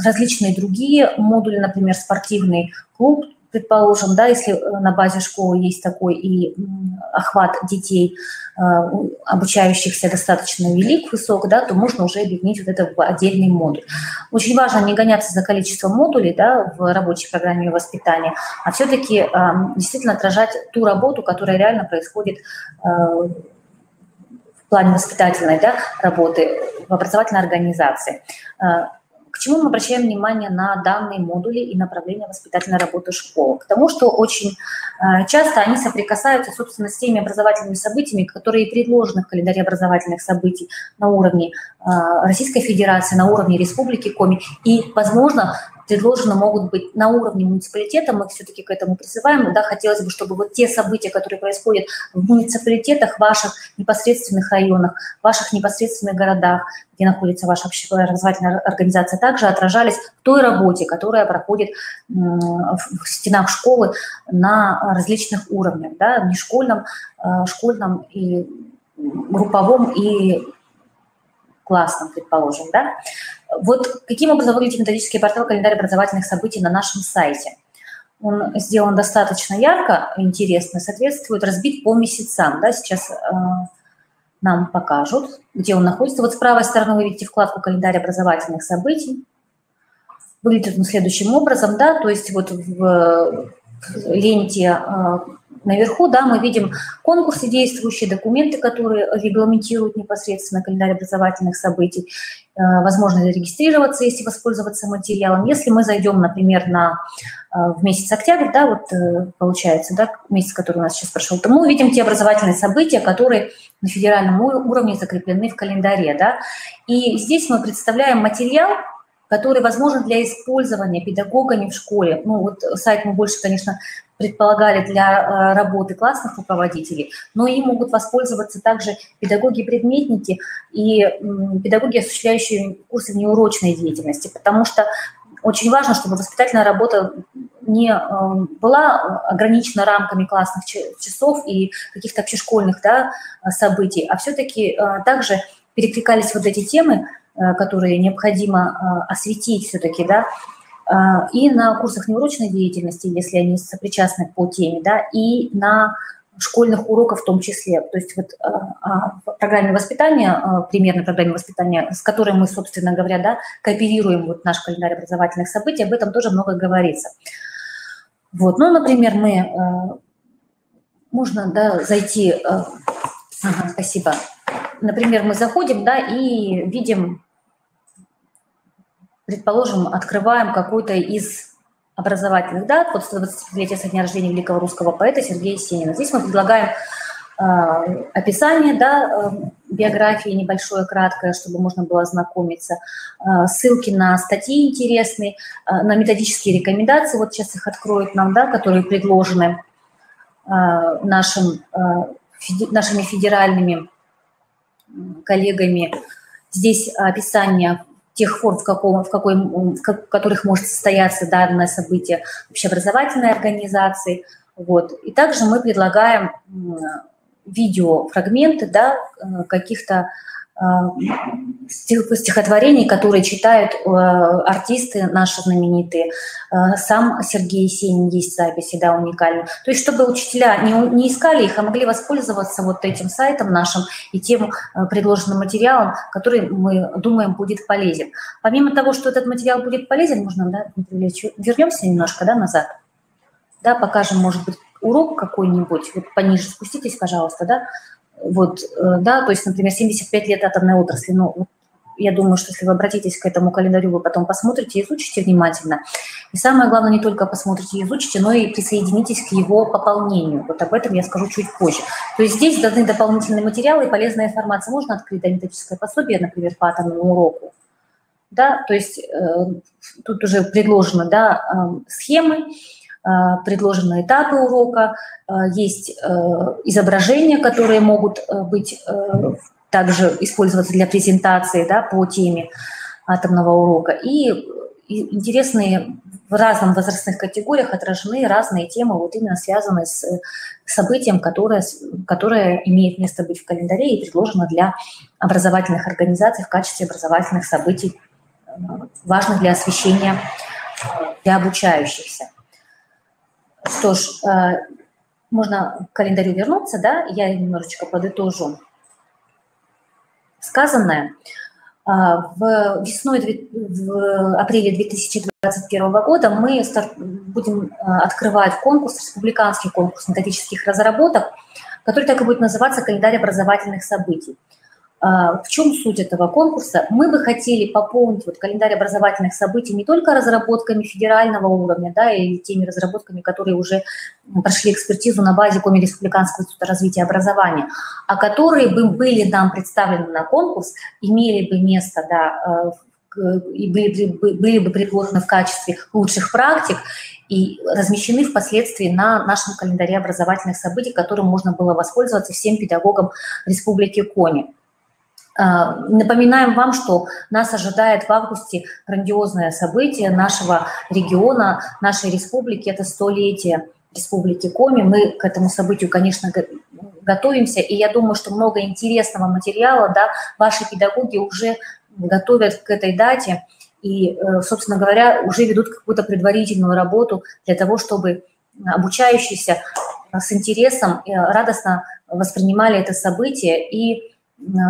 Различные другие модули, например, спортивный клуб, предположим, да, если на базе школы есть такой и охват детей, обучающихся достаточно велик, высок, да, то можно уже объединить вот это в отдельный модуль. Очень важно не гоняться за количеством модулей, да, в рабочей программе воспитания, а все-таки действительно отражать ту работу, которая реально происходит в плане воспитательной, да, работы в образовательной организации. К чему мы обращаем внимание на данные модули и направления воспитательной работы школы? К тому, что очень часто они соприкасаются, собственно, с теми образовательными событиями, которые предложены в календаре образовательных событий на уровне Российской Федерации, на уровне Республики Коми. И, возможно, предложены могут быть на уровне муниципалитета, мы все-таки к этому призываем. Да, хотелось бы, чтобы вот те события, которые происходят в муниципалитетах, ваших непосредственных районах, ваших непосредственных городах, где находится ваша общеобразовательная организация, также отражались в той работе, которая проходит в стенах школы на различных уровнях, да, внешкольном, школьном и групповом и классном, предположим, да. Вот каким образом выглядит методический портал «Календарь образовательных событий» на нашем сайте. Он сделан достаточно ярко, интересно, соответствует, разбит по месяцам. Да? Сейчас нам покажут, где он находится. Вот с правой стороны вы видите вкладку «Календарь образовательных событий». Выглядит он следующим образом, да, то есть вот в ленте наверху, да, мы видим конкурсы действующие, документы, которые регламентируют непосредственно календарь образовательных событий, возможно зарегистрироваться, если воспользоваться материалом. Если мы зайдем, например, в месяц октябрь, да, вот получается, да, месяц, который у нас сейчас прошел, то мы увидим те образовательные события, которые на федеральном уровне закреплены в календаре, да, и здесь мы представляем материал, который возможен для использования педагогами в школе. Ну, вот сайт мы больше, конечно, предполагали для работы классных руководителей, но им могут воспользоваться также педагоги-предметники и педагоги, осуществляющие курсы внеурочной деятельности, потому что очень важно, чтобы воспитательная работа не была ограничена рамками классных часов и каких-то общешкольных, да, событий, а все-таки также перекликались вот эти темы, которые необходимо осветить все-таки, да, и на курсах неурочной деятельности, если они сопричастны по теме, да, и на школьных уроках в том числе. То есть вот в программе воспитания, примерной программе воспитания, с которой мы, собственно говоря, да, кооперируем вот наш календарь образовательных событий, об этом тоже много говорится. Вот, ну, например, можно, да, зайти, спасибо. Например, мы заходим, да, и видим, предположим, открываем какой-то из образовательных дат, вот 125-летие со дня рождения великого русского поэта Сергея Есенина. Здесь мы предлагаем описание, да, биографии небольшое, краткое, чтобы можно было ознакомиться, ссылки на статьи интересные, на методические рекомендации, вот сейчас их откроют нам, да, которые предложены нашими федеральными коллегами. Здесь описание тех форм, в которых может состояться данное событие общеобразовательной организации. Вот. И также мы предлагаем видеофрагменты, да, каких-то стихотворений, которые читают артисты наши знаменитые. Сам Сергей Есенин, есть записи, да, уникальные. То есть чтобы учителя не искали их, а могли воспользоваться вот этим сайтом нашим и тем предложенным материалом, который, мы думаем, будет полезен. Помимо того, что этот материал будет полезен, можно, да, вернемся немножко, да, назад, да, покажем, может быть, урок какой-нибудь, вот пониже спуститесь, пожалуйста, да, вот, да, то есть, например, 75 лет атомной отрасли, ну, вот, я думаю, что если вы обратитесь к этому календарю, вы потом посмотрите, изучите внимательно. И самое главное, не только посмотрите и изучите, но и присоединитесь к его пополнению. Вот об этом я скажу чуть позже. То есть здесь даны дополнительные материалы и полезная информация. Можно открыть, да, методическое пособие, например, по атомному уроку. Да, то есть тут уже предложены, да, схемы, предложены этапы урока, есть изображения, которые могут быть также использоваться для презентации, да, по теме атомного урока. И интересные в разных возрастных категориях отражены разные темы, вот именно связанные с событием, которое имеет место быть в календаре и предложено для образовательных организаций в качестве образовательных событий, важных для освещения для обучающихся. Что ж, можно к календарю вернуться, да, я немножечко подытожу сказанное. В апреле 2021 года мы будем открывать конкурс, республиканский конкурс методических разработок, который так и будет называться «Календарь образовательных событий». В чем суть этого конкурса? Мы бы хотели пополнить вот календарь образовательных событий не только разработками федерального уровня, да, и теми разработками, которые уже прошли экспертизу на базе Коми Республиканского института развития образования, а которые бы были нам представлены на конкурс, имели бы место, да, и были бы предложены в качестве лучших практик и размещены впоследствии на нашем календаре образовательных событий, которым можно было воспользоваться всем педагогам Республики Коми. Напоминаем вам, что нас ожидает в августе грандиозное событие нашего региона, нашей республики. Это 100-летие Республики Коми. Мы к этому событию, конечно, готовимся. И я думаю, что много интересного материала, да, ваши педагоги уже готовят к этой дате и, собственно говоря, уже ведут какую-то предварительную работу для того, чтобы обучающиеся с интересом и радостно воспринимали это событие и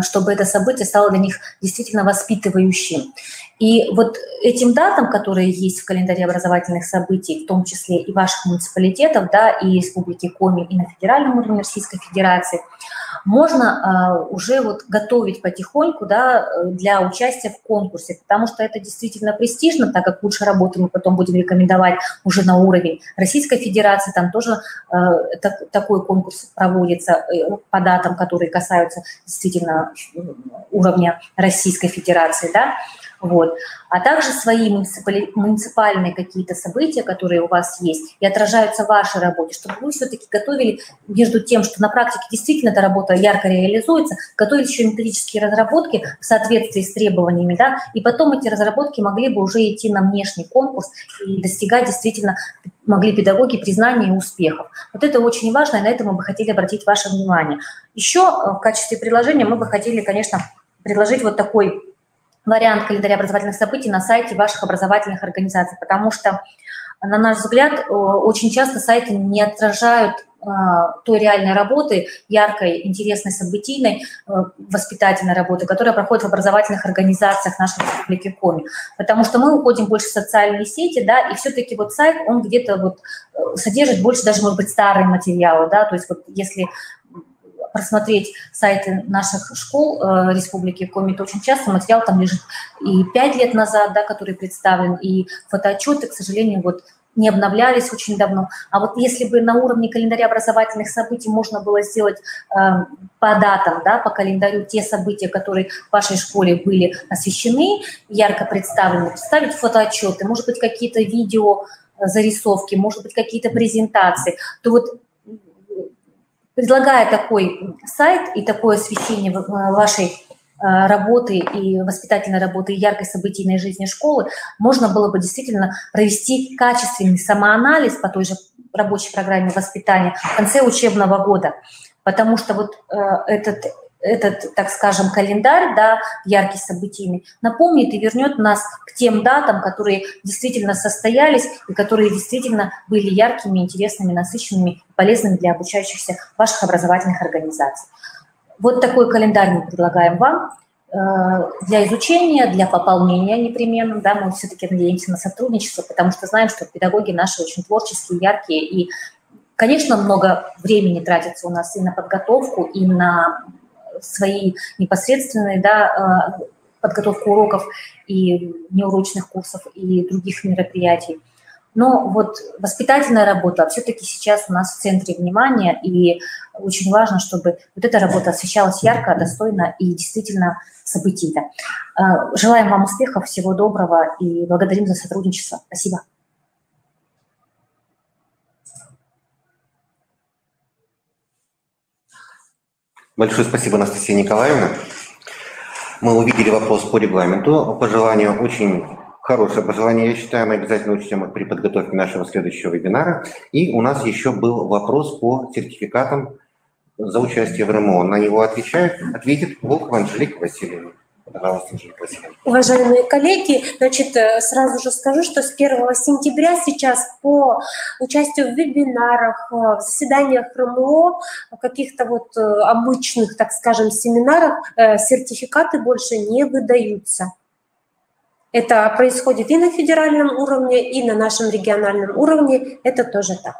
чтобы это событие стало для них действительно воспитывающим. И вот этим датам, которые есть в календаре образовательных событий, в том числе и ваших муниципалитетов, да, и Республики Коми, и на федеральном уровне Российской Федерации, можно уже вот готовить потихоньку, да, для участия в конкурсе, потому что это действительно престижно, так как лучшие работы мы потом будем рекомендовать уже на уровень Российской Федерации, там тоже такой конкурс проводится по датам, которые касаются действительно уровня Российской Федерации, да. Вот. А также свои муниципальные какие-то события, которые у вас есть, и отражаются в вашей работе, чтобы вы все-таки готовили между тем, что на практике действительно эта работа ярко реализуется, готовили еще методические разработки в соответствии с требованиями, да, и потом эти разработки могли бы уже идти на внешний конкурс и достигать действительно, могли педагоги признания и успехов. Вот это очень важно, и на это мы бы хотели обратить ваше внимание. Еще в качестве предложения мы бы хотели, конечно, предложить вот такой вариант календаря образовательных событий на сайте ваших образовательных организаций, потому что, на наш взгляд, очень часто сайты не отражают той реальной работы, яркой, интересной, событийной, воспитательной работы, которая проходит в образовательных организациях нашей Республики Коми. Потому что мы уходим больше в социальные сети, да, и все-таки вот сайт, он где-то вот содержит больше даже, может быть, старые материалы, да, то есть вот если просмотреть сайты наших школ Республики Коми, то очень часто материал там лежит и 5 лет назад, да, который представлен, и фотоотчеты, к сожалению, вот не обновлялись очень давно. А вот если бы на уровне календаря образовательных событий можно было сделать по датам, да, по календарю те события, которые в вашей школе были освещены, ярко представлены, представить фотоотчеты, может быть, какие-то видео, зарисовки, может быть, какие-то презентации, то вот предлагая такой сайт и такое освещение вашей работы и воспитательной работы и яркой событийной жизни школы, можно было бы действительно провести качественный самоанализ по той же рабочей программе воспитания в конце учебного года. Потому что вот этот, так скажем, календарь, да, яркий, событийный, напомнит и вернет нас к тем датам, которые действительно состоялись и которые действительно были яркими, интересными, насыщенными, полезными для обучающихся ваших образовательных организаций. Вот такой календарь мы предлагаем вам для изучения, для пополнения непременно. Да, мы все-таки надеемся на сотрудничество, потому что знаем, что педагоги наши очень творческие, яркие, и, конечно, много времени тратится у нас и на подготовку, и на свои непосредственные, да, подготовку уроков и неурочных курсов и других мероприятий. Но вот воспитательная работа все-таки сейчас у нас в центре внимания, и очень важно, чтобы вот эта работа освещалась ярко, достойно и действительно событийно. Желаем вам успехов, всего доброго и благодарим за сотрудничество. Спасибо. Большое спасибо, Анастасия Николаевна. Мы увидели вопрос по регламенту. Пожелание очень хорошее пожелание, я считаю, мы обязательно учтем при подготовке нашего следующего вебинара. И у нас еще был вопрос по сертификатам за участие в РМО. На него ответит Волкова Анжелика Васильевна. Пожалуйста, Анжелика Васильевна. Уважаемые коллеги, значит, сразу же скажу, что с 1 сентября сейчас по участию в вебинарах, в заседаниях РМО, в каких-то вот обычных, так скажем, семинарах сертификаты больше не выдаются. Это происходит и на федеральном уровне, и на нашем региональном уровне. Это тоже так.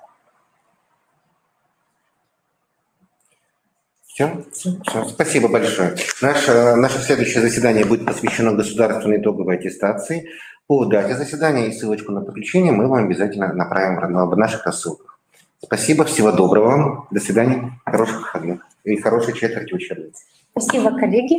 Все? Спасибо большое. Наше следующее заседание будет посвящено государственной итоговой аттестации. По дате заседания и ссылочку на подключение мы вам обязательно направим в наших рассылках. Спасибо, всего доброго вам. До свидания, хороших выходных и хорошей четверти учебы. Спасибо, коллеги.